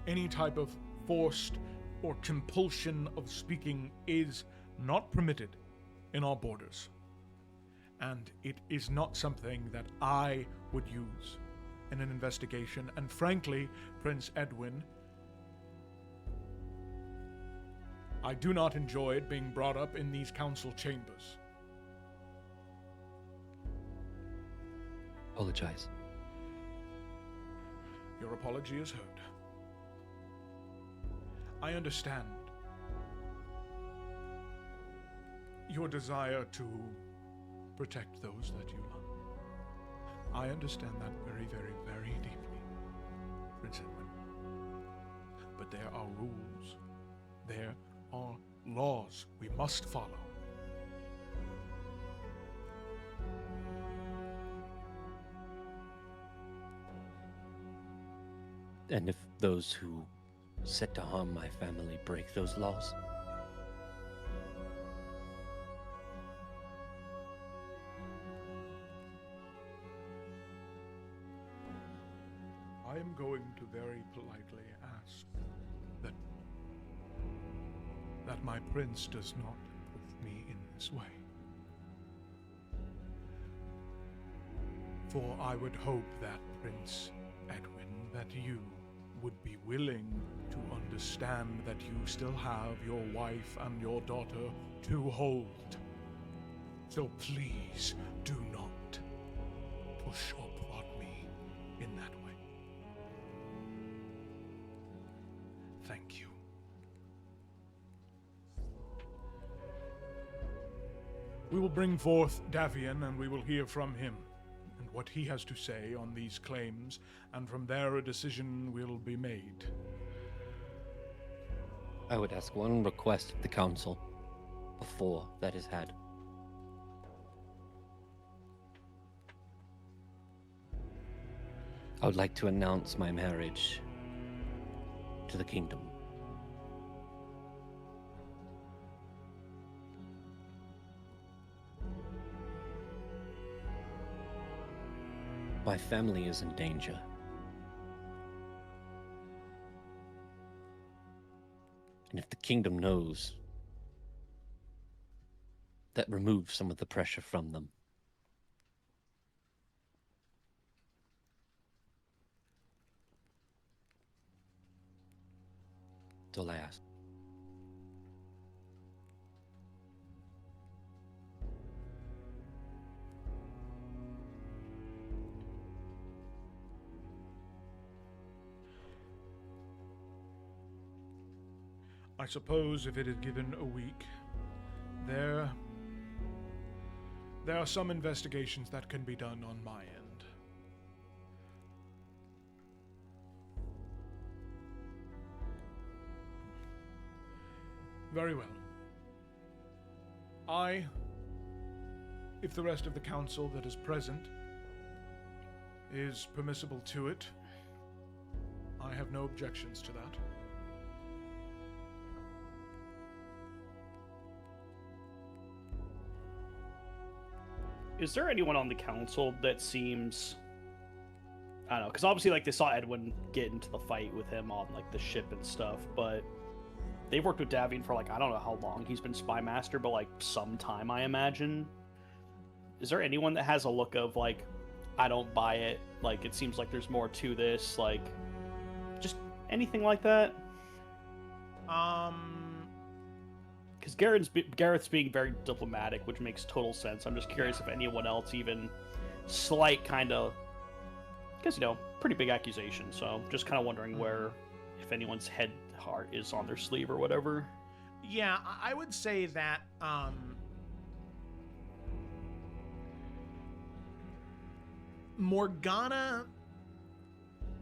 Any type of forced or compulsion of speaking is not permitted in our borders. And it is not something that I would use in an investigation. And frankly, Prince Edwin, I do not enjoy it being brought up in these council chambers. apologize. Your apology is heard. I understand your desire to protect those that you love. I understand that very, very, very deeply, Prince Edwin. But there are rules. There are laws we must follow. And if those who set to harm my family break those laws, I am going to very politely ask that my prince does not put me in this way. For I would hope that, Prince Edwin, that you would be willing to understand that you still have your wife and your daughter to hold. So please do not push or prod me in that way. Thank you. We will bring forth Davian, and we will hear from him and what he has to say on these claims, and from there a decision will be made. I would ask one request of the council before that is had. I would like to announce my marriage to the kingdom. My family is in danger. And if the kingdom knows, that removes some of the pressure from them. That's all I ask. I suppose if it is given a week, there are some investigations that can be done on my end. Very well. If the rest of the council that is present is permissible to it, I have no objections to that. Is there anyone on the council that seems, I don't know, because obviously, like, they saw Edwin get into the fight with him on, like, the ship and stuff, but they've worked with Davian for, like, I don't know how long he's been Spy Master, but, like, some time, I imagine. Is there anyone that has a look of, like, I don't buy it, like, it seems like there's more to this, like, just anything like that? Because Gareth's being very diplomatic, which makes total sense. I'm just curious if anyone else even slight kind of... Because, you know, pretty big accusation, so just kind of wondering where, if anyone's heart is on their sleeve or whatever. Yeah, I would say that Morgana,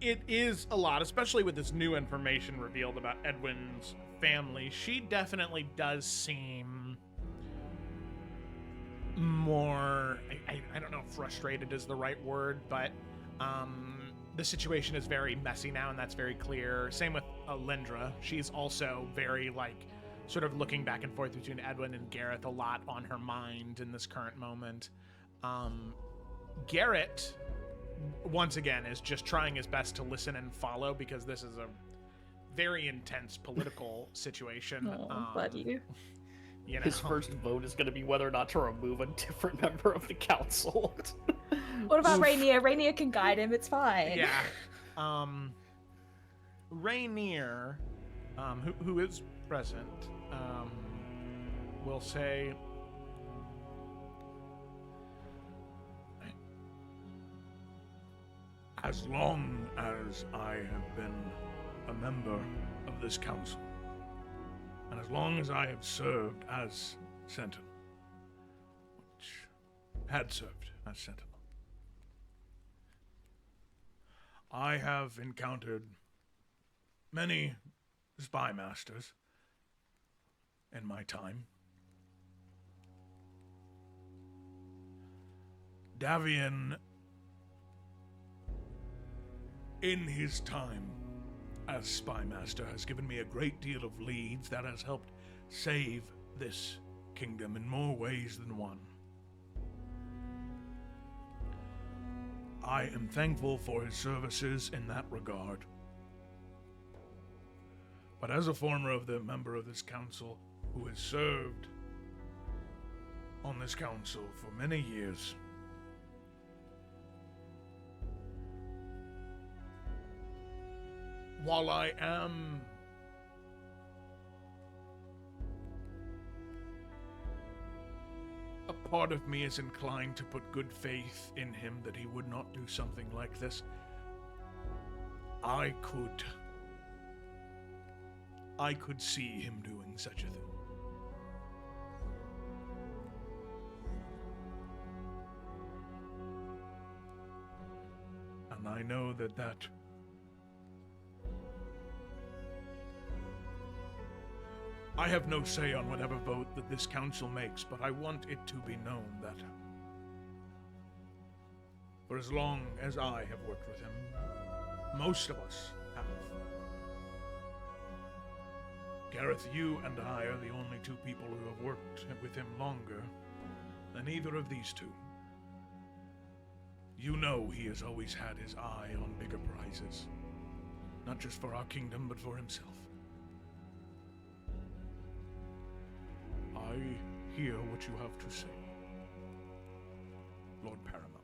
it is a lot, especially with this new information revealed about Edwin's family. She definitely does seem more, I don't know if frustrated is the right word, but the situation is very messy now, and that's very clear. Same with Lindra. She's also very, like, sort of looking back and forth between Edwin and Gareth, a lot on her mind in this current moment. Garrett, once again, is just trying his best to listen and follow, because this is a very intense political situation. Oh, buddy. You know? His first vote is going to be whether or not to remove a different member of the council. What about Rainier? Rainier can guide him. It's fine. Yeah. Rainier, who is present, will say, As long as I have been a member of this council, and as long as I have served as Sentinel, which had served as Sentinel, I have encountered many spy masters in my time. Davian, in his time as spy master, has given me a great deal of leads that has helped save this kingdom in more ways than one. I am thankful for his services in that regard. But as a former member of this council who has served on this council for many years, while I am a part of me is inclined to put good faith in him that he would not do something like this, I could see him doing such a thing. And I know that I have no say on whatever vote that this council makes, but I want it to be known that for as long as I have worked with him, most of us have. Gareth, you and I are the only two people who have worked with him longer than either of these two. You know he has always had his eye on bigger prizes, not just for our kingdom, but for himself. I hear what you have to say, Lord Paramount.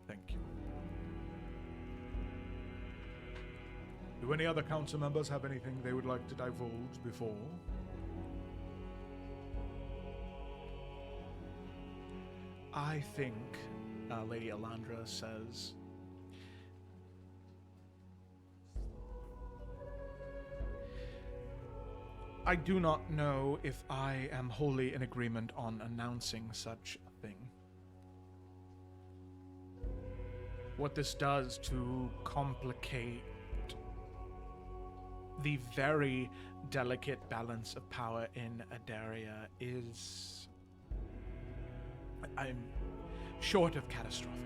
Thank you. Do any other council members have anything they would like to divulge before? I think, Lady Alandra says, I do not know if I am wholly in agreement on announcing such a thing. What this does to complicate the very delicate balance of power in Adaria is, I'm short of catastrophic.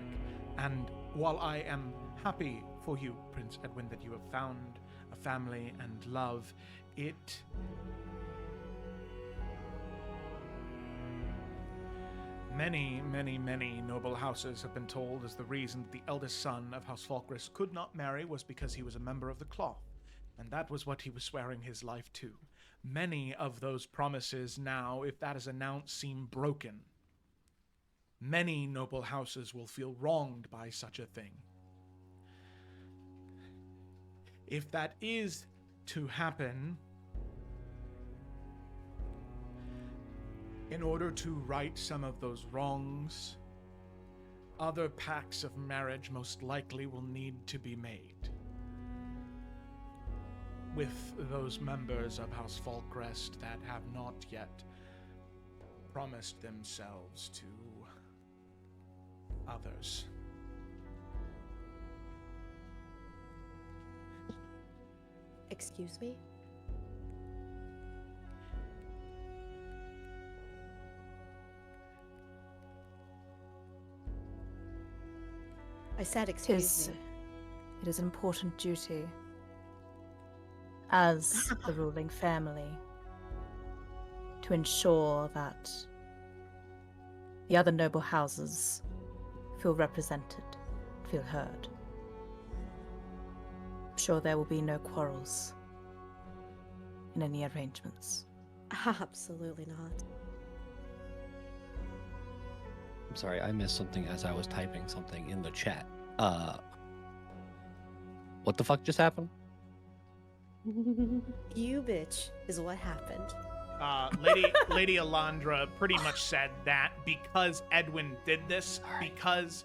And while I am happy for you, Prince Edwin, that you have found a family and love, it Many, many, many noble houses have been told as the reason that the eldest son of House Falkris could not marry was because he was a member of the cloth, and that was what he was swearing his life to. Many of those promises now, if that is announced, seem broken. Many noble houses will feel wronged by such a thing. If that is to happen, in order to right some of those wrongs, other pacts of marriage most likely will need to be made with those members of House Falkrest that have not yet promised themselves to others. Excuse me? I said excuse me. It is an important duty as the ruling family to ensure that the other noble houses feel represented, feel heard. I'm sure there will be no quarrels in any arrangements. Absolutely not. I'm sorry, I missed something as I was typing something in the chat. What the fuck just happened? You bitch is what happened. Lady Alondra pretty much said that because Edwin did this, because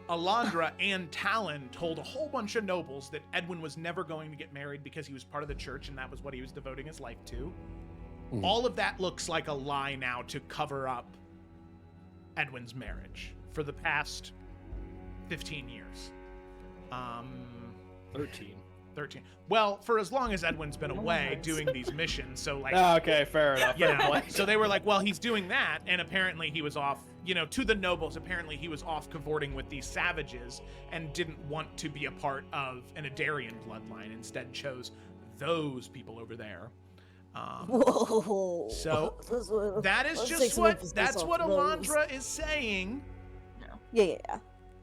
Alondra and Talon told a whole bunch of nobles that Edwin was never going to get married because he was part of the church and that was what he was devoting his life to. Mhm. All of that looks like a lie now to cover up Edwin's marriage for the past 15 years. 13. Well, for as long as Edwin's been away doing these missions, so like... Okay, fair enough. You know, so they were like, well, he's doing that, and apparently he was off, you know, to the nobles, apparently he was off cavorting with these savages and didn't want to be a part of an Adarian bloodline, instead chose those people over there. Whoa. So that is Let's just take some what, emphasis that's off what those. Alondra is saying. Yeah.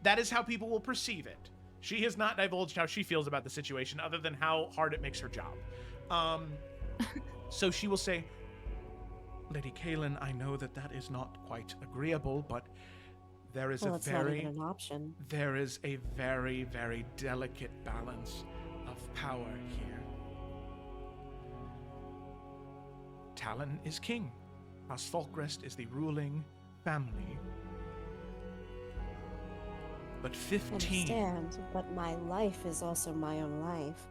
That is how people will perceive it. She has not divulged how she feels about the situation other than how hard it makes her job. So she will say, Lady Kaelin, I know that that is not quite agreeable, but there is Well, it's not even an option. there is a very, very delicate balance of power here. Talon is king. House Falkrest is the ruling family. But 15... Understand, but my life is also my own life.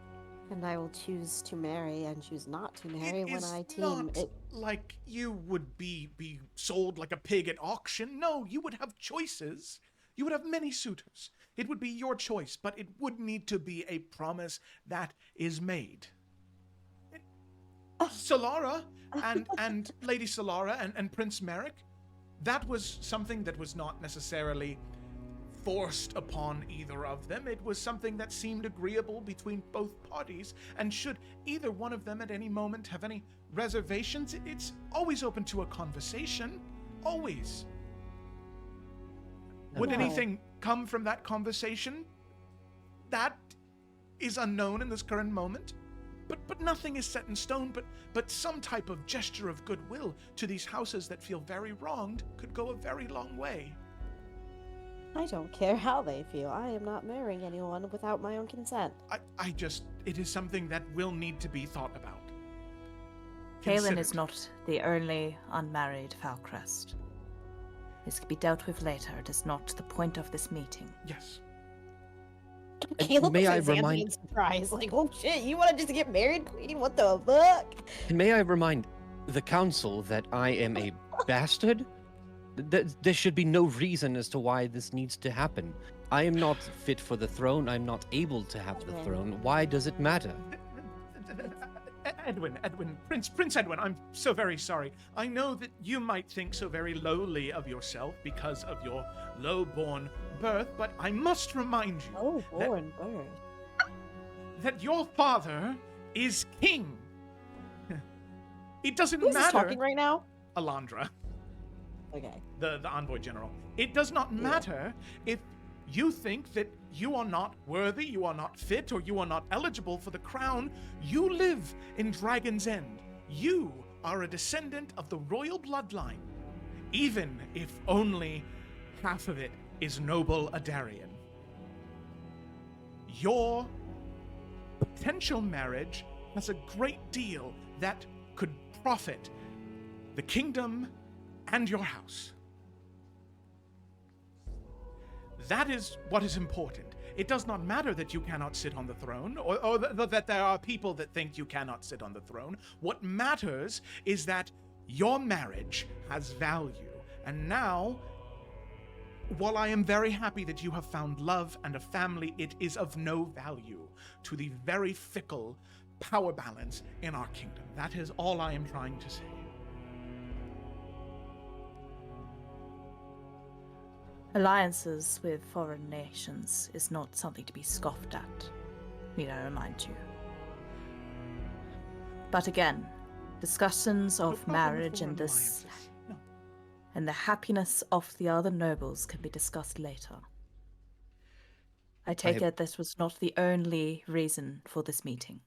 And I will choose to marry and choose not to marry It when is I team not it. like you would be sold like a pig at auction. No, you would have choices. You would have many suitors. It would be your choice, but it would need to be a promise that is made. Solara and Lady Solara and Prince Merrick, that was something that was not necessarily forced upon either of them. It was something that seemed agreeable between both parties, and should either one of them at any moment have any reservations, it's always open to a conversation. Always. Would Well- anything come from that conversation? That is unknown in this current moment. But nothing is set in stone, but some type of gesture of goodwill to these houses that feel very wronged could go a very long way. I don't care how they feel. I am not marrying anyone without my own consent. It is something that will need to be thought about. Kaelin is Considered. not the only unmarried Falkrest. This could be dealt with later. It is not the point of this meeting. Yes. Caleb may looks I at Xanthi remind- in surprise, like, oh shit, you want to just get married, queen? What the fuck? And may I remind the council that I am a bastard? There should be no reason as to why this needs to happen. I am not fit for the throne. I'm not able to have the throne. Why does it matter? Edwin, Prince Edwin, I'm so very sorry. I know that you might think so very lowly of yourself because of your low-born birth, but I must remind you Oh, born bird. that your father is king. It doesn't Who's this matter. talking right now? Alondra. Okay. The envoy general. It does not matter if you think that you are not worthy, you are not fit, or you are not eligible for the crown. You live in Dragon's End. You are a descendant of the royal bloodline, even if only half of it is noble Adarian. Your potential marriage has a great deal that could profit the kingdom and your house. That is what is important. It does not matter that you cannot sit on the throne, or that there are people that think you cannot sit on the throne. What matters is that your marriage has value. And now, while I am very happy that you have found love and a family, it is of no value to the very fickle power balance in our kingdom. That is all I am trying to say. Alliances with foreign nations is not something to be scoffed at, need I remind you. But again, discussions No of problem with marriage and foreign this alliances. No. and the happiness of the other nobles can be discussed later. I take it this was not the only reason for this meeting.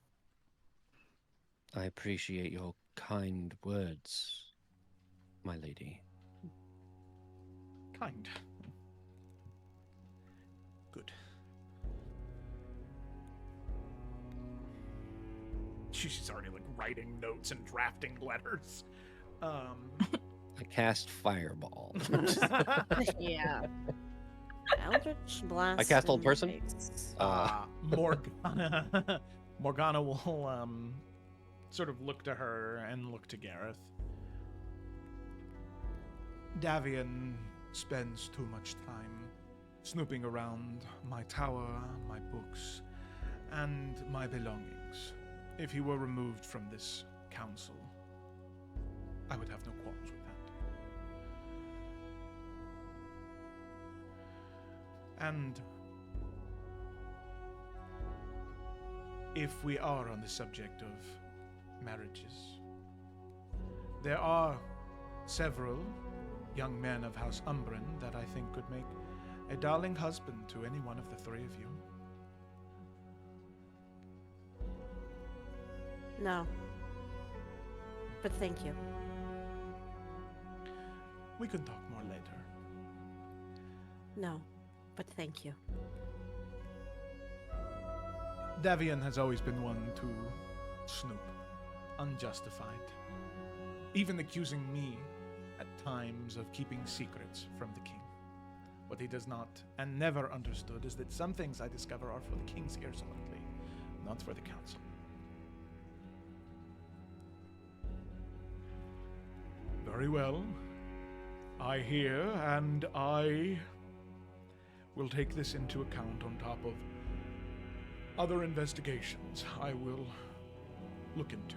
I appreciate your kind words, my lady. Kind. Good. She's already like writing notes and drafting letters. I cast Fireball. Yeah. Eldritch Blast. I cast in Old your Person? face. Morgana Morgana will sort of look to her and look to Gareth. Davian spends too much time snooping around my tower, my books, and my belongings. If he were removed from this council, I would have no qualms with that. And if we are on the subject of marriages, there are several young men of House Umbran that I think could make a darling husband to any one of the three of you. No. But thank you. We can talk more later. No. But thank you. Davian has always been one to snoop, unjustified, even accusing me at times of keeping secrets from the king. What he does not and never understood is that some things I discover are for the king's ears only, not for the council. Very well. I hear, and I will take this into account on top of other investigations I will look into.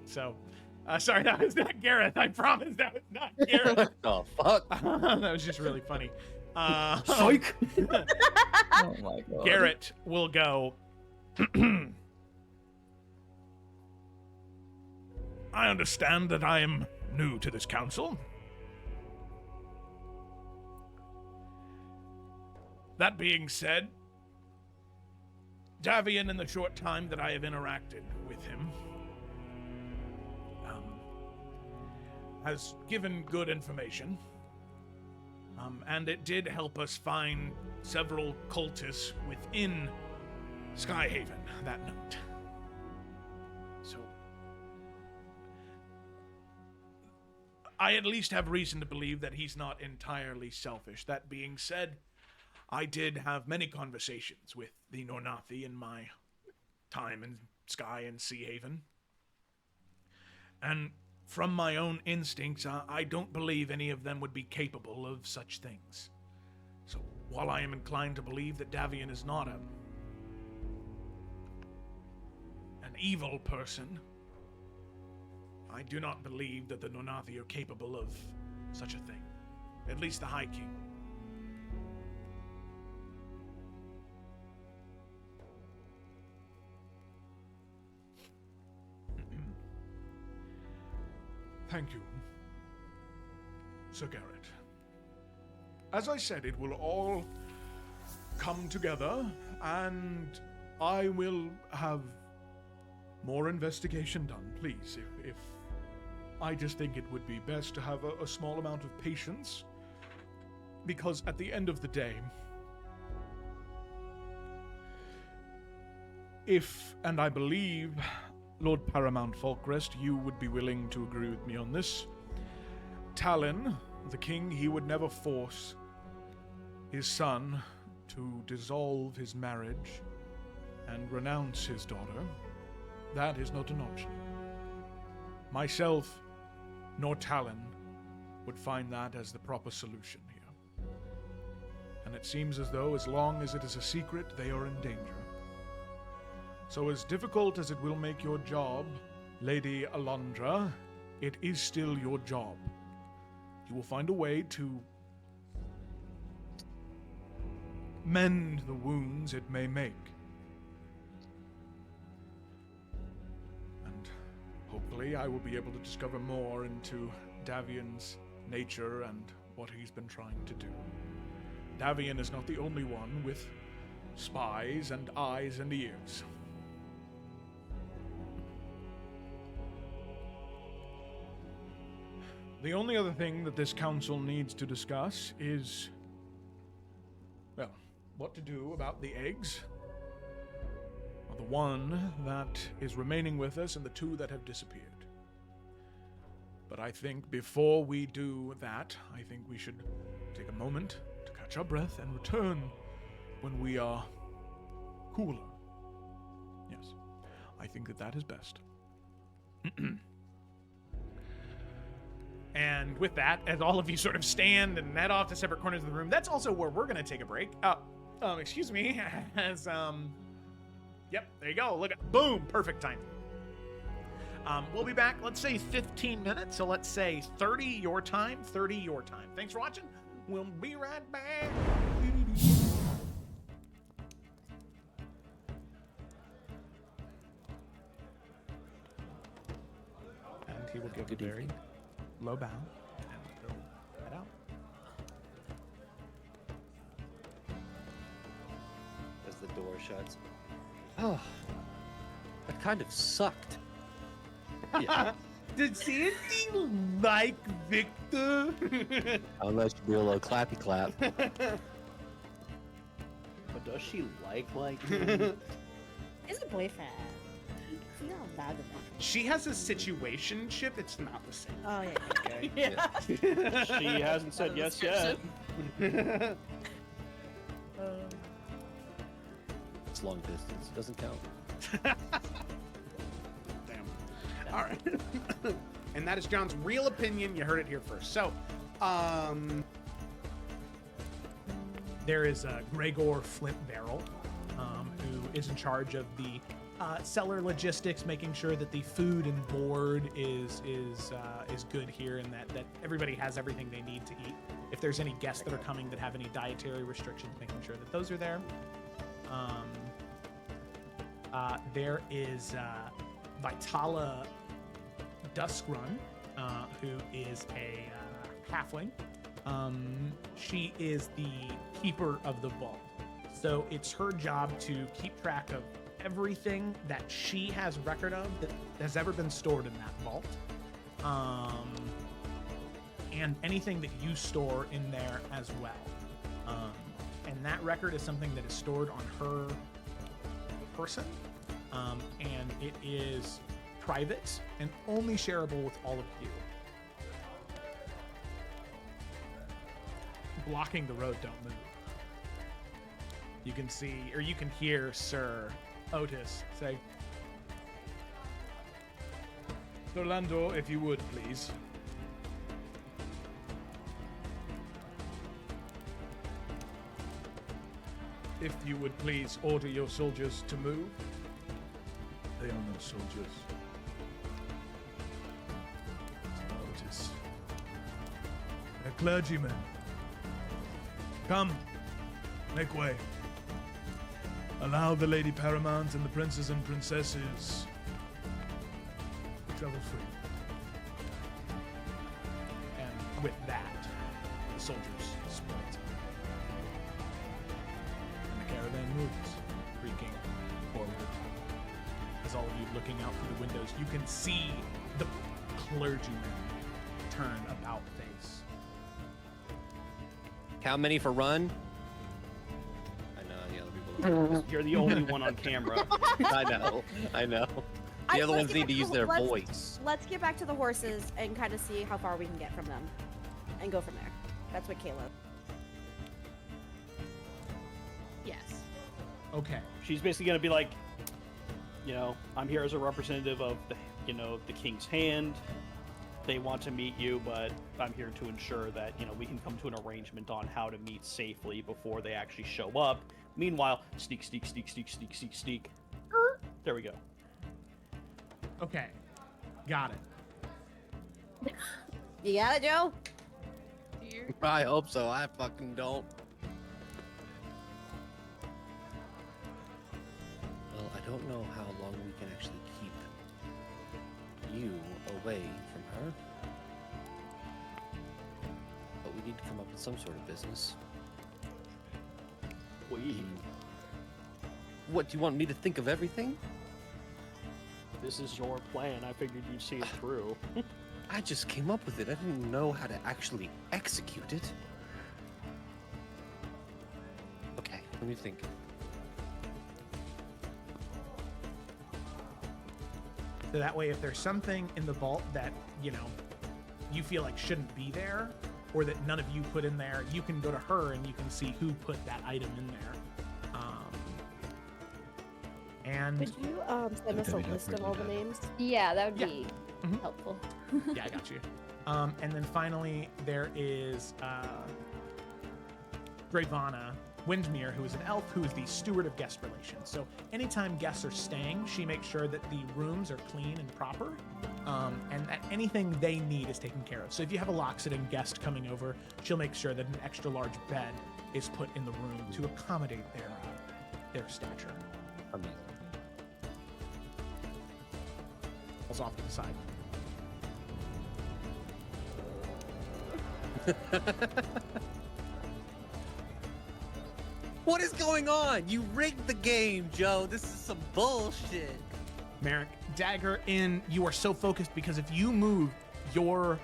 So, sorry, that was not Gareth. I promise that was not Gareth. What the fuck? That was just really funny. Psych! Oh my god. Garrett will go. I understand that I am new to this council. That being said, Davian, in the short time that I have interacted with him, has given good information. And it did help us find several cultists within Skyhaven that night. So, I at least have reason to believe that he's not entirely selfish. That being said, I did have many conversations with the Nornathi in my time in Sky and Sea Haven. And from my own instincts, I don't believe any of them would be capable of such things. So, while I am inclined to believe that Davian is not an evil person, I do not believe that the Nornathi are capable of such a thing. At least the High King. Thank you, Sir Garrett. As I said, it will all come together, and I will have more investigation done, please. If I just think it would be best to have a small amount of patience, because at the end of the day, if, and I believe, Lord Paramount Falkrest, you would be willing to agree with me on this, Talon, the king, he would never force his son to dissolve his marriage and renounce his daughter. That is not an option. Myself, nor Talon, would find that as the proper solution here. And it seems as though, as long as it is a secret, they are in danger. So as difficult as it will make your job, Lady Alondra, it is still your job. You will find a way to mend the wounds it may make. And hopefully I will be able to discover more into Davian's nature and what he's been trying to do. Davian is not the only one with spies and eyes and ears. The only other thing that this council needs to discuss is, well, what to do about the eggs. Well, the one that is remaining with us and the two that have disappeared. But I think before we do that, I think we should take a moment to catch our breath and return when we are cooler. Yes, I think that that is best. And with that, as all of you sort of stand and head off to separate corners of the room, that's also where we're going to take a break. Excuse me, as, yep, there you go. Look at, boom, perfect timing. We'll be back, let's say 15 minutes. So let's say 30 your time, 30 your time. Thanks for watching. We'll be right back. And he will give a very low bow and he'll head out. As the door shuts. Oh, that kind of sucked. Yeah. Did Sandy like Victor? Unless you do a little clappy clap. But does she like him? He's a boyfriend. He's not bad with that. She has a situationship. It's not the same. Oh, yeah. Okay. Yeah. She hasn't said yes yet. It's long distance. It doesn't count. Damn. All right. And that is John's real opinion. You heard it here first. So, there is Gregor Flip Barrel, who is in charge of the cellar logistics, making sure that the food and board is good here, and that everybody has everything they need to eat. If there's any guests that are coming that have any dietary restrictions, making sure that those are there. There is Vitala Duskrun, who is a halfling. She is the keeper of the vault. So it's her job to keep track of everything that she has record of that has ever been stored in that vault. And anything that you store in there as well. And that record is something that is stored on her person. And it is private and only shareable with all of you. Blocking the road, don't move. You can see, or you can hear Sir Otis say, Sir Landor, if you would, please. If you would please order your soldiers to move. They are no soldiers. Otis. They're clergymen. Come, make way. Allow the Lady Paramount and the princes and princesses to travel free. with that, the soldiers split. And the caravan moves, creaking forward. As all of you looking out through the windows, you can see the clergyman turn about face. How many for run? I know the other people. You're the only one on camera. I know. The other ones need to use their voice. Let's get back to the horses and kind of see how far we can get from them, and go from there. That's what Kayla. Yes. Okay. She's basically gonna be like, you know, I'm here as a representative of the, you know, the king's hand. They want to meet you, but I'm here to ensure that, you know, we can come to an arrangement on how to meet safely before they actually show up. Meanwhile, sneak. There we go. Okay. Got it. You got it, Joe? I hope so. I fucking don't. Well, I don't know how long we can actually keep you away from her. But we need to come up with some sort of business. What, do you want me to think of everything? This is your plan. I figured you'd see it through. I just came up with it. I didn't know how to actually execute it. Okay, let me think. So that way, if there's something in the vault that, you know, you feel like shouldn't be there, or that none of you put in there, you can go to her and you can see who put that item in there. And Could you send us a list of all the names? Yeah, that would Yeah. be Mhm. helpful. yeah, I got you. And then finally, there is Gravana Windmere, who is an elf who is the steward of guest relations. So anytime guests are staying, she makes sure that the rooms are clean and proper, and that anything they need is taken care of. So if you have a lock-sitting guest coming over, she'll make sure that an extra large bed is put in the room to accommodate their stature. Amazing. Falls off to the side. What is going on? You rigged the game, Joe. This is some bullshit. Merrick, dagger in. You are so focused because if you move your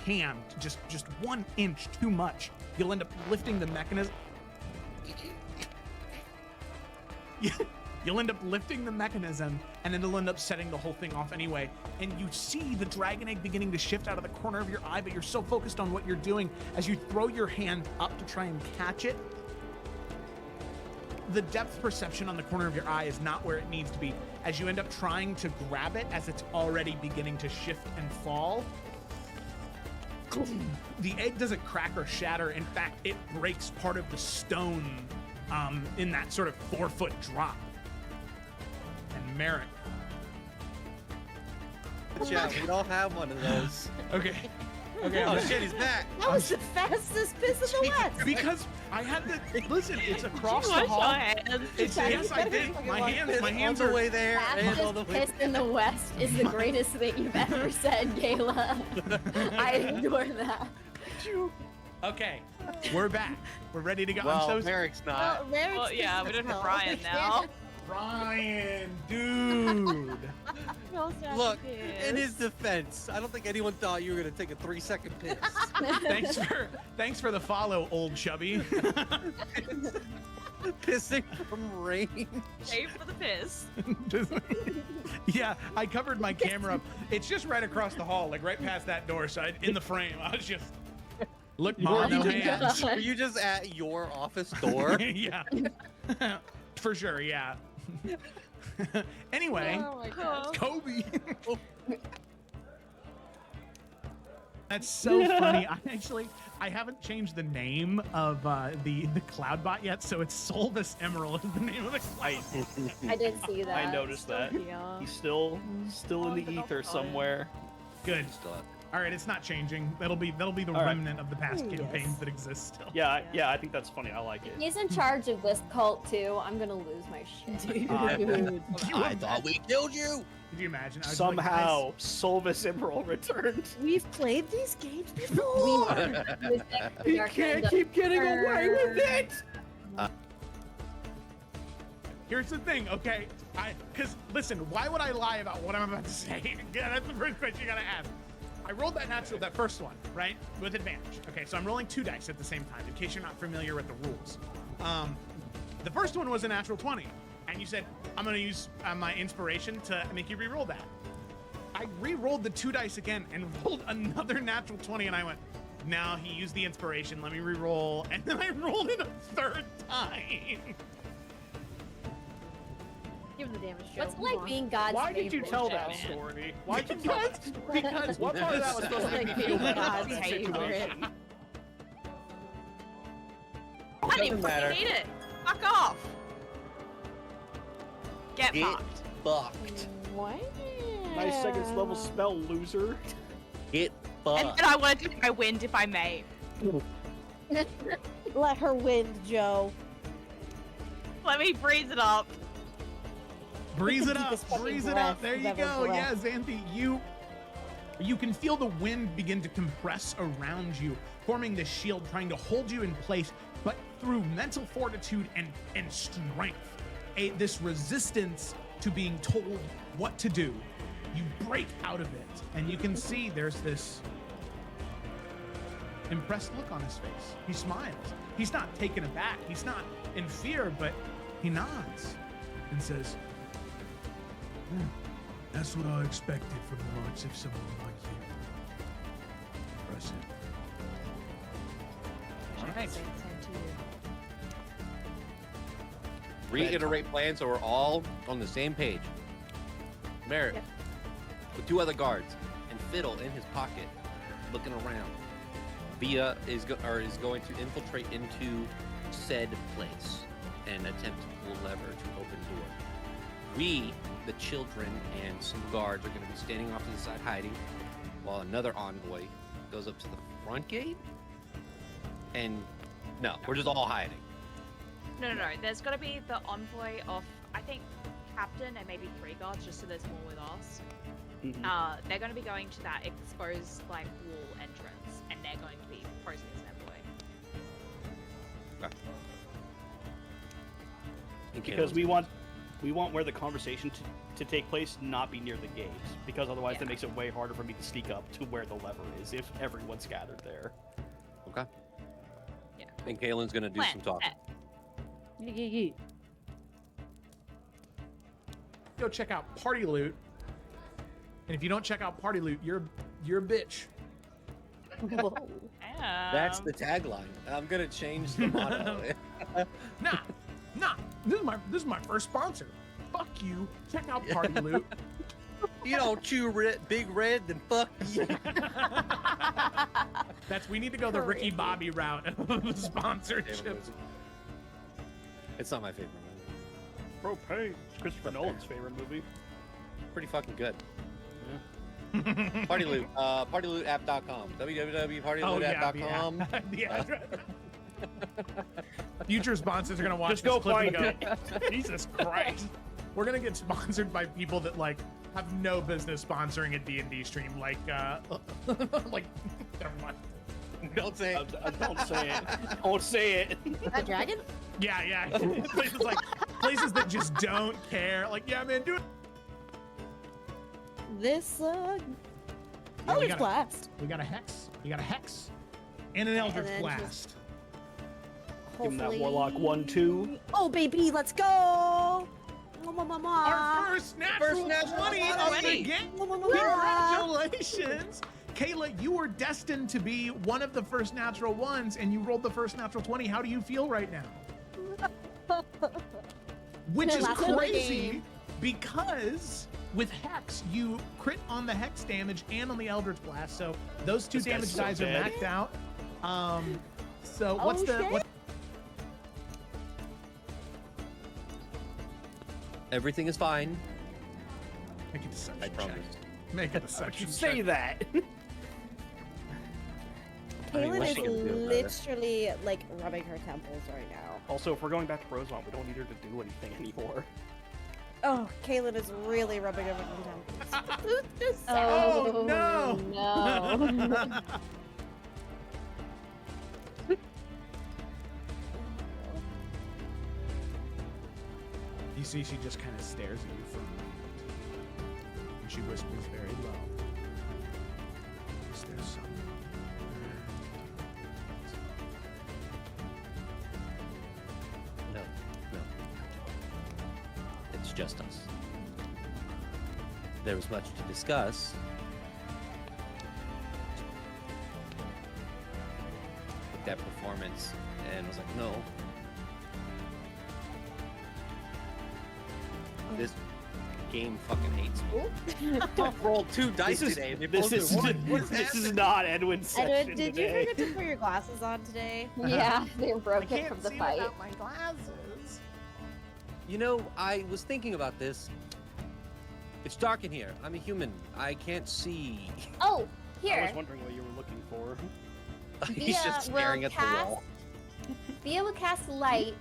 hand just 1 inch too much, you'll end up lifting the mechanism. You'll end up lifting the mechanism, and it'll end up setting the whole thing off anyway. And you see the dragon egg beginning to shift out of the corner of your eye, but you're so focused on what you're doing as you throw your hand up to try and catch it. The depth perception on the corner of your eye is not where it needs to be. As you end up trying to grab it, as it's already beginning to shift and fall, the egg doesn't crack or shatter. In fact, it breaks part of the stone in that sort of 4-foot drop. And Merrick. Yeah, we don't have one of those. Okay. Okay. Oh shit, he's back. That was the fastest piss in the West. Because I had to listen. It's across the Wash hall. your hands. It's, yes, I did. My hands all are the way there and all the Fastest way. piss in the West is the greatest thing you've ever said, Gayla. I adore that. Okay. We're back. We're ready to go. Well, I'm so Merrick's not. Well, yeah, we don't have Brian now. Ryan, dude. Look, in his defense, I don't think anyone thought you were gonna take a 3-second piss. Thanks for the follow, old chubby. Pissing from rain. Save for the piss. Yeah, I covered my camera up. It's just right across the hall, like right past that door. So in the frame, I was just look, mom, no hands. Were you just at your office door? Yeah, for sure. Yeah. Anyway, Oh my God. Kobe. That's so funny. I haven't changed the name of the Cloudbot yet, so it's Solvis Emerald is the name of the cloud. I did see that. I noticed that. Yeah. He's still in the ether somewhere. Good. Still have All right, it's not changing. That'll be the All right. remnant of the past Yes. campaigns that exist still. Yeah, I think that's funny. I like it. He's in charge of this cult too. I'm gonna lose my shit. Dude. I thought we killed you. Could you imagine? I was like, Somehow, Solvis Emerald returned. We've played these games We before. was He Dark can't Kingdom. keep getting away with it. Here's the thing, okay? Because listen, why would I lie about what I'm about to say? Yeah, that's the first question you gotta ask. I rolled that first one, right, with advantage. Okay, so I'm rolling 2 dice at the same time, in case you're not familiar with the rules. The first one was a natural 20, and you said I'm gonna use my inspiration to make you re-roll that. I re-rolled the 2 dice again and rolled another natural 20, and I went, now he used the inspiration. Let me re-roll, and then I rolled it a 3rd time. Give him the damage, Joe. What's it Come like on. being God's Why did you favorite, tell Joe? that story? Why did you tell that? Because What part of that was supposed to make me feel better about God's the favorite. situation? I didn't matter. fucking need it. Fuck off. Get Get fucked. fucked. What? Nice seconds level spell, loser. Get And fucked. then I want to take my wind if I may. Let her win, Joe. Let me breeze it up. Breeze it Deepest up, fucking breeze it breath up. There of you ever go. Yeah, breath. Xanthi, you can feel the wind begin to compress around you, forming this shield, trying to hold you in place. But through mental fortitude and strength, this resistance to being told what to do, you break out of it, and you can see there's this impressed look on his face. He smiles. He's not taken aback. He's not in fear, but he nods and says, That's what I expected from the likes of someone like you. Impressive. all right. Reiterate plans so we're all on the same page. Merritt, Yep. with 2 other guards, and Fiddle in his pocket, looking around. Via is going to infiltrate into said place and attempt to pull lever to open door. We, the children, and some guards are going to be standing off to the side hiding, while another envoy goes up to the front gate. And no, we're just all hiding. No. There's got to be the envoy of, I think, captain and maybe 3 guards, just so there's more with us. They're going to be going to that exposed like wall entrance, and they're going to be posing as an envoy. Because we want where the conversation to take place not be near the gates, because otherwise that makes it way harder for me to sneak up to where the lever is if everyone's gathered there. Okay. Yeah. And Kaylin's going to do Plan. some talking. Go check out Party Loot. And if you don't check out Party Loot, you're a bitch. Whoa. That's the tagline. I'm going to change the motto. Nah. This is my first sponsor. Fuck you. Check out Party Loot. You don't chew big red, then fuck you. We need to go the Ricky Bobby route of sponsorships. It's not my favorite movie. Propane. It's Christopher Nolan's favorite movie. Pretty fucking good. Party Loot. PartyLootApp.com. www.partyloot.app.com. Yeah. Future sponsors are gonna watch Just this go clip and find go, Jesus Christ. We're gonna get sponsored by people that like have no business sponsoring a D&D stream, like like never mind. Don't say it. Don't say it. Don't say it. That dragon? Yeah. places that just don't care. Like, yeah, man, do it. This we Eldritch got Blast. We got a hex. And an Eldritch then Blast. just- Give him that Hopefully. Warlock 1-2. Oh baby, let's go! Our first natural 20 of the game. Congratulations! Kayla, you were destined to be one of the first natural ones, and you rolled the first natural 20. How do you feel right now? Which is Last one of the crazy game. because with Hex, you crit on the Hex damage and on the Eldritch Blast, so those 2 This guy's damage so dies are dead. maxed out. So Oh, what's the shit. what? Everything is fine. Make a deception I check. promise. Make a Why'd deception you check. say that? Kaylin wish is she could do it better. literally like rubbing her temples right now. Also, if we're going back to Rosemont, we don't need her to do anything anymore. Oh, Kaylin is really rubbing her temples. Oh, Oh, no! no. You see, she just kind of stares at you for a moment, and she whispers very low. Is there someone? No, no. It's just us. There was much to discuss. With that performance, and was like, no. This game fucking hates me. I've rolled 2 dice today. They both This are 1. What this is happened? not Edwin's session Edwin, did you today. forget to put your glasses on today? Yeah, they were I broken can't from the see fight. without my glasses. You know, I was thinking about this. It's dark in here. I'm a human. I can't see. Oh, I here. was wondering what you were looking for. He's just will staring at the wall. Thea will cast light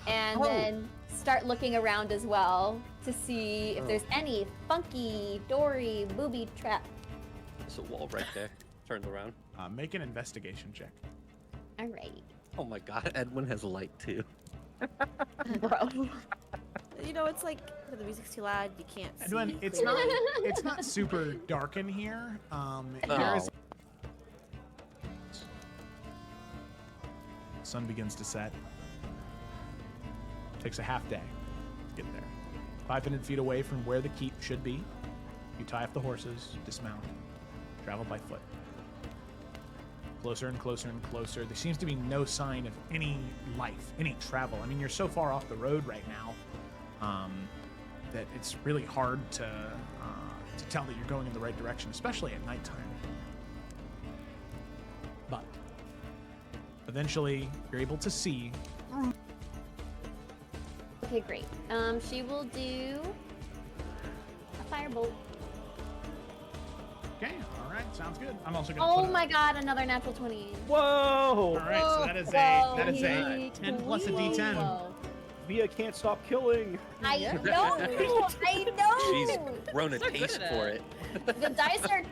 and Oh. then start looking around as well to see if Oh. there's any funky, dory, booby trap. There's a wall right there. Turned around. Make an investigation check. Alright, Oh my god, Edwin has light too. bro. You know, it's like the music's too loud. You can't see. Edwin, it's clearly. not it's not super dark in here. There is sun begins to set. Takes a half day to get there. 500 feet away from where the keep should be. You tie up the horses, dismount, travel by foot. Closer and closer and closer. There seems to be no sign of any life, any travel. I mean, you're so far off the road right now that it's really hard to tell that you're going in the right direction, especially at nighttime. But eventually, you're able to see. Okay, great. She will do a firebolt. Okay, all right, sounds good. I'm also gonna. Oh put my god, another natural 20. Whoa! All right, so that is a 10 plus a Whoa. D10. Via can't stop killing. I Yeah. know! I know! She's grown a So good taste at for it. it. The dice are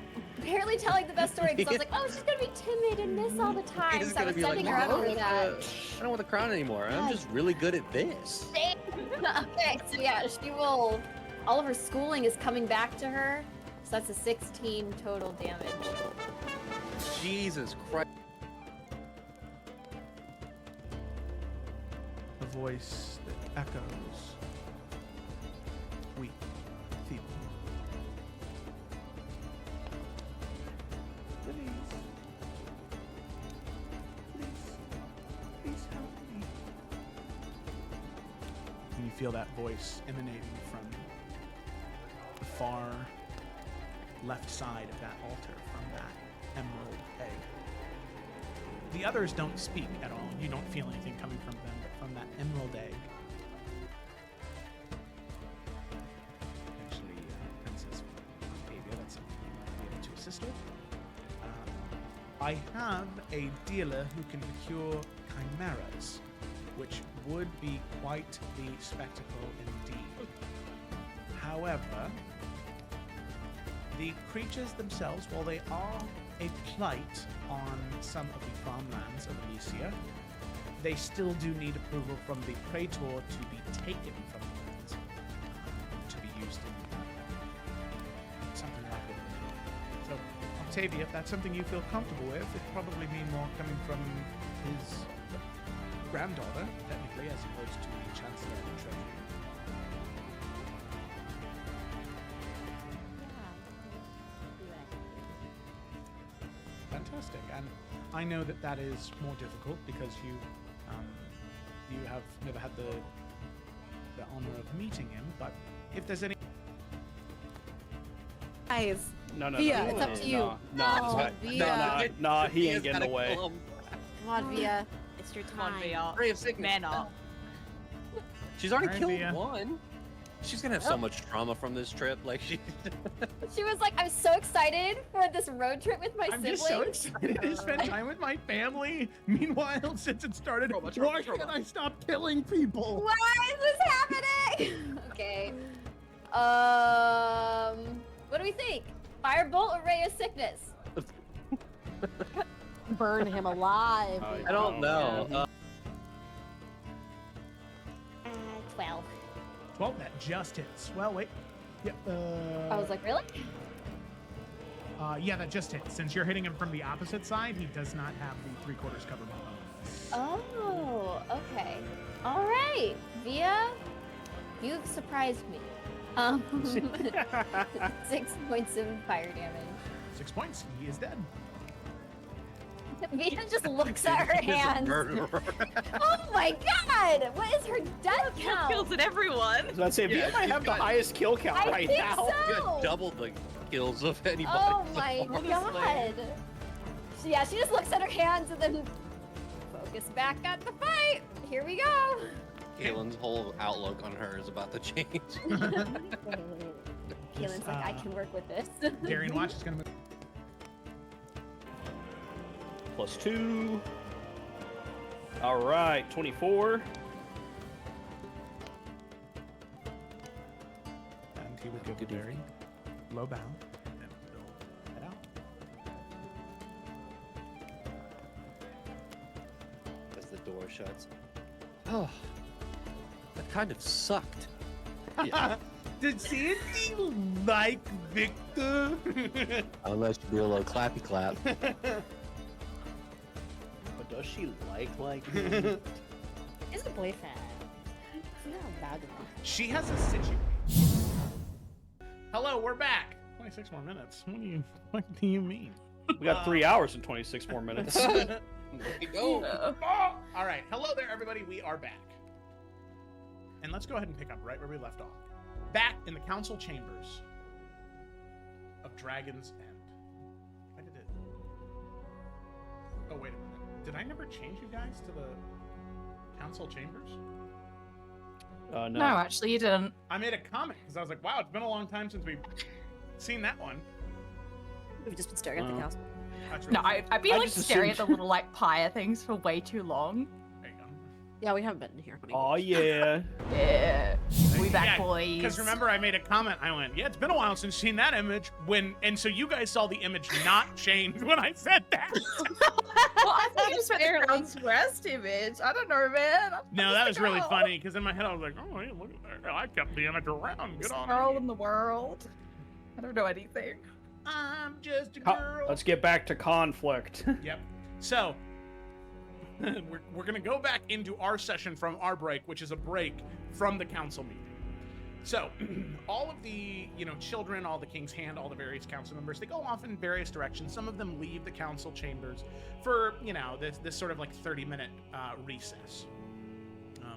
barely telling the best story because I was like, oh, she's gonna be timid and miss all the time. She's So I gonna was be like, sending "No, her I up don't for want that. the- I don't want the crown anymore. I'm just really good at this. Okay, so yeah, she will. All of her schooling is coming back to her. So that's a 16 total damage. Jesus Christ. A voice that echoes. Weak, feeble. Please. Please help me. And you feel that voice emanating from the far left side of that altar, from that emerald egg. The others don't speak at all. You don't feel anything coming from them, but from that emerald egg. Actually, Princess Octavia, that's something you might be able to assist with. I have a dealer who can procure chimeras, which would be quite the spectacle indeed. However, the creatures themselves, while they are a plight on some of the farmlands of Elysia, they still do need approval from the Praetor to be taken from the lands, to be used in something like that. So, Octavia, if that's something you feel comfortable with, it'd probably be more coming from his granddaughter, technically, as opposed to the Chancellor of the Treasury. Fantastic, and I know that that is more difficult because you have never had the honor of meeting him. But if there's any, Guys, No, Via, no. it's up to you. No, No, Via. he ain't getting away. Come on, Via. It's your Come on, time. VR. Ray of sickness. Man up. She's already Alright, killed Via. one. She's gonna have so much trauma from this trip. Like she. She was like, I'm so excited for this road trip with my I'm siblings. just so excited to spend time with my family. Meanwhile, since it started, why can't I stop killing people? Why is this happening? Okay. What do we think? Firebolt or Ray of Sickness? Burn him alive. I don't know. 12. 12, that just hits. Well, wait. Yeah. I was like, really? Yeah, that just hits. Since you're hitting him from the opposite side, he does not have the 3/4 cover bonus. Oh, okay. All right, Via, you've surprised me. 6 points of fire damage. 6 points. He is dead. Via just looks at her hands. Oh my god! What is her death count? Kills at everyone. I was about to say, Yeah, Via might have the got- highest kill count I right think now. so. You got double the kills of anybody. Oh my honestly. god! Yeah, she just looks at her hands and then focus back at the fight. Here we go. Kaylin's whole outlook on her is about to change. Kaylin's like, I can work with this. Darian Watch is going to move. +2. All right, 24. And he would give a Good very low bow. And he'll head out. As the door shuts. Oh, that kind of sucked. Did Sandy like Victor? Unless you do a little clappy clap. But does she like He's a boyfriend. He's not bad to me. She has a situation. Hello, we're back. 26 more minutes. What do you mean? We got 3 hours and 26 more minutes. There you go. Oh, all right. Hello there, everybody. We are back. And let's go ahead and pick up right where we left off. Back in the council chambers of Dragon's End. I did it. Oh, wait a minute. Did I never change you guys to the council chambers? No. No, actually, you didn't. I made a comment because I was like, wow, it's been a long time since we've seen that one. We've just been staring at the house. That's No, really I've been I like just staring at assumed- the little like pyre things for way too long. There you go. Yeah, we haven't been in here. Oh yeah. Yeah, we back, Yeah, boys. Because remember, I made a comment. I went, "Yeah, it's been a while since seen that image." And so you guys saw the image not change when I said that. Well, I thought you just meant the Crown's Rest image. I don't know, man. No, that was really funny because in my head I was like, "Oh, hey, look at that! I kept the image around. Good on Girl me. in the world. I don't know anything. I'm just a girl." Let's get back to conflict. Yep. So we're gonna go back into our session from our break, which is a break from the council meeting. So all of the children, all the King's Hand, all the various council members, they go off in various directions. Some of them leave the council chambers for this sort of like 30-minute recess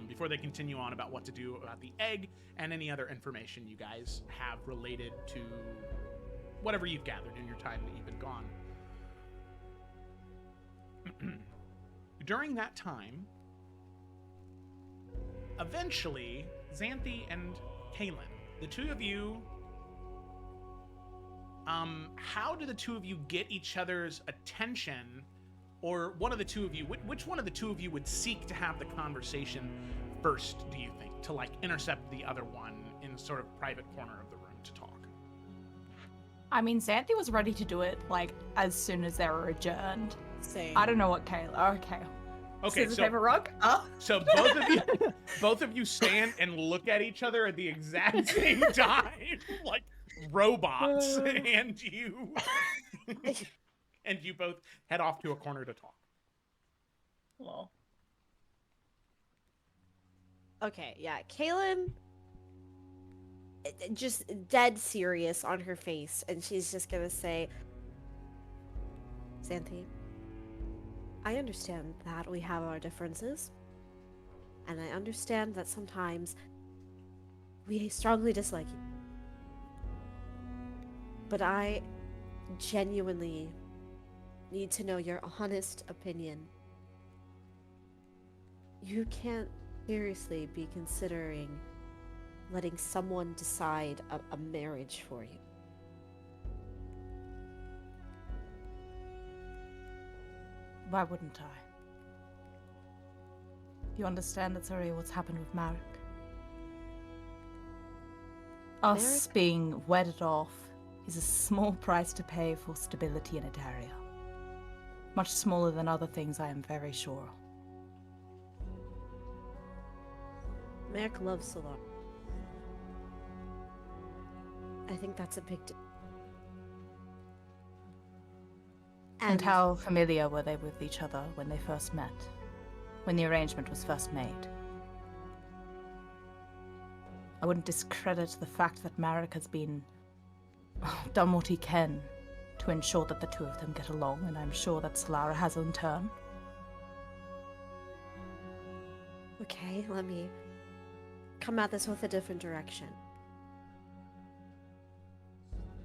before they continue on about what to do about the egg and any other information you guys have related to whatever you've gathered in your time that you've been gone. During that time, eventually, Xanthi and Kaylin, the two of you, how do the two of you get each other's attention? Or one of the two of you, which one of the two of you would seek to have the conversation first, do you think? To like intercept the other one in sort of private corner of the room to talk? I mean, Xanthi was ready to do it like as soon as they were adjourned. Same. I don't know what Kayla. Okay. Okay, Scissors, so paper, rock. Oh. So both of you stand and look at each other at the exact same time, like robots, and you both head off to a corner to talk. Well. Okay, yeah. Kaylin, just dead serious on her face, and she's just gonna say, Xanthi, I understand that we have our differences, and I understand that sometimes we strongly dislike you. But I genuinely need to know your honest opinion. You can't seriously be considering letting someone decide a marriage for you. Why wouldn't I? You understand, Azuri, what's happened with Marek? Us Marek? being wedded off is a small price to pay for stability in Adaria. Much smaller than other things, I am very sure. Merrick loves Solar. I think that's a big deal. And how familiar were they with each other when they first met? When the arrangement was first made? I wouldn't discredit the fact that Marek has been done what he can to ensure that the two of them get along, and I'm sure that Solara has in turn. Okay, let me come at this with a different direction.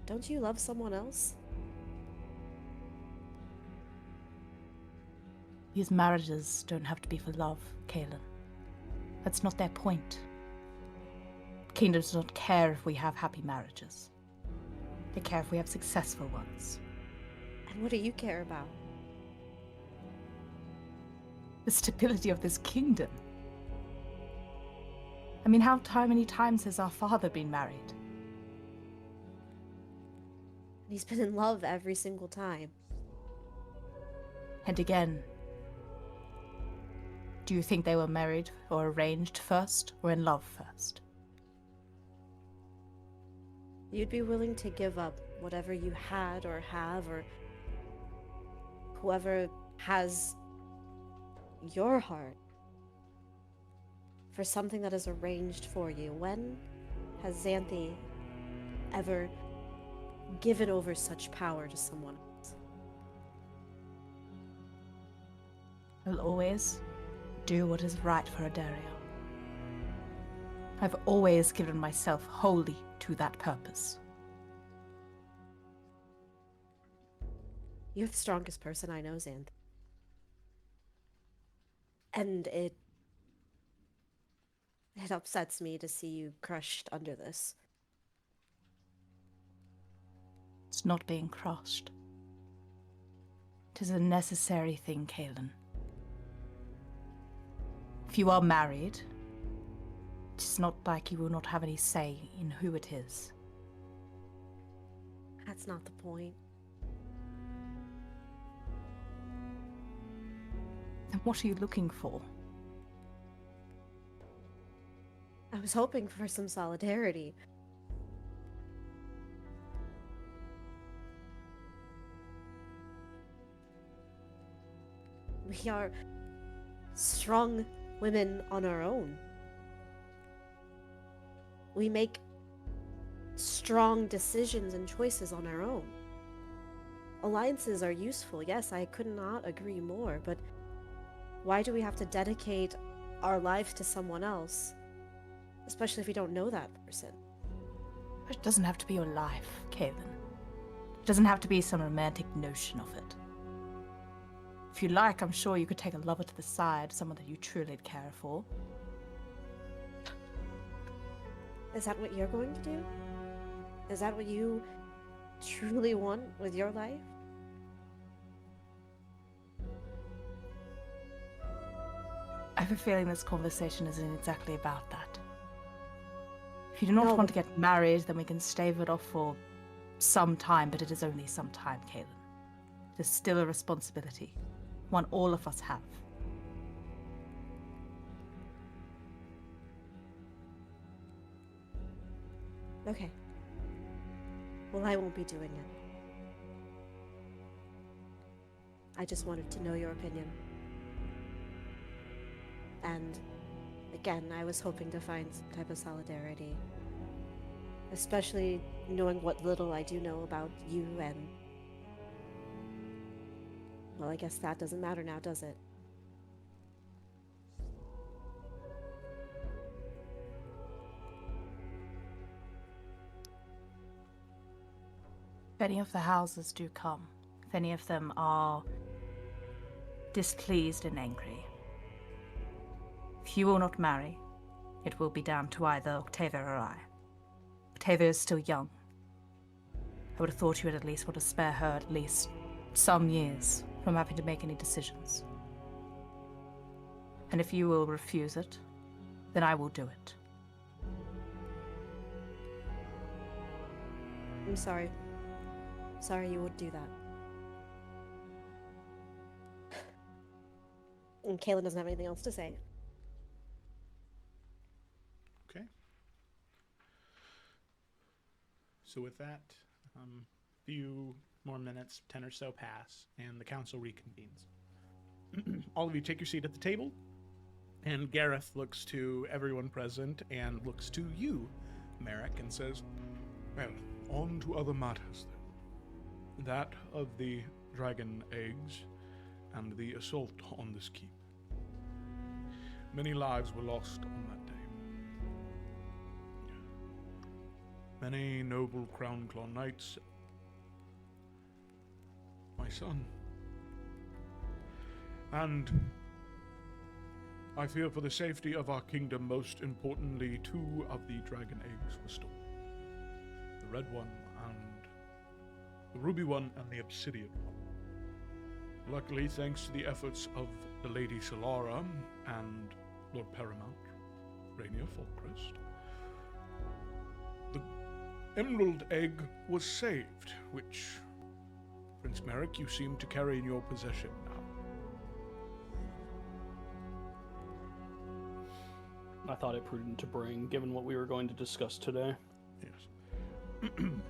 Don't you love someone else? These marriages don't have to be for love, Kaelin. That's not their point. Kingdoms don't care if we have happy marriages. They care if we have successful ones. And what do you care about? The stability of this kingdom. I mean, how many times has our father been married? He's been in love every single time. And again, do you think they were married or arranged first, or in love first? You'd be willing to give up whatever you had or have, or whoever has your heart, for something that is arranged for you. When has Xanthi ever given over such power to someone else? I'll always do what is right for Adaria. I've always given myself wholly to that purpose. You're the strongest person I know, Xanthi. And it upsets me to see you crushed under this. It's not being crushed. It is a necessary thing, Kaelin. If you are married, it's not like you will not have any say in who it is. That's not the point. Then what are you looking for? I was hoping for some solidarity. We are strong women on our own. We make strong decisions and choices on our own. Alliances are useful, yes, I could not agree more, but why do we have to dedicate our life to someone else? Especially if we don't know that person. It doesn't have to be your life, Kaelin. It doesn't have to be some romantic notion of it. If you like, I'm sure you could take a lover to the side, someone that you truly care for. Is that what you're going to do? Is that what you truly want with your life? I have a feeling this conversation isn't exactly about that. If you do not No, want to get married, then we can stave it off for some time, but it is only some time, Kaelin. It is still a responsibility, one all of us have. Okay. Well, I won't be doing it. I just wanted to know your opinion. And again, I was hoping to find some type of solidarity. Especially knowing what little I do know about you and... Well, I guess that doesn't matter now, does it? If any of the houses do come, if any of them are displeased and angry, if you will not marry, it will be down to either Octavia or I. Octavia is still young. I would have thought you would at least want to spare her at least some years from having to make any decisions. And if you will refuse it, then I will do it. I'm sorry. Sorry you would do that. And Kaylin doesn't have anything else to say. Okay. So with that, few more minutes, 10 or so pass, and the council reconvenes. All of you take your seat at the table, and Gareth looks to everyone present and looks to you, Merrick, and says, Well, on to other matters then. That of the dragon eggs and the assault on this keep. Many lives were lost on that day. Many noble Crown Claw knights. My son. And I fear for the safety of our kingdom, most importantly, 2 of the dragon eggs were stolen. The red one and the ruby one and the obsidian one. Luckily, thanks to the efforts of the Lady Solara and Lord Paramount, Rainier Falkrest, the emerald egg was saved, which, Prince Merrick, you seem to carry in your possession now. I thought it prudent to bring, given what we were going to discuss today. Yes.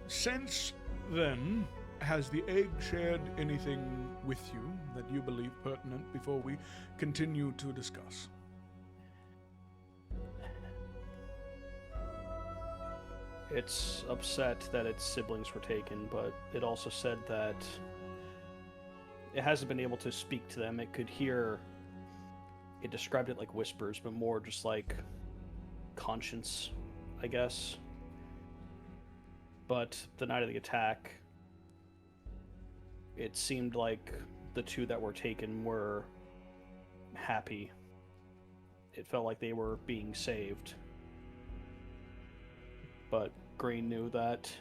Since then, has the egg shared anything with you that you believe pertinent before we continue to discuss? It's upset that its siblings were taken, but it also said that it hasn't been able to speak to them. It could hear... It described it like whispers, but more just like conscience, I guess. But the night of the attack, it seemed like the 2 that were taken were happy. It felt like they were being saved. But Green knew that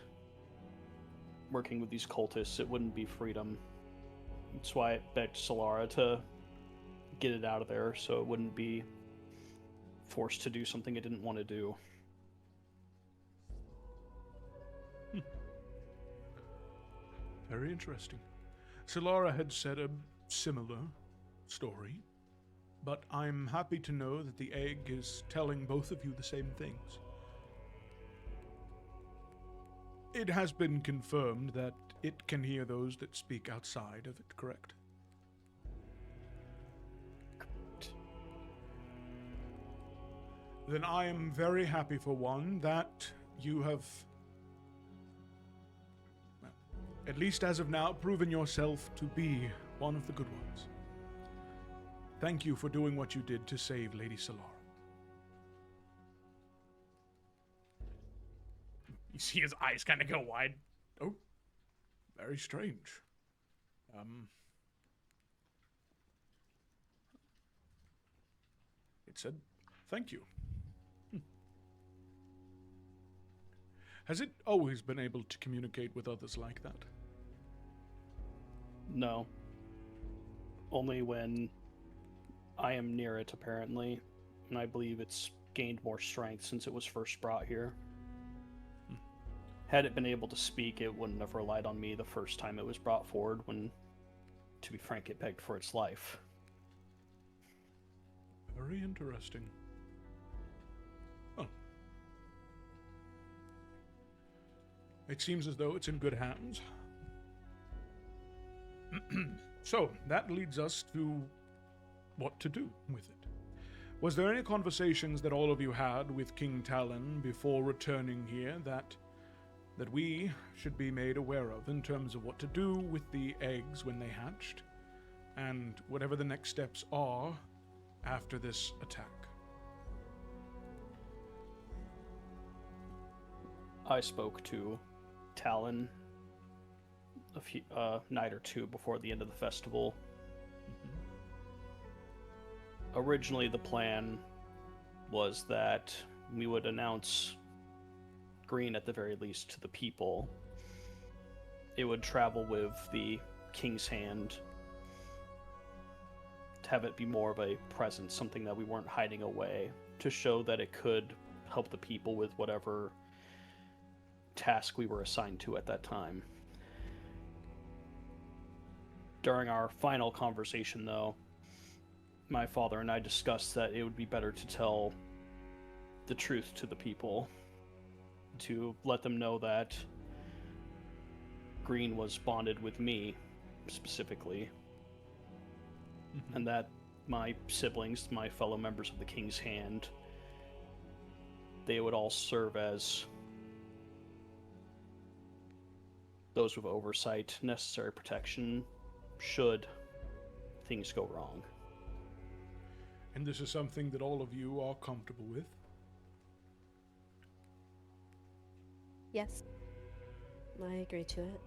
working with these cultists, it wouldn't be freedom. That's why it begged Solara to get it out of there so it wouldn't be forced to do something it didn't want to do. Very interesting. Solara had said a similar story, but I'm happy to know that the egg is telling both of you the same things. It has been confirmed that it can hear those that speak outside of it, correct? Then I am very happy, for one, that you have, well, at least as of now, proven yourself to be one of the good ones. Thank you for doing what you did to save Lady Solara. you see his eyes kind of go wide. Oh, very strange. It said, thank you. Has it always been able to communicate with others like that? No. Only when I am near it, apparently. And I believe it's gained more strength since it was first brought here. Had it been able to speak, it wouldn't have relied on me the first time it was brought forward when, to be frank, it begged for its life. Very interesting. Oh. It seems as though it's in good hands. So, that leads us to what to do with it. Was there any conversations that all of you had with King Talon before returning here that we should be made aware of in terms of what to do with the eggs when they hatched, and whatever the next steps are after this attack? I spoke to Talon a night or two before the end of the festival. Originally, the plan was that we would announce Green at the very least to the people. It would travel with the King's Hand, to have it be more of a presence, something that we weren't hiding away, to show that it could help the people with whatever task we were assigned to at that time. During our final conversation, though, my father and I discussed that it would be better to tell the truth to the people, to let them know that Green was bonded with me, specifically, and that my siblings, my fellow members of the King's Hand, they would all serve as those with oversight, necessary protection, should things go wrong. And this is something that all of you are comfortable with? Yes. I agree to it.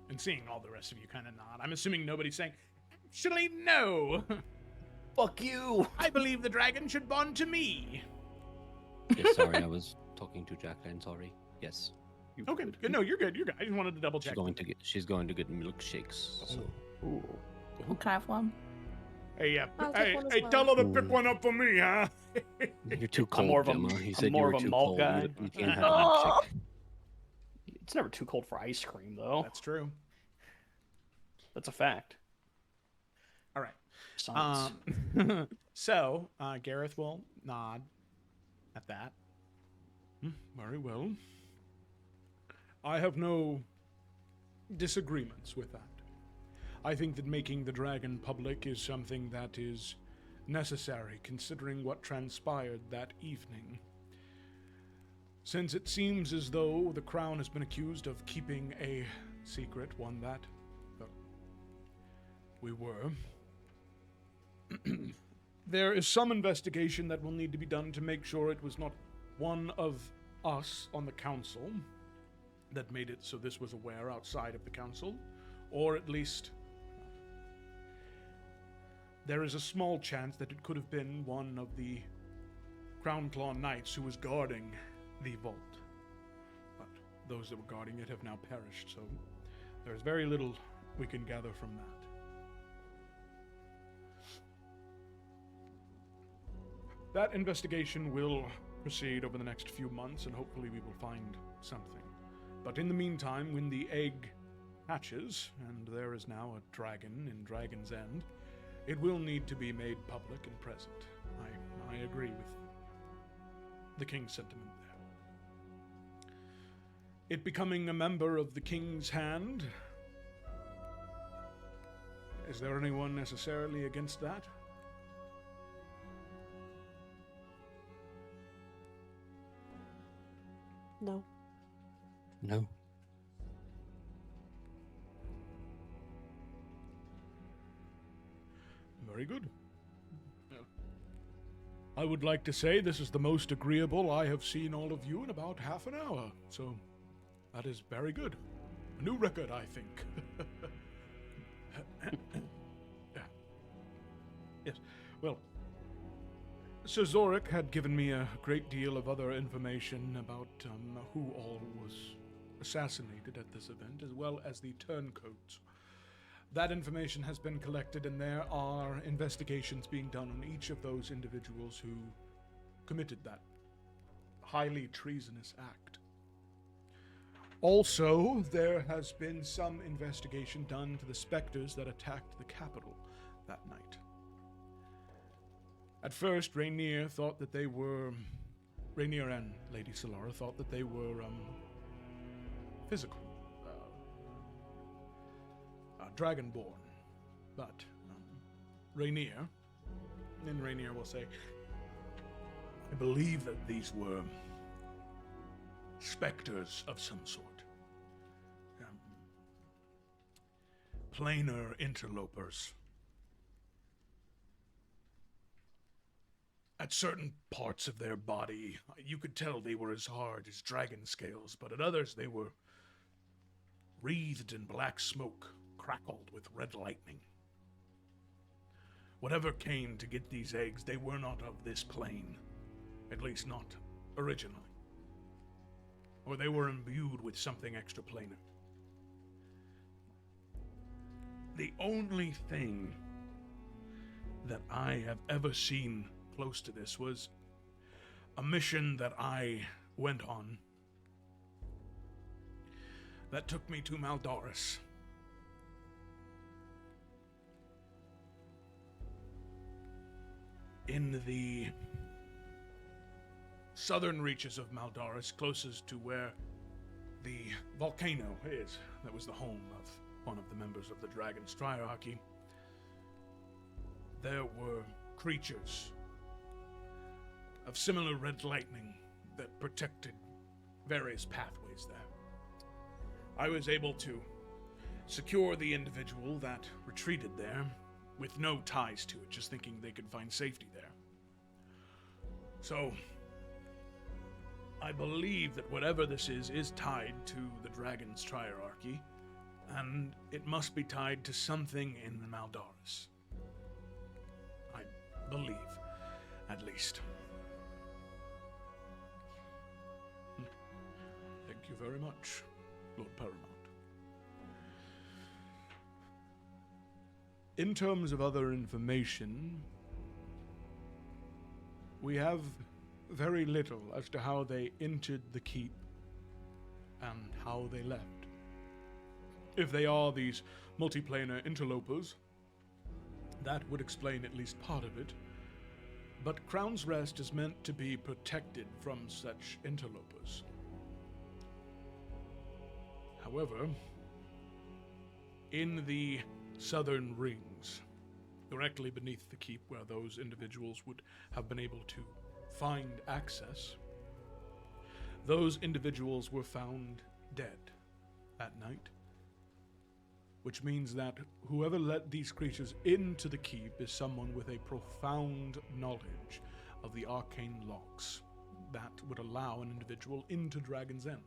And seeing all the rest of you kind of nod, I'm assuming nobody's saying, actually, no. Fuck you! I believe the dragon should bond to me. Yes, sorry, I was talking to Jacqueline. Sorry. Yes, Okay, good. No, you're good. You're good. I just wanted to double check. she's going to get milkshakes. So. Ooh. Can I have one? Hey, I'll hey, take one as hey, well. tell her to pick one up for me, huh? You're too cold, more of a- Gemma. He I'm said more you were of a too malt cold. guy. You can't have a Oh! milkshake. It's never too cold for ice cream, though. That's true. That's a fact. All right. Science. So, Gareth will nod at that. Very well. I have no disagreements with that. I think that making the dragon public is something that is necessary, considering what transpired that evening. Since it seems as though the Crown has been accused of keeping a secret, one that we were, there is some investigation that will need to be done to make sure it was not one of us on the council that made it so this was aware outside of the council, or at least there is a small chance that it could have been one of the Crown Claw Knights who was guarding the vault. But those that were guarding it have now perished, so there is very little we can gather from that. That investigation will proceed over the next few months, and hopefully we will find something. But in the meantime, when the egg hatches, and there is now a dragon in Dragon's End, it will need to be made public and present. I agree with the king's sentiment there. It becoming a member of the King's Hand, is there anyone necessarily against that? No. No. Very good. I would like to say this is the most agreeable I have seen all of you in about half an hour, so that is very good. A new record, I think. Yeah. Yes, well, Sir Zorik had given me a great deal of other information about who all was assassinated at this event, as well as the turncoats. That information has been collected, and there are investigations being done on each of those individuals who committed that highly treasonous act. Also, there has been some investigation done to the specters that attacked the capital that night. At first, Rainier and Lady Solara thought that they were physical, dragonborn. But Rainier will say, I believe that these were specters of some sort. Planar interlopers. At certain parts of their body, you could tell they were as hard as dragon scales, but at others they were wreathed in black smoke, crackled with red lightning. whatever came to get these eggs, they were not of this plane. At least not originally. Or they were imbued with something extraplanar. The only thing that I have ever seen close to this was a mission that I went on that took me to Maldoris. In the southern reaches of Maldoris, closest to where the volcano is, that was the home of one of the members of the Dragon's Triarchy, there were creatures of similar red lightning that protected various pathways there. I was able to secure the individual that retreated there with no ties to it, just thinking they could find safety there. So, I believe that whatever this is tied to the Dragon's Triarchy, and it must be tied to something in the Maldoris. I believe, at least. Thank you very much, Lord Paramount. In terms of other information, we have very little as to how they entered the keep and how they left. If they are these multiplanar interlopers, that would explain at least part of it. But Crown's Rest is meant to be protected from such interlopers. However, in the southern rings, directly beneath the keep where those individuals would have been able to find access, those individuals were found dead that night. Which means that whoever let these creatures into the keep is someone with a profound knowledge of the arcane locks that would allow an individual into Dragon's End.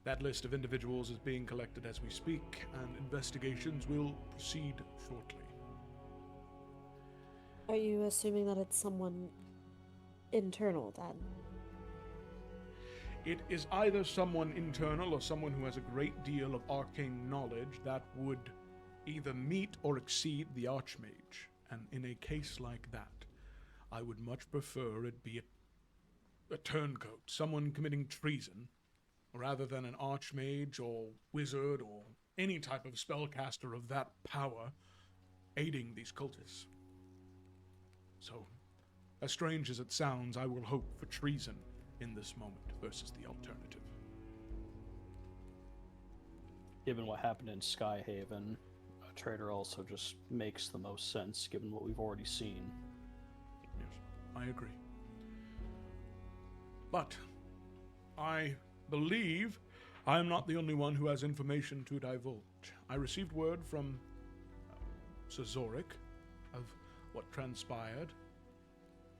That list of individuals is being collected as we speak, and investigations will proceed shortly. Are you assuming that it's someone internal then? It is either someone internal or someone who has a great deal of arcane knowledge that would either meet or exceed the Archmage. And in a case like that, I would much prefer it be a turncoat, someone committing treason, rather than an Archmage or wizard or any type of spellcaster of that power aiding these cultists. So, as strange as it sounds, I will hope for treason in this moment versus the alternative. Given what happened in Skyhaven, a traitor also just makes the most sense given what we've already seen. Yes, I agree. But I believe I am not the only one who has information to divulge. I received word from Sir Zorik of what transpired,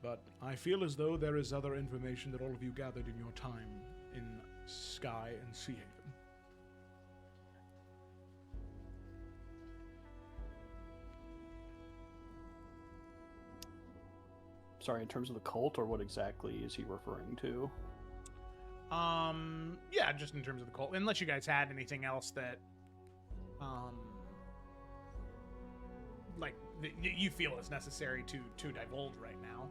but I feel as though there is other information that all of you gathered in your time in Sky and Sea Haven. Sorry, in terms of the cult, or what exactly is he referring to? Yeah, just in terms of the cult. Unless you guys had anything else that, you feel is necessary to divulge right now.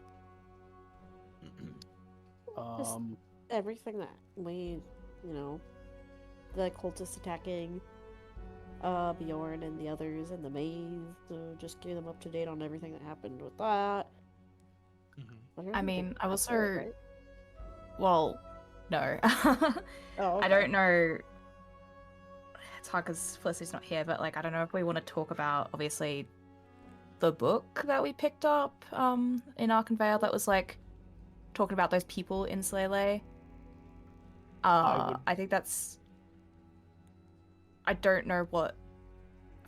Just everything that we, the cultists attacking Bjorn and the others in the maze, just getting them up to date on everything that happened with that. I mean, I also, right? well, no. Oh, okay. I don't know. It's hard because Felicity's not here, but I don't know if we want to talk about, obviously, the book that we picked up in Arkenvale that was talking about those people in Slaylay. I think that's... I don't know what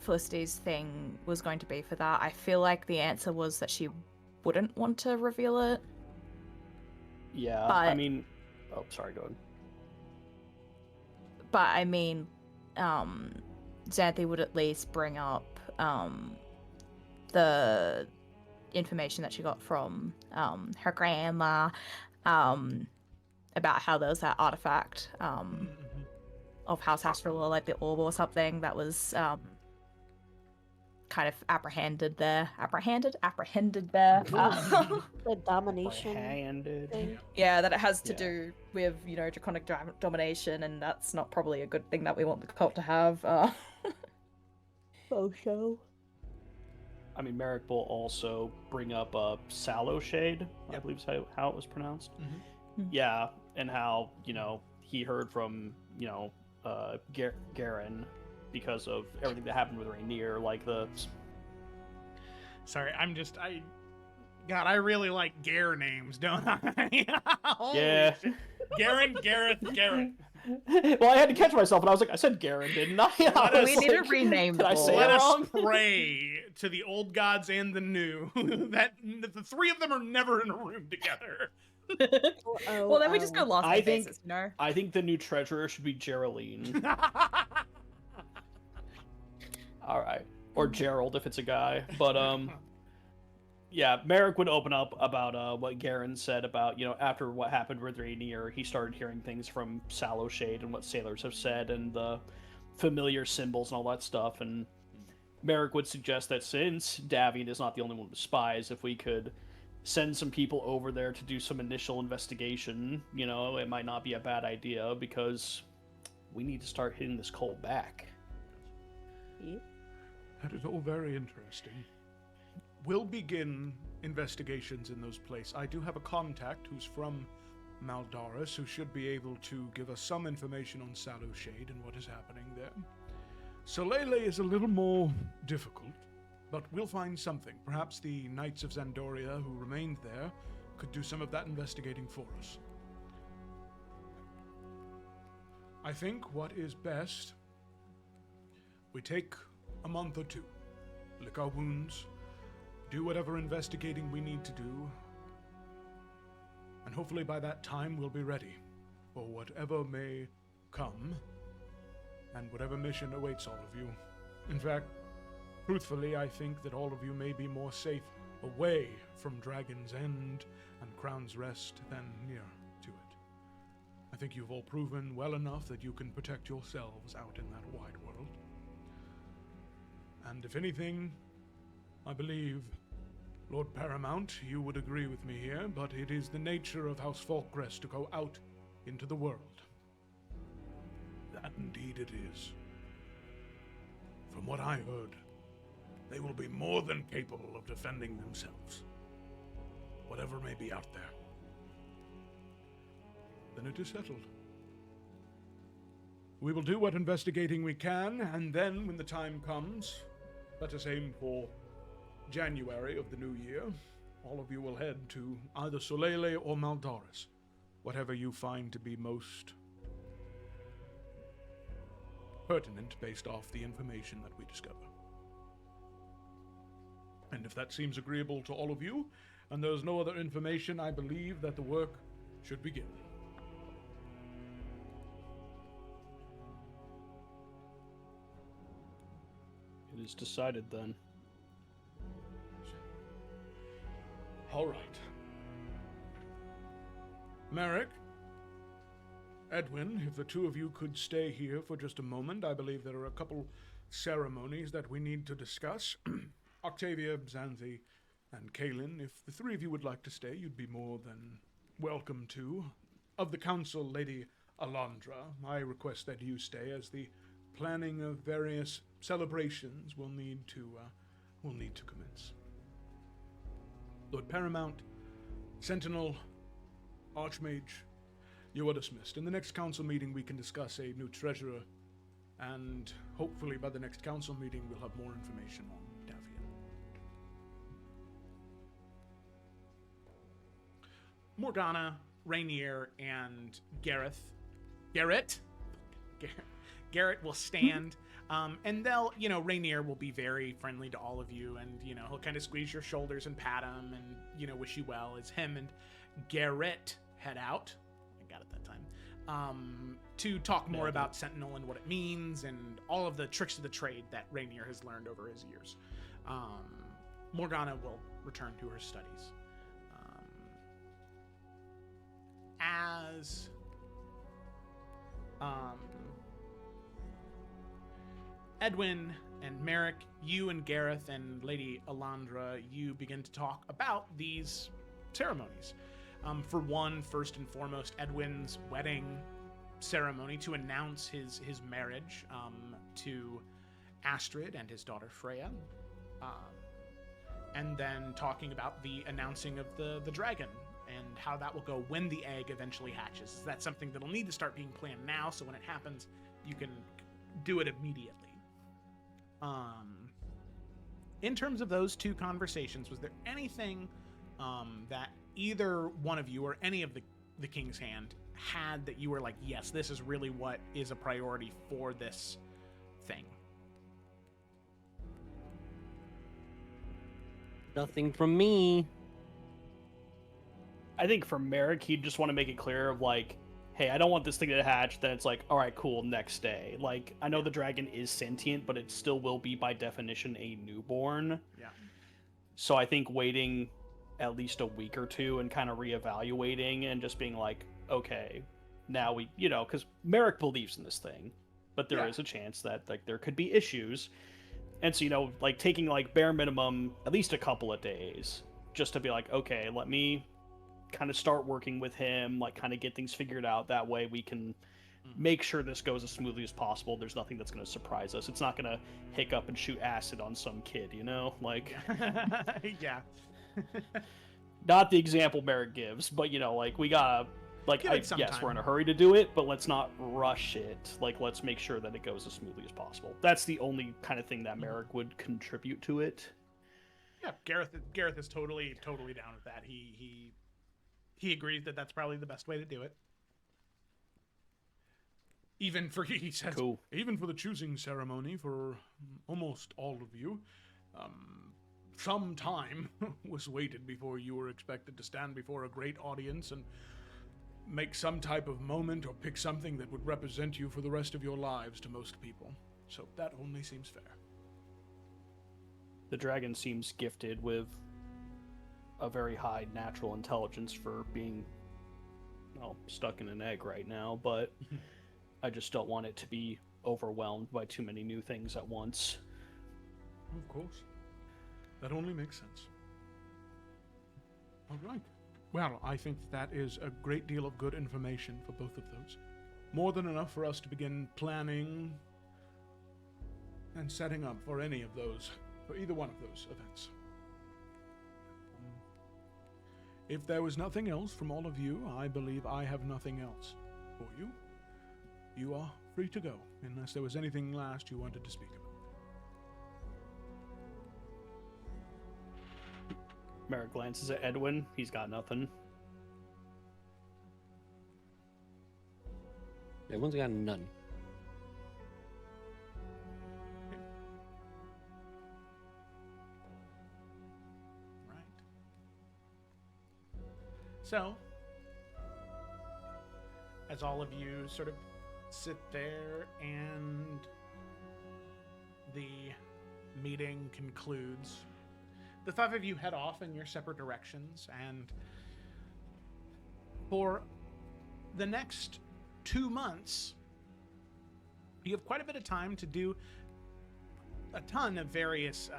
Felicity's thing was going to be for that. I feel like the answer was that she wouldn't want to reveal it. Yeah, but, I mean... Oh, sorry, go ahead. But, I mean, Xanthi would at least bring up the information that she got from her grandma about how there's that artifact of House Astral, or like the orb or something that was kind of apprehended there. The domination Handed. thing. Yeah, that it has to Yeah. do with, draconic domination, and that's not probably a good thing that we want the cult to have. Faux show. I mean, Merrick will also bring up Sallow Shade, I believe is how it was pronounced. Mhm. Yeah, and how, he heard from, Garen because of everything that happened with Rainier, like the... Sorry, God, I really like Gare names, don't I? Holy Yeah. shit. Garen, Gareth, Garrett. Well, I had to catch myself, and I was like, I said Garen, didn't I? Let I us- was We need to like, rename did I the say board. Let it us wrong? pray to the old gods and the new that the three of them are never in a room together. Well, then we just go last I name think- basis, I think the new treasurer should be Geraldine. All right. Or Gerald if it's a guy. But yeah, Merrick would open up about what Garen said about, after what happened with Rainier, he started hearing things from Sallow Shade and what sailors have said and the familiar symbols and all that stuff. And Merrick would suggest that since Davian is not the only one with spies, if we could send some people over there to do some initial investigation, it might not be a bad idea because we need to start hitting this cult back. That is all very interesting. We'll begin investigations in those places. I do have a contact who's from Maldaris who should be able to give us some information on Sallow Shade and what is happening there. Solele is a little more difficult, but we'll find something. Perhaps the Knights of Zandoria who remained there could do some of that investigating for us. I think what is best, we take a month or two, lick our wounds, do whatever investigating we need to do, and hopefully by that time we'll be ready for whatever may come and whatever mission awaits all of you. In fact, truthfully, I think that all of you may be more safe away from Dragon's End and Crown's Rest than near to it. I think you've all proven well enough that you can protect yourselves out in that wide world. And if anything, I believe, Lord Paramount, you would agree with me here, but it is the nature of House Falkrest to go out into the world. That indeed it is. From what I heard, they will be more than capable of defending themselves. Whatever may be out there. Then it is settled. We will do what investigating we can, and then, when the time comes, let us aim for January of the new year. All of you will head to either Solele or Maldaris, whatever you find to be most pertinent based off the information that we discover. And if that seems agreeable to all of you, and there's no other information, I believe that the work should begin. It is decided then. All right. Merrick, Edwin, if the two of you could stay here for just a moment, I believe there are a couple ceremonies that we need to discuss. Octavia, Xanthi, and Kaelin, if the three of you would like to stay, you'd be more than welcome to. Of the council, Lady Alondra, I request that you stay, as the planning of various celebrations will need to commence. Lord Paramount, Sentinel, Archmage, you are dismissed. In the next council meeting, we can discuss a new treasurer, and hopefully by the next council meeting, we'll have more information on Davian. Morgana, Rainier, and Garrett will stand. And they'll, Rainier will be very friendly to all of you, and, he'll kind of squeeze your shoulders and pat them and, wish you well as him and Garrett head out. I got it that time. To talk more about Sentinel and what it means and all of the tricks of the trade that Rainier has learned over his years. Morgana will return to her studies. As Edwin and Merrick, you and Gareth and Lady Alondra, you begin to talk about these ceremonies. For one, first and foremost, Edwin's wedding ceremony to announce his marriage to Astrid and his daughter Freya. And then talking about the announcing of the dragon and how that will go when the egg eventually hatches. Is that something that'll need to start being planned now, so when it happens, you can do it immediately? In terms of those two conversations, was there anything that either one of you or any of the King's Hand had that you were like, yes, this is really what is a priority for this thing? Nothing from me. I think for Merrick, he'd just want to make it clear of like, hey, I don't want this thing to hatch. Then it's like, all right, cool, next day. Like, I know the dragon is sentient, but it still will be by definition a newborn. Yeah. So I think waiting at least a week or two and kind of reevaluating and just being like, okay, now we, because Merrick believes in this thing, but there is a chance that like there could be issues. And so, like taking like bare minimum, at least a couple of days just to be like, okay, let me kind of start working with him, like kind of get things figured out. That way we can make sure this goes as smoothly as possible. There's nothing that's going to surprise us. It's not going to hiccup and shoot acid on some kid, like yeah. Not the example Merrick gives, but like we gotta yes, we're in a hurry to do it, but let's not rush it. Like, let's make sure that it goes as smoothly as possible. That's the only kind of thing that Merrick would contribute to it. Yeah, Gareth is totally down with that. He agrees that that's probably the best way to do it. Even for, he says, cool. Even for the choosing ceremony for almost all of you, some time was waited before you were expected to stand before a great audience and make some type of moment or pick something that would represent you for the rest of your lives to most people. So that only seems fair. The dragon seems gifted with a very high natural intelligence for being, stuck in an egg right now, but I just don't want it to be overwhelmed by too many new things at once. Of course. That only makes sense. All right. Well, I think that is a great deal of good information for both of those. More than enough for us to begin planning and setting up for any of those, for either one of those events. If there was nothing else from all of you, I believe I have nothing else for you. You are free to go, unless there was anything last you wanted to speak about. Merrick glances at Edwin. He's got nothing. Everyone's got none. Right. So, as all of you sort of sit there and the meeting concludes, the five of you head off in your separate directions, and for the next 2 months, you have quite a bit of time to do a ton of various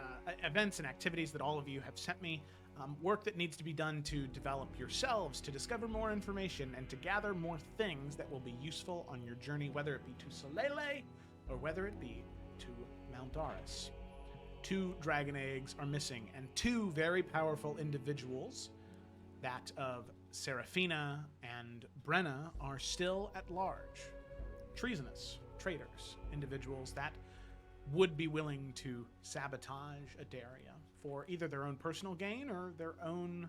events and activities that all of you have sent me. Work that needs to be done to develop yourselves, to discover more information, and to gather more things that will be useful on your journey, whether it be to Solele or whether it be to Mount Doris. 2 dragon eggs are missing, and 2 very powerful individuals, that of Seraphina and Brenna, are still at large. Treasonous, traitors, individuals that would be willing to sabotage Adaria for either their own personal gain or their own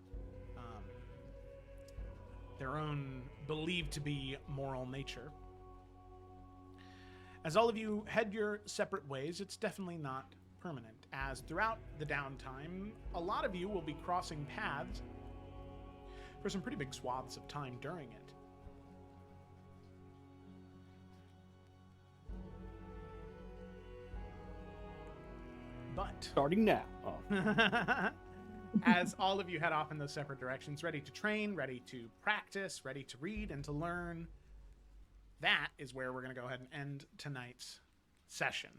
believed to be moral nature. As all of you head your separate ways, it's definitely not permanent, as throughout the downtime, a lot of you will be crossing paths for some pretty big swaths of time during it. But Starting now. Oh. As all of you head off in those separate directions, ready to train, ready to practice, ready to read and to learn, that is where we're going to go ahead and end tonight's session.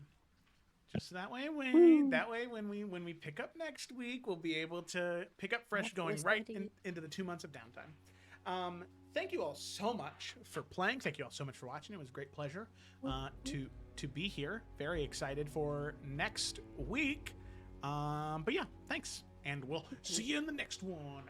Just that way, when we pick up next week, we'll be able to pick up fresh, going right into the 2 months of downtime. Thank you all so much for playing. Thank you all so much for watching. It was a great pleasure to be here. Very excited for next week. But yeah, thanks. And we'll see you in the next one.